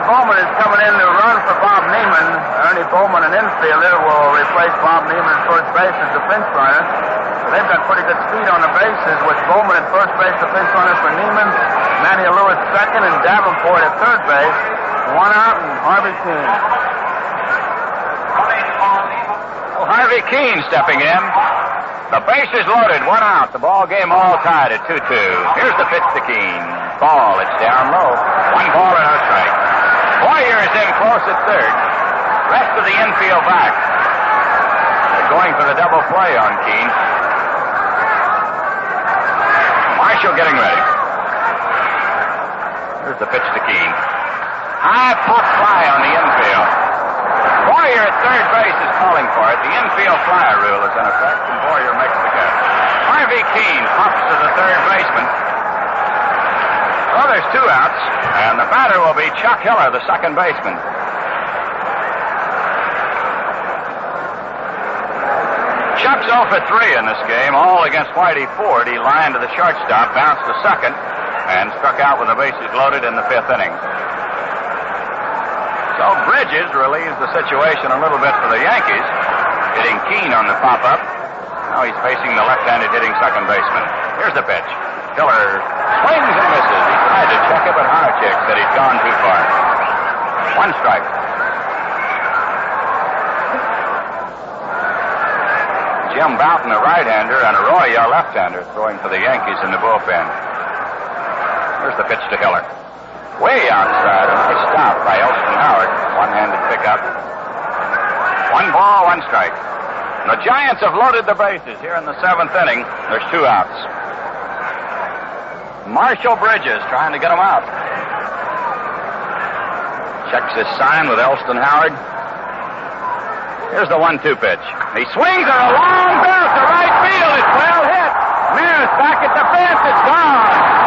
Bowman is coming in to run for Bob Neiman. Ernie Bowman, an infielder, will replace Bob Neiman at first base as the pinch runner. So they've got pretty good speed on the bases with Bowman at first base, the pinch runner for Neiman, Manny Lewis second, and Davenport at third base. One out, and Harvey Keene. Well, Harvey Keene stepping in. The base is loaded, one out. The ball game all tied at 2-2. Here's the pitch to Keene. Ball, it's down low. One ball and no strike. Boyer is in close at third. Rest of the infield back. They're going for the double play on Keene. Marshall getting ready. Here's the pitch to Keene. High pop fly on the infield. Boyer at third base is calling for it. The infield fly rule is in effect, and Boyer makes the catch. Harvey Keene pops to the third baseman. Well, there's two outs, and the batter will be Chuck Hiller, the second baseman. Chuck's 0 for 3 in this game, all against Whitey Ford. He lined to the shortstop, bounced to second, and struck out with the bases loaded in the fifth inning. So Bridges relieves the situation a little bit for the Yankees, hitting Keene on the pop-up. Now he's facing the left-handed hitting second baseman. Here's the pitch. Hiller swings and misses. He tried to check it, but Honachek said he'd gone too far. One strike. Jim Boughton, a right-hander, and Arroyo, a left-hander, throwing for the Yankees in the bullpen. Here's the pitch to Hiller. Way outside, a nice stop by Elston Howard. One-handed pickup. One ball, one strike. The Giants have loaded the bases here in the seventh inning. There's two outs. Marshall Bridges trying to get them out. Checks his sign with Elston Howard. Here's the 1-2 pitch. He swings at a long bounce to right field. It's well hit. Muse back at the fence. It's gone.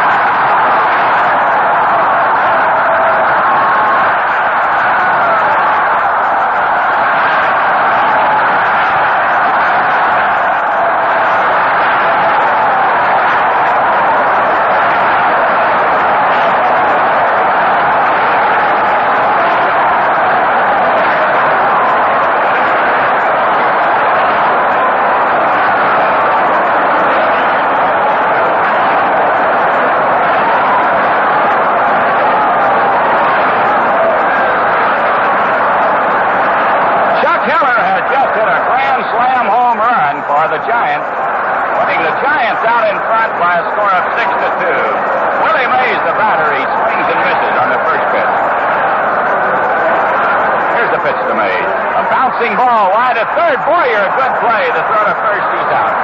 Ball wide to third. Boyer, a good play. The throw to first, he's out.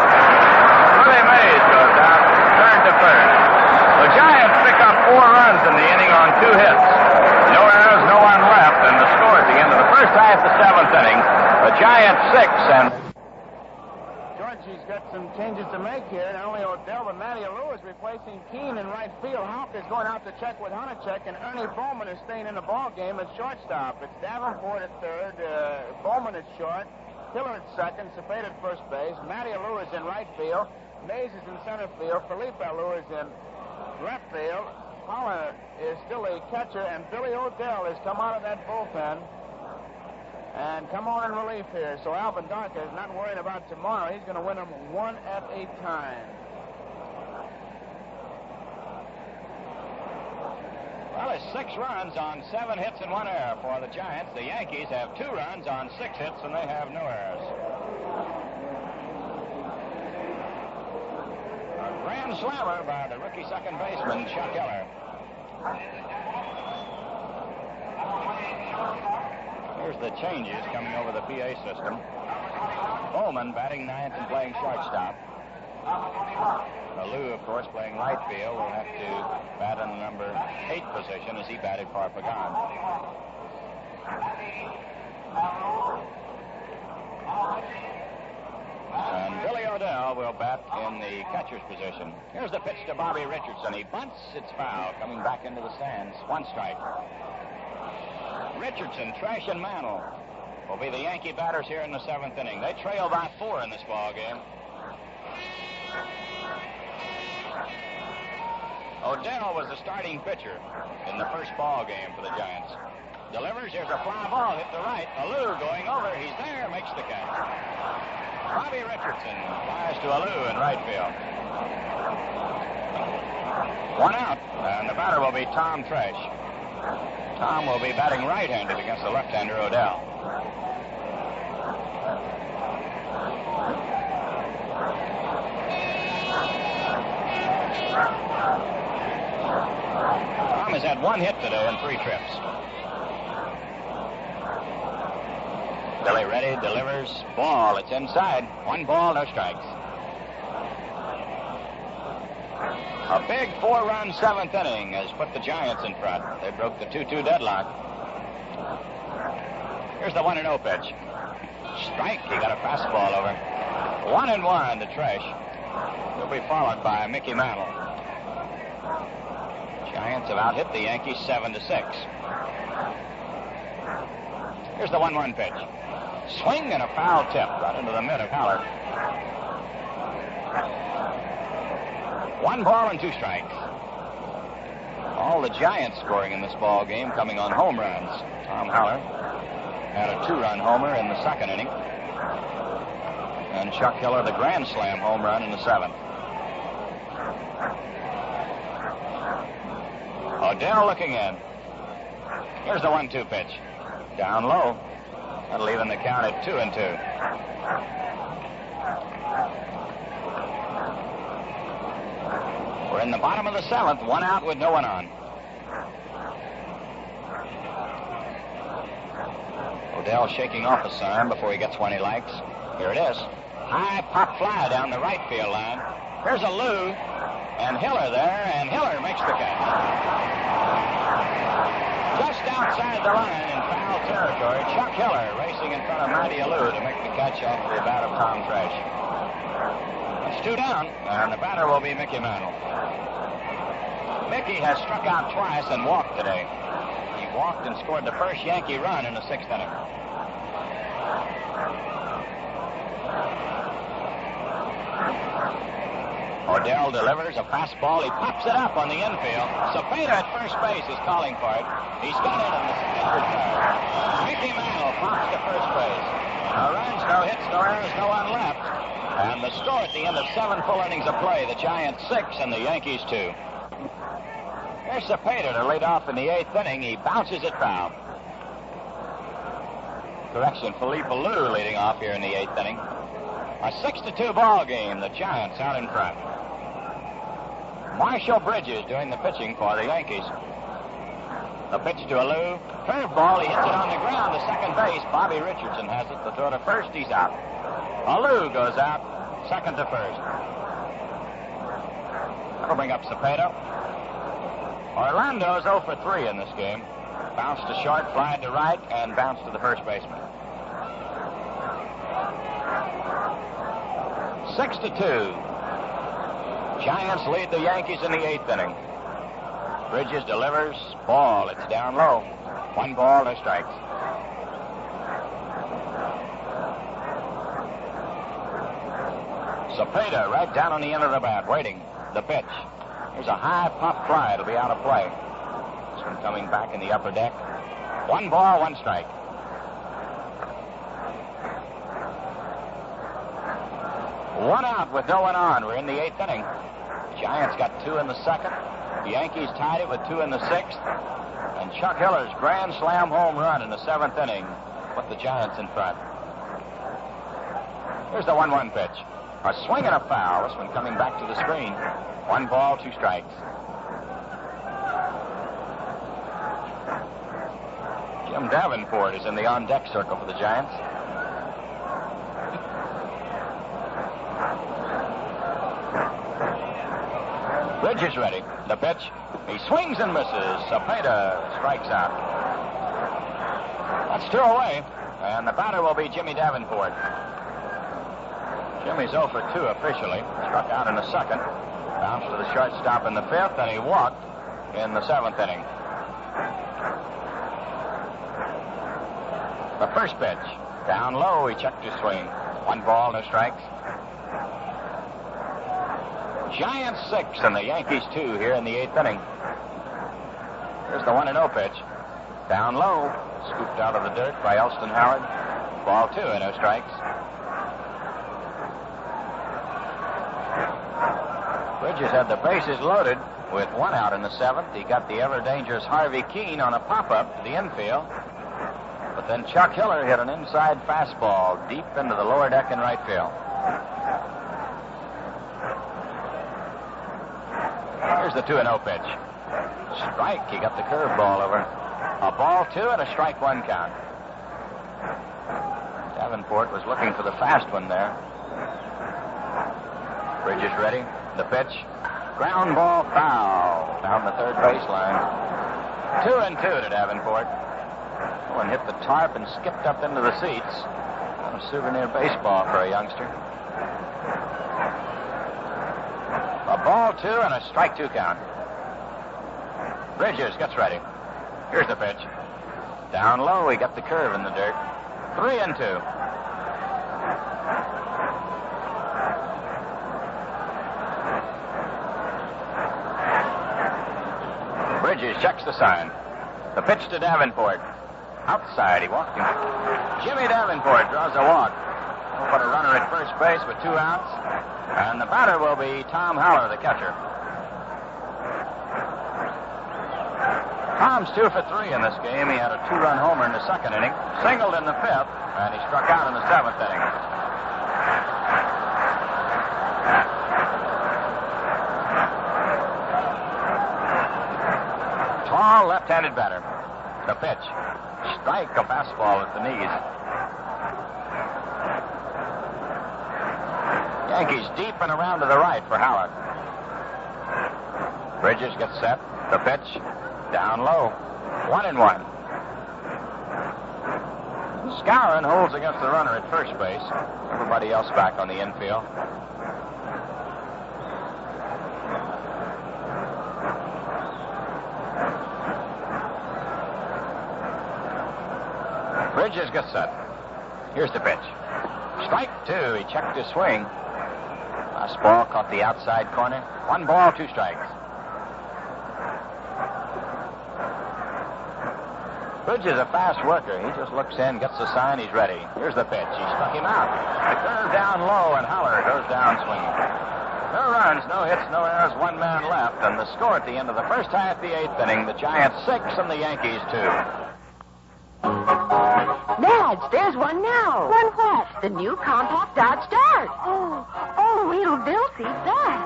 Willie Mays goes out, turn to first. The Giants pick up 4 runs in the inning on 2 hits. No errors, no one left, and the score at the end of the first half, the seventh inning. The Giants 6 and... Georgie's got some changes to make here. Not only Odell, but Matty Lewis replacing Keene in right field. Houck is going out to check with Honachek, and Ernie Bowman is staying in the ball game at shortstop. It's Davenport at third, Bowman at short, Hiller at second, Cepeda at first base, Matty Lewis in right field, Mays is in center field, Felipe Lewis in left field. Holler is still a catcher, and Billy Odell has come out of that bullpen and come on in relief here. So Alvin Darker is not worrying about tomorrow. He's going to win them one at a time. Well, it's 6 runs on 7 hits and 1 error for the Giants. The Yankees have 2 runs on 6 hits, and they have no errors. A grand slammer by the rookie second baseman, Chuck Hiller. Here's the changes coming over the PA system. Bowman batting 9th and playing shortstop. Lou, of course, playing right field, will have to bat in the number 8 position as he batted for Pagan. And Billy Odell will bat in the catcher's position. Here's the pitch to Bobby Richardson. He bunts, it's foul, coming back into the stands. 1 strike. Richardson, Trash, and Mantle will be the Yankee batters here in the 7th inning. They trail by 4 in this ball game. Odell was the starting pitcher in the first ball game for the Giants. delivers. Here's a fly ball hit to right. Alou going over. He's there, makes the catch. Bobby Richardson flies to Alou in right field. 1 out, and the batter will be Tom Tresh. Tom will be batting right-handed against the left-hander Odell. Tom has had 1 hit today in 3 trips. Billy ready, delivers, ball, it's inside. 1 ball, no strikes. A big 4-run 7th inning has put the Giants in front. They broke the 2-2 deadlock. Here's the 1-0 pitch. Strike, he got a fastball over. 1-1 to Tresh. He'll be followed by Mickey Mantle. Giants have out-hit the Yankees 7-6. Here's the 1-1 pitch. Swing and a foul tip right into the mid of Haller. 1 ball and 2 strikes. All the Giants scoring in this ball game coming on home runs. Tom Haller had a 2-run homer in the 2nd inning. And Chuck Hiller the grand slam home run in the 7th. Odell looking in. Here's the 1-2 pitch. Down low. That'll even the count at 2-2. We're in the bottom of the 7th, 1 out with no one on. Odell shaking off a sign before he gets one he likes. Here it is. High pop fly down the right field line. Here's a Lou, and Hiller there, and Hiller makes the catch. Just outside the line in foul territory, Chuck Hiller racing in front of Matty Alou to make the catch off the bat of Tom Tresh. It's 2 down, and the batter will be Mickey Mantle. Mickey has struck out twice and walked today. He walked and scored the first Yankee run in the 6th inning. Odell delivers a fastball. He pops it up on the infield. Cepeda at first base is calling for it. He's got it in the standard third. Mickey Mantle pops to first base. No runs, no hits, no errors, no one left. And the score at the end of 7 full innings of play, the Giants 6 and the Yankees 2. Here's Cepeda to lead off in the 8th inning. He bounces it foul. Correction, Felipe Alou leading off here in the 8th inning. A 6-2 ball game, the Giants out in front. Marshall Bridges doing the pitching for the Yankees. The pitch to Alou. Curveball, he hits it on the ground to second base. Bobby Richardson has it. The throw to first, he's out. Alou goes out, second to first. That'll bring up Cepeda. Orlando's 0 for 3 in this game. Bounced to short, flied to right, and bounced to the first baseman. 6-2. Giants lead the Yankees in the 8th inning. Bridges delivers. Ball. It's down low. 1 ball, no strikes. Cepeda right down on the end of the bat, waiting. The pitch. Here's a high pop fly. It'll be out of play. This one coming back in the upper deck. 1 ball, 1 strike. One out with no one on. We're in the 8th inning. Giants got 2 in the 2nd. The Yankees tied it with 2 in the 6th. And Chuck Hiller's grand slam home run in the 7th inning put the Giants in front. Here's the 1-1 pitch. A swing and a foul. This one coming back to the screen. 1 ball, 2 strikes. Jim Davenport is in the on-deck circle for the Giants. Bridges ready. The pitch. He swings and misses. Cepeda strikes out. That's 2 away. And the batter will be Jimmy Davenport. Jimmy's 0 for 2 officially. Struck out in the 2nd. Bounced to the shortstop in the 5th, and he walked in the 7th inning. The first pitch. Down low, he checked his swing. 1 ball, no strikes. Giants 6 and the Yankees 2 here in the 8th inning. Here's the 1-0 pitch. Down low. Scooped out of the dirt by Elston Howard. Ball 2 and no strikes. Bridges had the bases loaded with 1 out in the 7th. He got the ever-dangerous Harvey Keene on a pop-up to the infield. But then Chuck Hiller hit an inside fastball deep into the lower deck in right field. Here's the 2-0 pitch. Strike. He got the curveball over. A ball 2 and a strike 1 count. Davenport was looking for the fast one there. Bridges ready. The pitch. Ground ball foul down the third baseline. 2-2 to Davenport. Oh, and hit the tarp and skipped up into the seats. A souvenir baseball for a youngster. A ball 2 and a strike 2 count. Bridges gets ready. Here's the pitch. Down low, he got the curve in the dirt. 3-2. Bridges checks the sign. The pitch to Davenport. Outside, he walked him. Jimmy Davenport draws a walk. He'll put a runner at first base with 2 outs. And the batter will be Tom Haller, the catcher. Tom's 2 for 3 in this game. He had a 2-run homer in the 2nd inning, singled in the 5th, and he struck out in the 7th inning. Tall left-handed batter. The pitch. Strike, a fastball at the knees. Yankees deep and around to the right for Howard. Bridges gets set. The pitch. Down low. 1-1. Skowron holds against the runner at first base. Everybody else back on the infield. Bridges gets set. Here's the pitch. Strike 2. He checked his swing. Fastball caught the outside corner. 1 ball, 2 strikes. Bridges is a fast worker. He just looks in, gets the sign, he's ready. Here's the pitch. He struck him out. The curve down low, and Haller goes down swinging. No runs, no hits, no errors, 1 man left, and the score at the end of the first half, the 8th inning, the Giants 6 and the Yankees 2. Madge, there's one now. One what? The new compact Dodge Dart. Oh, little Bill sees that.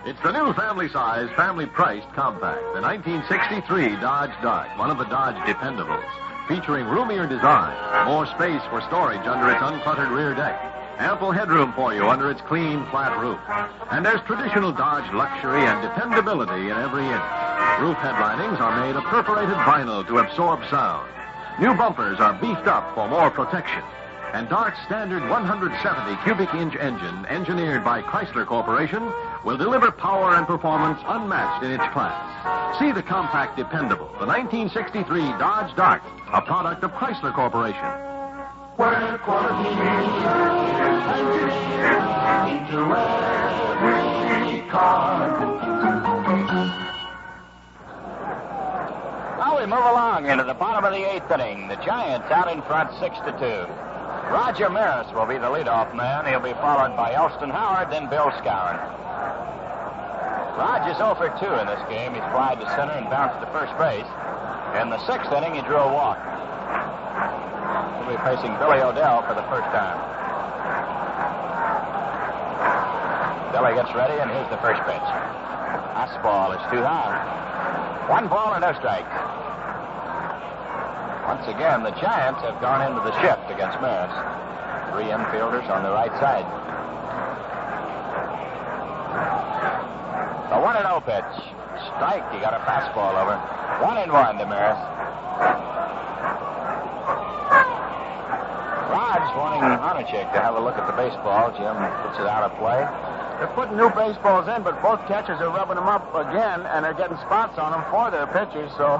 It's the new family-size, family-priced compact, the 1963 Dodge Dart, one of the Dodge dependables, featuring roomier design, more space for storage under its uncluttered rear deck, ample headroom for you under its clean, flat roof. And there's traditional Dodge luxury and dependability in every inch. Roof headlinings are made of perforated vinyl to absorb sound. New bumpers are beefed up for more protection. And Dart's standard 170 cubic inch engine, engineered by Chrysler Corporation, will deliver power and performance unmatched in its class. See the compact dependable, the 1963 Dodge Dart, a product of Chrysler Corporation. Where quality is engineered into every car. Now we move along into the bottom of the 8th inning. The Giants out in front 6-2. Roger Maris will be the leadoff man. He'll be followed by Elston Howard, then Bill Skowron. Rog is 0 for 2 in this game. He's flied to center and bounced to first base. In the 6th inning, he drew a walk. He'll be facing Billy O'Dell for the first time. Billy gets ready, and here's the first pitch. Fastball is too high. 1 ball and no strikes. Once again, the Giants have gone into the shift against Maris. 3 infielders on the right side. The 1-0 pitch. Strike. He got a fastball over. 1-1 to Maris. Rod's wanting Honachek to have a look at the baseball. Jim puts it out of play. They're putting new baseballs in, but both catchers are rubbing them up again, and they're getting spots on them for their pitchers, so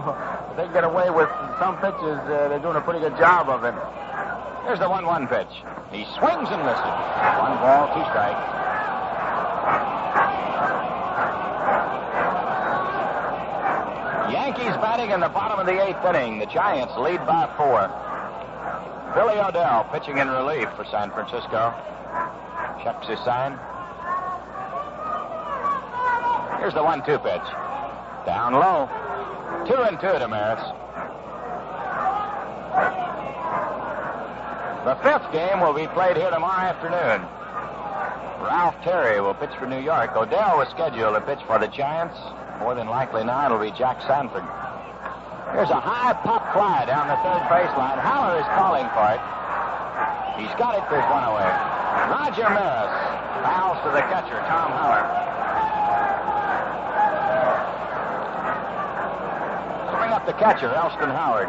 if they get away with some pitches, they're doing a pretty good job of it. Here's the 1-1 pitch. He swings and misses. 1 ball, 2 strikes. Yankees back Batting in the bottom of the 8th inning, the Giants lead by 4. Billy O'Dell pitching in relief for San Francisco. Checks his sign. Here's the 1-2 pitch. Down low. 2-2 to Maris. The 5th game will be played here tomorrow afternoon. Ralph Terry will pitch for New York. O'Dell was scheduled to pitch for the Giants. More than likely now it'll be Jack Sanford. Here's a high pop fly down the third baseline. Haller is calling for it. He's got it. There's one away. Roger Maris fouls to the catcher, Tom Haller. Bring up the catcher, Elston Howard.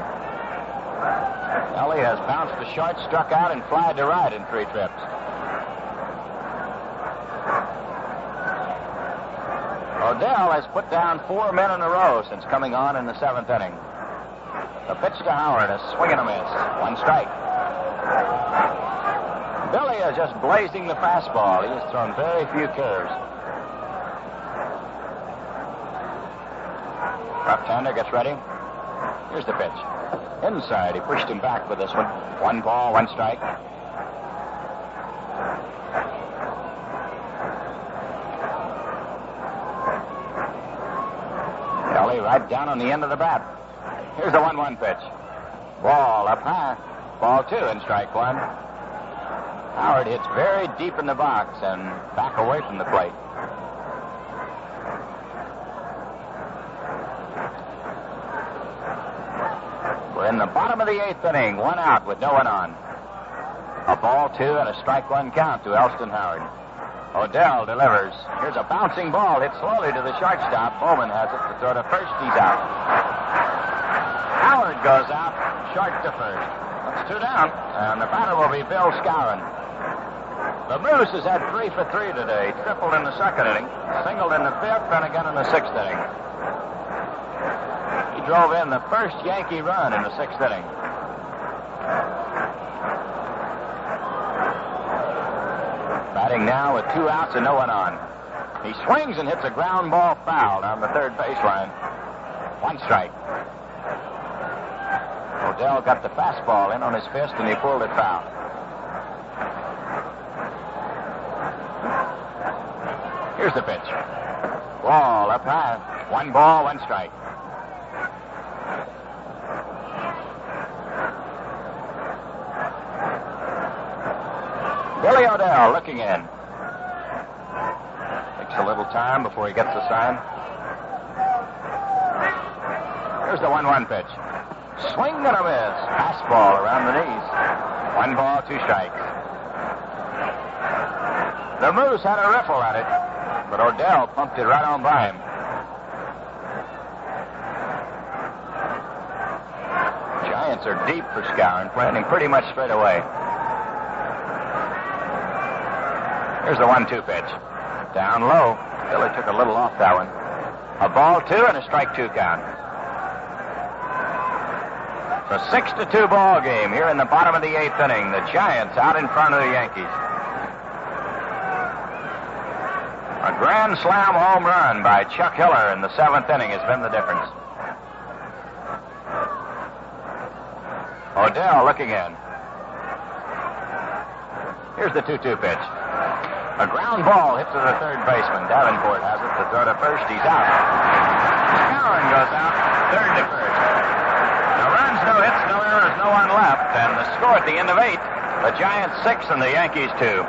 Ellie has bounced to short, struck out, and flied to right in 3 trips. O'Dell has put down 4 men in a row since coming on in the 7th inning. The pitch to Howard, a swing and a miss. 1 strike. Billy is just blazing the fastball. He has thrown very few curves. Left-hander gets ready. Here's the pitch. Inside, he pushed him back with this one. 1 ball, 1 strike. Ellie right down on the end of the bat. Here's the 1-1 pitch. Ball up high. Ball 2 and strike 1. Howard hits very deep in the box and back away from the plate. We're in the bottom of the 8th inning. 1 out with no one on. A ball 2 and a strike 1 count to Elston Howard. O'Dell delivers. Here's a bouncing ball hit slowly to the shortstop. Bowman has it to throw to first. He's out. Howard goes out, short to first. That's 2 down, and the batter will be Bill Skowron. The Moose has had 3 for 3 today. Tripled in the 2nd inning, singled in the 5th, and again in the 6th inning. He drove in the first Yankee run in the 6th inning. Batting now with 2 outs and no one on. He swings and hits a ground ball foul down the third baseline. 1 strike. O'Dell got the fastball in on his fist and he pulled it foul. Here's the pitch. Ball up high. 1 ball, 1 strike. Billy O'Dell looking in. Takes a little time before he gets the sign. Here's the 1-1 pitch. Swing and a miss. Fastball around the knees. 1 ball, 2 strikes. The Moose had a riffle at it, but O'Dell pumped it right on by him. Giants are deep for Skowron, planting pretty much straight away. Here's the 1-2 pitch. Down low. Billy took a little off that one. A ball 2 and a strike 2 count. It's a 6-2 ball game here in the bottom of the 8th inning. The Giants out in front of the Yankees. A grand slam home run by Chuck Hiller in the 7th inning has been the difference. O'Dell looking in. Here's the 2-2 pitch. A ground ball hit to the third baseman. Davenport has it to throw to first. He's out. Skowron goes out, third to first. No runs, no hits, no errors, no one left. And the score at the end of 8, the Giants 6 and the Yankees 2.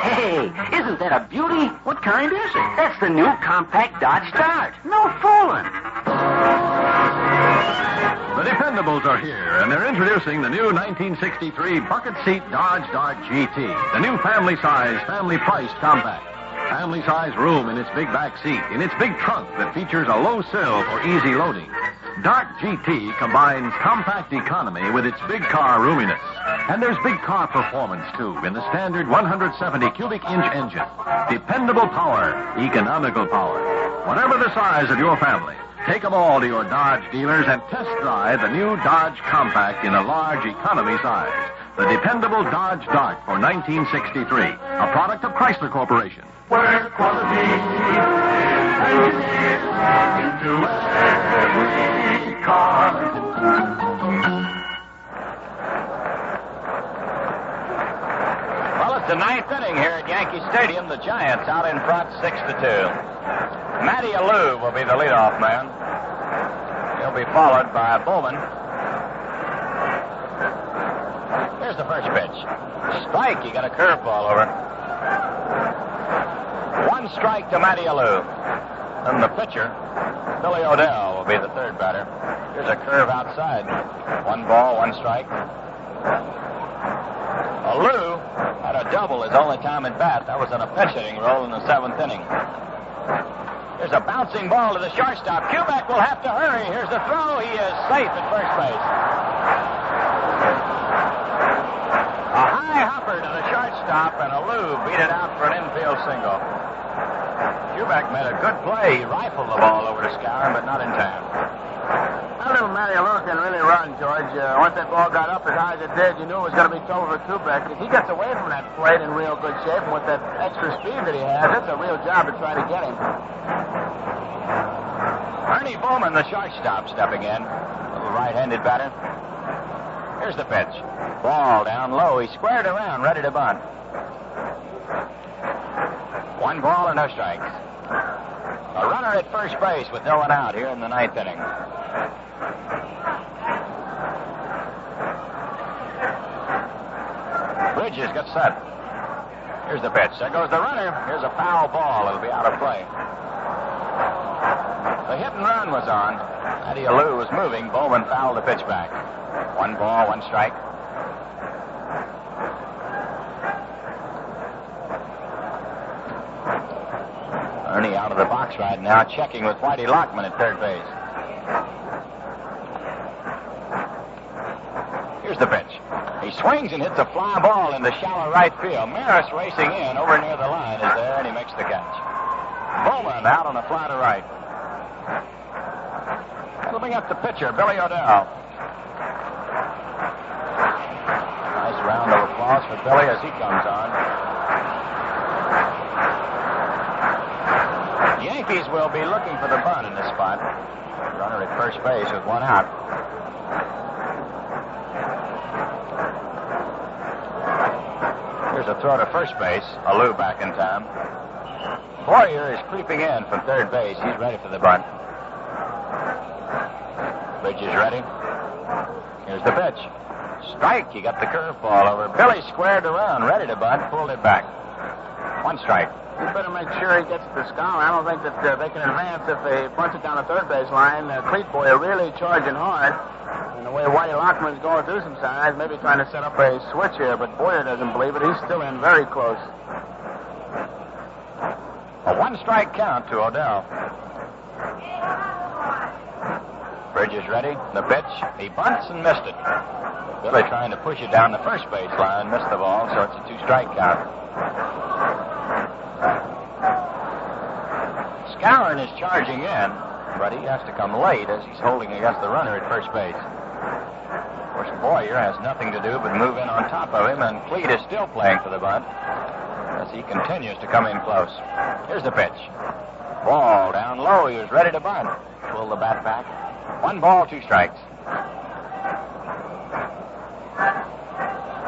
Hey, isn't that a beauty? What kind is it? That's the new compact Dodge Dart. No fooling. The Dependables are here, and they're introducing the new 1963 bucket seat Dodge Dart GT, the new family-size, family-priced compact. Family-size room in its big back seat, in its big trunk that features a low sill for easy loading. Dart GT combines compact economy with its big car roominess. And there's big car performance, too, in the standard 170 cubic inch engine. Dependable power, economical power. Whatever the size of your family, take them all to your Dodge dealers and test drive the new Dodge Compact in a large economy size. The dependable Dodge Dart for 1963, a product of Chrysler Corporation. Where quality is engineered into every the Giants out in front, 6-2. Matty Alou will be the leadoff man. He'll be followed by Bowman. Here's the first pitch. Strike. He got a curveball over. 1 strike to Matty Alou. And the pitcher, Billy Odell, will be the third batter. Here's a curve outside. 1 ball, 1 strike. Alou had a double his only time at bat. That was in a pinch hitting role in the 7th inning. Here's a bouncing ball to the shortstop. Kubek will have to hurry. Here's the throw. He is safe at first base. A high hopper to the shortstop, and Alou beat it out for an infield single. Kubek made a good play. He rifled the ball over to Scour, but not in time. That little Matty Alou can really run, George. Once that ball got up as high as it did, you knew it was going to be trouble for Kubek. If he gets away from that plate in real good shape, and with that extra speed that he has, it's a real job to try to get him. Ernie Bowman, the shortstop, stepping in. Little right-handed batter. Here's the pitch. Ball down low. He squared around, ready to bunt. 1 ball and no strikes. A runner at first base with no one out here in the 9th inning. Bridges gets set. Here's the pitch. There goes the runner. Here's a foul ball. It'll be out of play. The hit and run was on. Matty Alou was moving. Bowman fouled the pitch back. 1 ball, 1 strike. Ernie out of the box right now, checking with Whitey Lockman at third base. Here's the pitch. He swings and hits a fly ball in the shallow right field. Maris racing in over near the line is there, and he makes the catch. Bowman out on a fly to right. Moving up the pitcher, Billy Odell. Nice round of applause for Billy as he comes on. The Yankees will be looking for the bunt in this spot. Runner at first base with 1 out. Here's a throw to first base. Alou back in time. Boyer is creeping in from third base. He's ready for the bunt. Bridges ready. Here's the pitch. Strike. He got the curveball over. Billy squared around, ready to bunt, pulled it back. 1 strike. You better make sure he gets to Scour. I don't think that they can advance if they bunch it down the third base line. Cleat Boyer really charging hard. And the way Whitey Lockman's going through some signs, maybe trying to set up a switch here, but Boyer doesn't believe it. He's still in very close. A 1-strike count to Odell. Bridges ready. The pitch. He bunts and missed it. Billy trying to push it down the first base line. Missed the ball, so it's a 2-strike count. Scourin is charging in, but he has to come late as he's holding against the runner at first base. Of course, Boyer has nothing to do but move in on top of him, and Cleat is still playing for the bunt as he continues to come in close. Here's the pitch. Ball down low. He was ready to bunt. Pull the bat back. 1 ball, 2 strikes.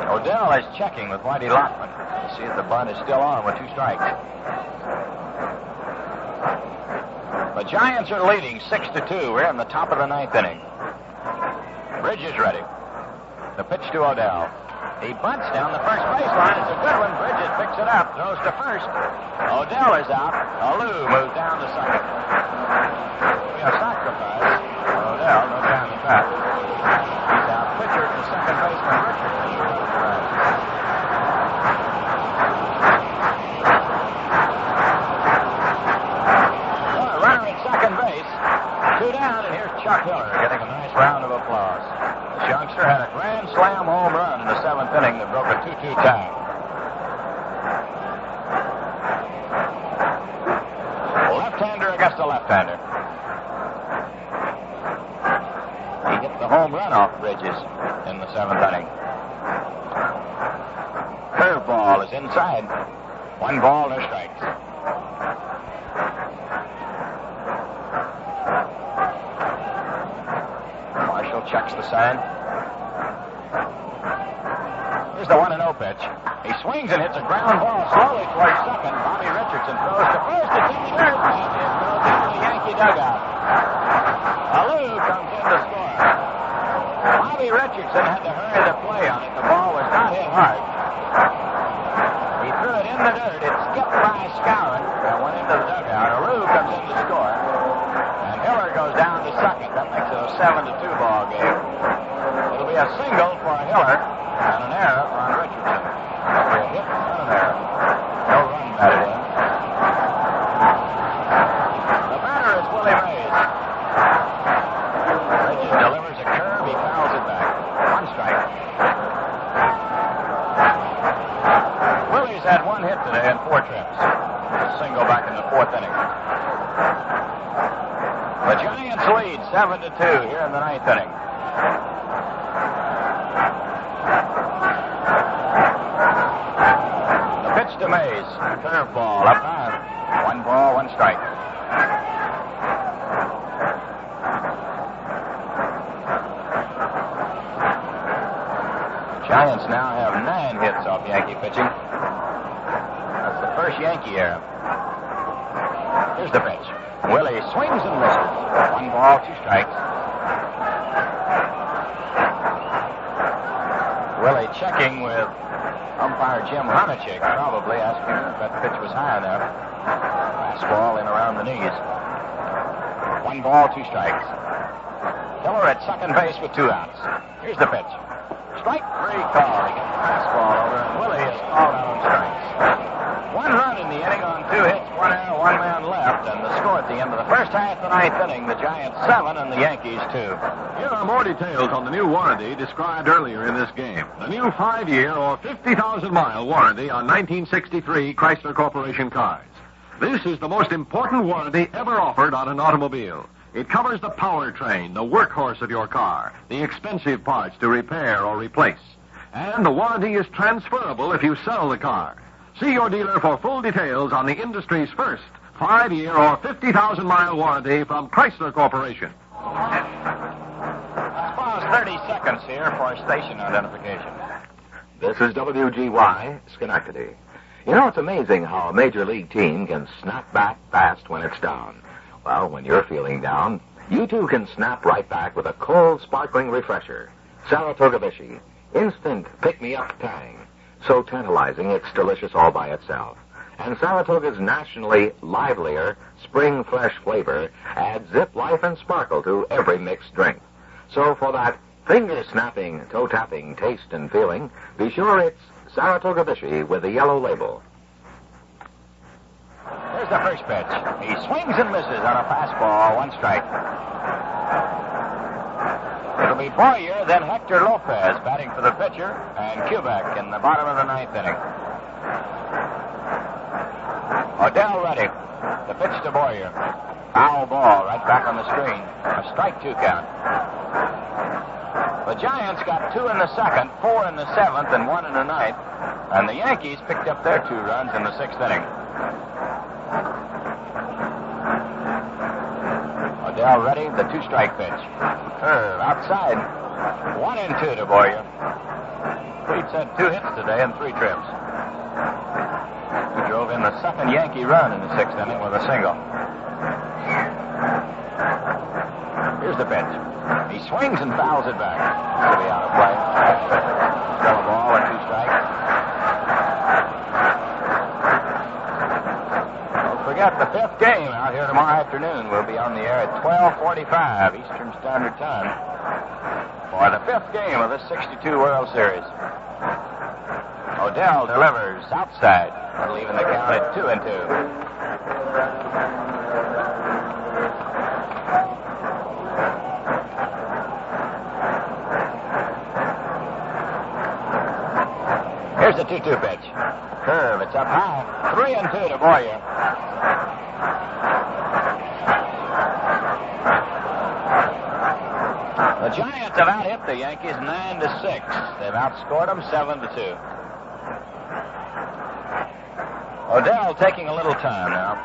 Odell is checking with Whitey Lockman to see if the bunt is still on with 2 strikes. The Giants are leading 6-2. We're in the top of the 9th inning. Bridges ready. The pitch to Odell. He bunts down the first baseline. It's a good one. Bridges picks it up. Throws to first. Odell is out. Alou moves down to second. Be a sacrifice. Odell, no time to bat. He's out pitcher to second baseman Richardson. Runner at second base. 2 down, and here's Chuck Hiller getting a nice round of applause. This youngster had a grand slam home run in the 7th inning that broke a 2-2 tie. Left-hander against a left-hander. He hit the home run off Bridges in the 7th inning. Curveball is inside. 1 ball, no strikes. Marshall checks the sign. Here's the 1-0 pitch. He swings and hits a ground ball slowly towards second. Bobby Richardson throws to first. It's in the dirt, and it goes into the Yankee dugout. Alou comes in to score. Bobby Richardson had to hurry the play on it. The ball was not hit hard. He threw it in the dirt. It skipped by Skowron and went into the dugout. Alou comes in to score. And Hiller goes down to second. That makes it a 7-2 ball game. It'll be a single for Hiller and an error on Richardson. That'll be a hit and an error. No run batted in. The batter is Willie Mays. Bridges delivers a curve. He fouls it back. One strike. Willie's had one hit today and 4 trips. A single back in the 4th inning. The Giants lead 7-2 here in the 9th inning. The pitch to Mays. Curveball up high. 1 ball, 1 strike. The Giants now have 9 hits off Yankee pitching. That's the first Yankee era. Here's the pitch. Willie swings and misses. 1 ball, 2 strikes. Willie checking with umpire Jim Honachek, probably asking if that pitch was high enough. Fastball in around the knees. 1 ball, 2 strikes. Hiller at second base with 2 outs. Here's the pitch. Strike 3 call. He gets the fastball over, and Willie is called out on strikes. 1 run in the inning on 2 hits, 1 error, 1 man left, and the score at the end of the first half of the 9th inning, the Giants 7 and the Yankees 2. Here are more details on the new warranty described earlier in this game. The new 5-year or 50,000-mile warranty on 1963 Chrysler Corporation cars. This is the most important warranty ever offered on an automobile. It covers the powertrain, the workhorse of your car, the expensive parts to repair or replace. And the warranty is transferable if you sell the car. See your dealer for full details on the industry's first 5-year or 50,000-mile warranty from Chrysler Corporation. Let's pause 30 seconds here for station identification. This is WGY, Schenectady. You know, it's amazing how a major league team can snap back fast when it's down. Well, when you're feeling down, you too can snap right back with a cold, sparkling refresher. Saratoga Vichy. Instant pick-me-up tang. So tantalizing, it's delicious all by itself. And Saratoga's nationally livelier spring fresh flavor adds zip, life, and sparkle to every mixed drink. So for that finger-snapping, toe-tapping taste and feeling, be sure it's Saratoga Vichy with the yellow label. Here's the first pitch. He swings and misses on a fastball, 1 strike. It'll be Boyer, then Hector Lopez batting for the pitcher, and Kubek in the bottom of the 9th inning. Odell ready. The pitch to Boyer. Foul ball right back on the screen. A strike 2 count. The Giants got 2 in the 2nd, 4 in the 7th, and 1 in the 9th. And the Yankees picked up their 2 runs in the 6th inning. Odell ready, the 2-strike pitch. Curve outside. 1-2 to Boyer. Creed's had 2 hits today and 3 trips. He drove in the 2nd Yankee run in the 6th inning with a single. Here's the pitch. He swings and fouls it back. It'll be out of play. Still a ball and 2 strikes. Don't forget the 5th game out here tomorrow afternoon. We'll be on the air at 12:45 Eastern Standard Time for the 5th game of this 62 World Series. Odell delivers outside. That'll even the count at 2-2. Here's the 2-2 pitch. Curve, it's up high. 3-2 to Boyer. The Giants have out-hit the Yankees 9-6. They've outscored them 7-2. Odell taking a little time now.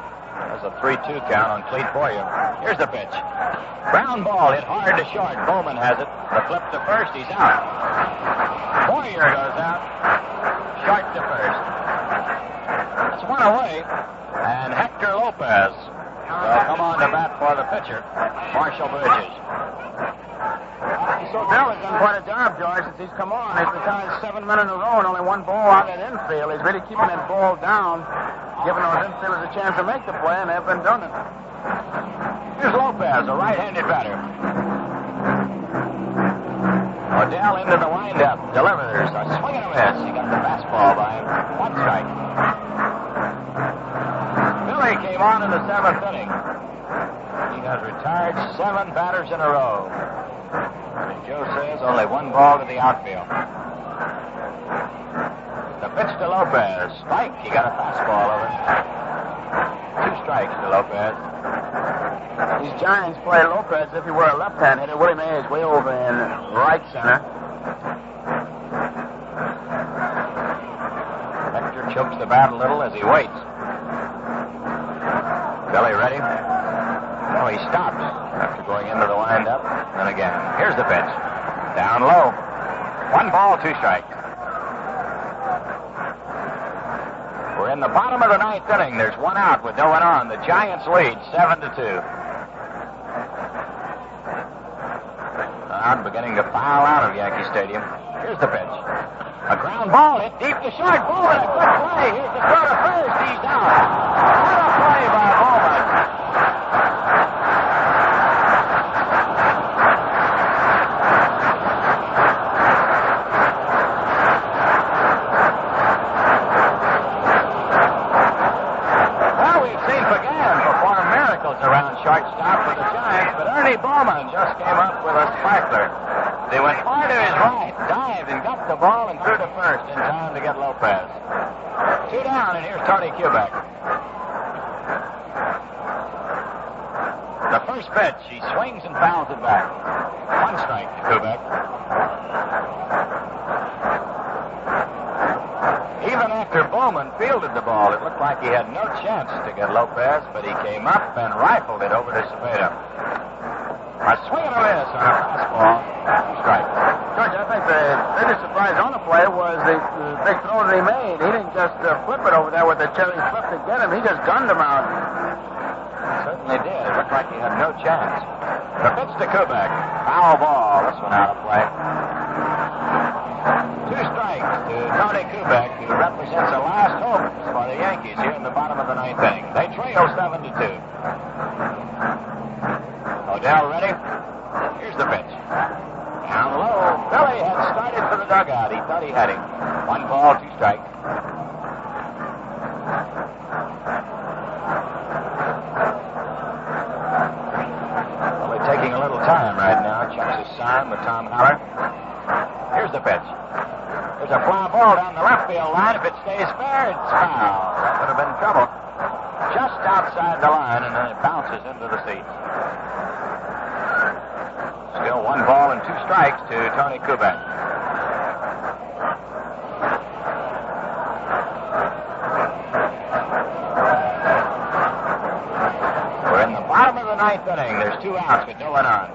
There's a 3-2 count on Clete Boyer. Here's the pitch. Ground ball hit hard to short. Bowman has it. The flip to first. He's out. Boyer goes out. short to first. It's one away, and Hector Lopez will come on to bat for the pitcher, Marshall Bridges. So Dell has done quite a job, George, since he's come on. He's retired 7 men in a row and only one ball out at infield. He's really keeping that ball down, giving those infielders a chance to make the play, and they've been doing it. Here's Lopez, a right-handed batter. Odell into the windup, delivers a swing and a miss. He got the fastball by him. One strike. Billy came on in the 7th inning. He has retired 7 batters in a row. And as Joe says, only one ball to the outfield. The pitch to Lopez. Strike. He got a fastball over. 2 strikes to Lopez. These Giants play Lopez if he were a left-hand hitter. Willie Mays way over in right center. Hector chokes the bat a little as he waits. Billy ready? No, he stops after going into the windup. And again, here's the pitch. Down low. 1 ball, 2 strikes. We're in the bottom of the 9th inning. There's 1 out with no one on. The Giants lead 7-2. Crowd beginning to file out of Yankee Stadium. Here's the pitch. A ground ball hit deep to short. Bowman, a good play. Here's the throw to first. He's out. What a play by Bowman. Well, we've seen Pagan perform miracles around shortstop for the Giants, but Ernie Bowman just came up with a sparkler. They went far to his right, dived and got the ball and threw to first in time to get Lopez. 2 down, and here's Tony Kubek. The first pitch, he swings and fouls it back. 1 strike to Kubek. Even after Bowman fielded the ball, it looked like he had no chance to get Lopez, but he came up and rifled it over to Cepeda. A swing and a miss on a fastball. 2 strikes. George, I think the biggest surprise on the play was the big throw that he made. He didn't just flip it over there with the cherry flip to get him. He just gunned him out. Certainly did. It looked like he had no chance. The pitch to Kubek. Foul ball. This one out of play. 2 strikes to Tony Kubek, who represents the last hope for the Yankees here in the bottom of the 9th inning. They trail 7-2. Odell ready? Here's the pitch. Down low. Billy had started for the dugout. He thought he had him. 1 ball, 2 strikes. Billy taking a little time right now. Checks his sign with Tom Haller. Here's the pitch. There's a fly ball down the left field line. If it stays fair, it's foul. That would have been trouble. Just outside the line, and then it bounces into the seats. Still 1 ball and 2 strikes to Tony Kubek. We're in the bottom of the 9th inning. There's 2 outs with no one on.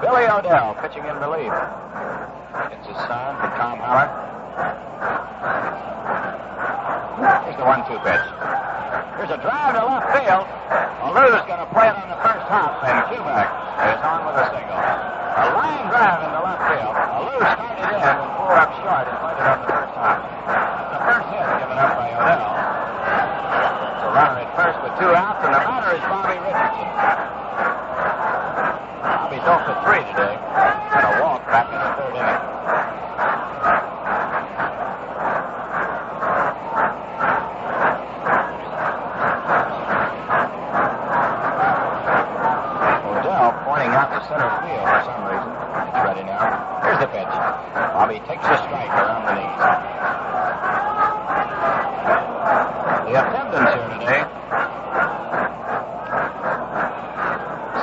Billy Odell pitching in relief. It's his sign from Tom Haller. Here's the 1-2 pitch. Here's a drive to left field. Lou's going to play it on the first hop, and Kubek is on with a single. A line drive into left field. Lou started in and pulled up short and played it on the first hop. The first hit given up by Odell. It's a runner at first with 2 outs, and the batter is Bobby Richardson. Bobby's 0 for 3 today. Got a walk back in the 3rd inning. Center field for some reason. It's ready now. Here's the pitch. Bobby takes a strike around the knees. The attendance here today,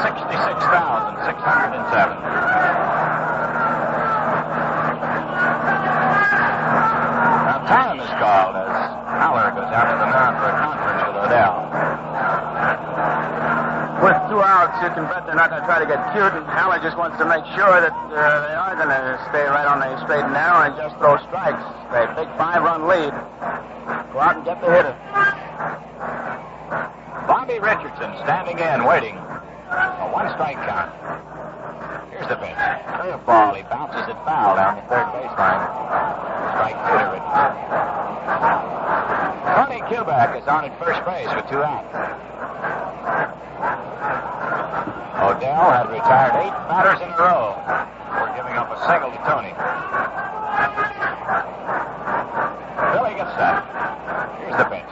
66,607. Now time is called as Haller goes out to the mound for a conference with Odell. With 2 outs, you can bet they're not going to try to get cute, and Haller just wants to make sure that they are going to stay right on the straight and narrow and just throw strikes. A big 5-run lead. Go out and get the hitter. Bobby Richardson standing in, waiting. A 1-strike count. Here's the pitch. Curveball. He bounces it foul down the third baseline. Strike 2 to Richardson. Tony Kubek is on at first base with 2 outs. Odell had retired 8 batters in a row before giving up a single to Tony. Billy gets set. Here's the pitch.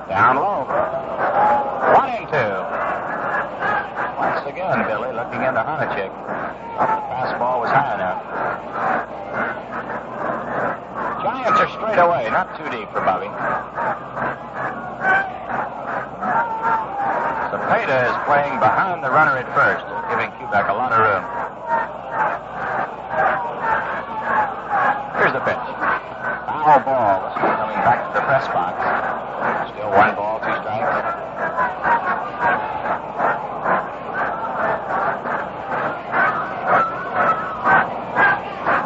Down low. 1-2. Once again, Billy looking into Honachek. Thought the fastball was high enough. Giants are straight away, not too deep for Bobby. Cepeda is playing behind the runner at first, giving Kubek a lot of room. Here's the pitch. Foul ball. This one coming back to the press box. Still 1 ball, 2 strikes.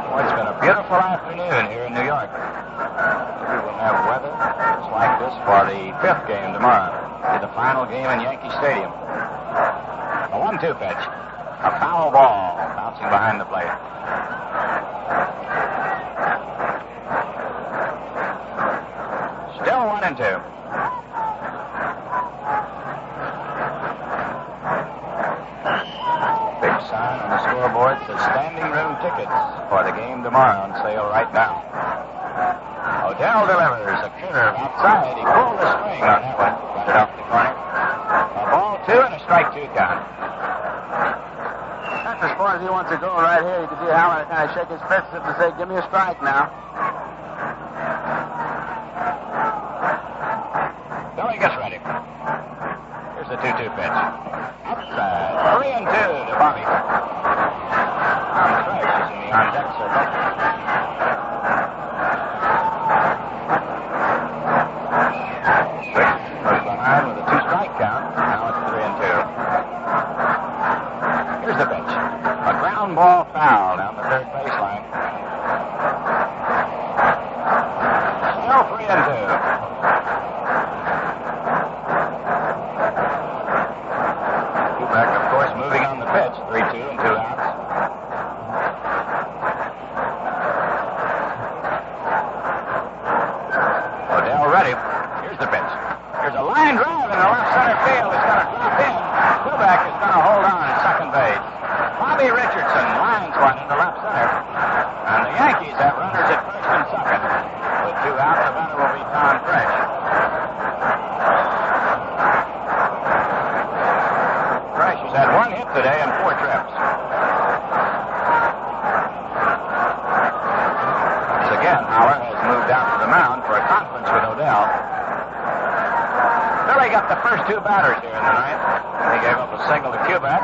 Well, it's been a beautiful afternoon here in New York. Maybe we'll have weather just like this for the 5th game tomorrow. The final game in Yankee Stadium. A 1-2 pitch. A foul ball bouncing behind the plate. Still 1-2. Big sign on the scoreboard says standing room tickets for the game tomorrow on sale right now. Odell delivers a curve outside. He pulled the string on that one. Got it off the corner. A ball 2 and a strike 2 count. That's as far as he wants to go right here. You can see Haller kind of shake his fist as if to say, give me a strike now. Billy gets ready. Here's the 2-2 pitch. Outside. 3-2 to Bobby. Tom Trash is in the on-deck circle. With a 2-strike count. Now it's 3-2. Here's the pitch. A ground ball foul down the third baseline. Still 3-2. Kubek, of course, moving on the pitch. 3-2 and 2 outs. Odell ready. Here's the pitch. There's a line drive in the left center field. It's going to drop in. Kubek is going to hold on at second base. Bobby Richardson lines one into left center. And the Yankees have runners at first and second. With 2 outs, the batter will be Tom Fresh. Fresh has had 1 hit today and 4 trips. Once again, Haller has moved out to the mound for a conference with Odell. Billy got the first 2 batters here in the ninth. He gave up a single to Kubek.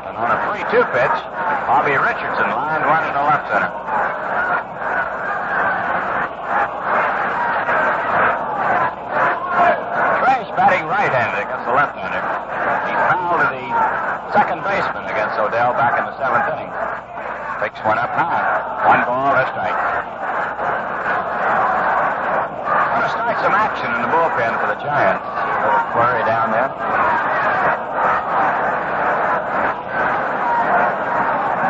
And on a 3-2 pitch, Bobby Richardson lined one into left center. Trash batting right-handed against the left-hander. He fouled to the second baseman against Odell back in the 7th inning. Picks one up high. 1 ball, a strike. Going to start some action in the bullpen for the Giants. A little flurry down there.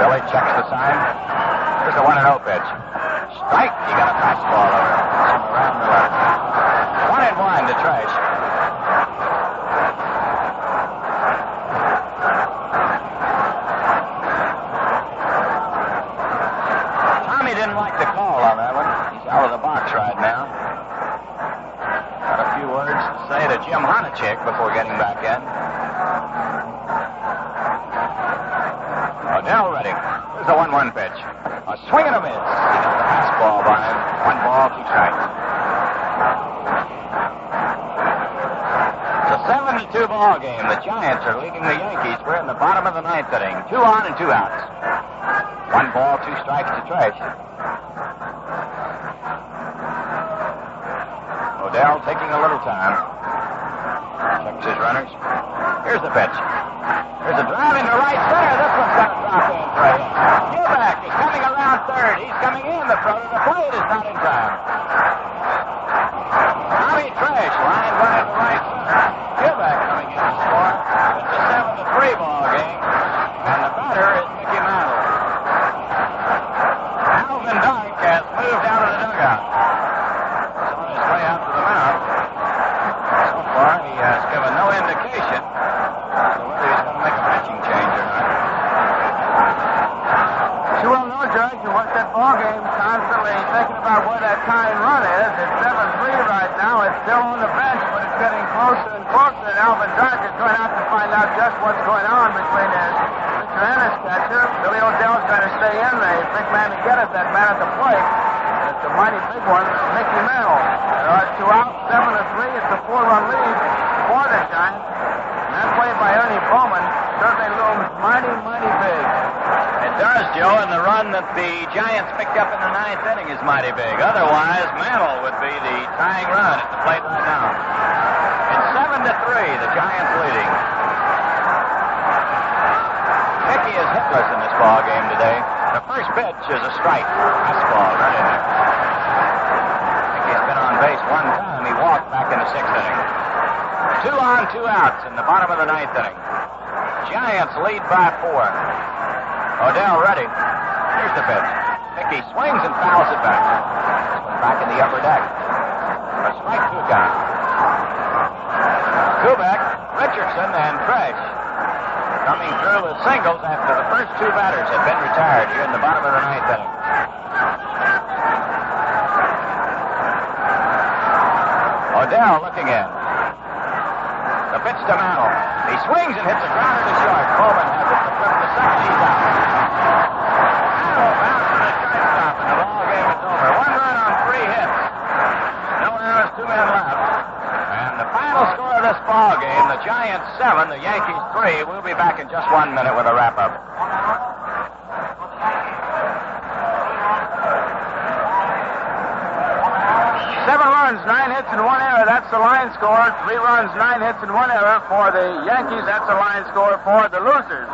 Billy checks the sign. Here's the 1-0 pitch. Strike. He got a fastball over around the left. 1-1 to Trash. Tommy didn't like the call on that one. He's out of the box right now. Got a few words to say to Jim Honachek before getting back in. Odell ready. Here's the 1-1 pitch. A swing and a miss. He got the fastball by him. 1 ball, 2 strikes. It's a 7-2 ball game. The Giants are leading the Yankees. We're in the bottom of the 9th inning. 2 on and 2 outs. 1 ball, 2 strikes to Trash. Odell taking a little time. Checks his runners. Here's the pitch. There's a drive into right center. This one's got to drop in for him. Gilback is coming around third. He's coming in. The throw to the plate is not in time. Bobby Trish line one into right center. Gilback coming in to score. It's a 7-3 ball game. And the batter is Mickey Mantle. Alvin Dark has moved out of the dugout. He's on his way out to the mound. So far, he has given no indication as to whether he's going to make a pitching change or not. You well know, Judge, you watch that ball game constantly thinking about where that tying run is. It's 7-3 right now. It's still on the bench, but it's getting closer and closer. And Alvin Dark is going out to find out just what's going on between his pitcher and his catcher. Billy O'Dell's going to stay in. The big man to get it, that man at the plate. It's a mighty big one, Mickey Mantle. There are 2 outs, 7-3. It's a 4-run lead for the Giants. And that play by Ernie Bowman certainly looms mighty, mighty big. It does, Joe, and the run that the Giants picked up in the 9th inning is mighty big. Otherwise, Mantle would be the tying run at the plate right now. It's 7-3, the Giants leading. Mickey is hitless in this ball game today. The first pitch is a strike. Fastball right in there. Mickey's been on base one time. He walked back in the 6th inning. 2 on, 2 outs in the bottom of the 9th inning. Giants lead by 4. O'Dell ready. Here's the pitch. Mickey swings and fouls it back. This one back in the upper deck. A strike 2 count. Kubek, Richardson, and Tresh coming through with singles after the first 2 batters had been retired here in the bottom of the 9th inning. O'Dell looking in. The pitch to Mantle. He swings and hits a grounder to short. Bowman has it to flip to second. He's out. Mantle bounces the shortstop, and the ball game is over. 1 run on 3 hits. No errors, 2 men left. And the final score of this ball game, the Giants 7, the Yankees 3. We'll be back in just 1 minute with a wrap-up. 7 runs, 9 hits, and 1 error. That's the line score. 3 runs, 9 hits, and 1 error for the Yankees. That's the line score for the losers.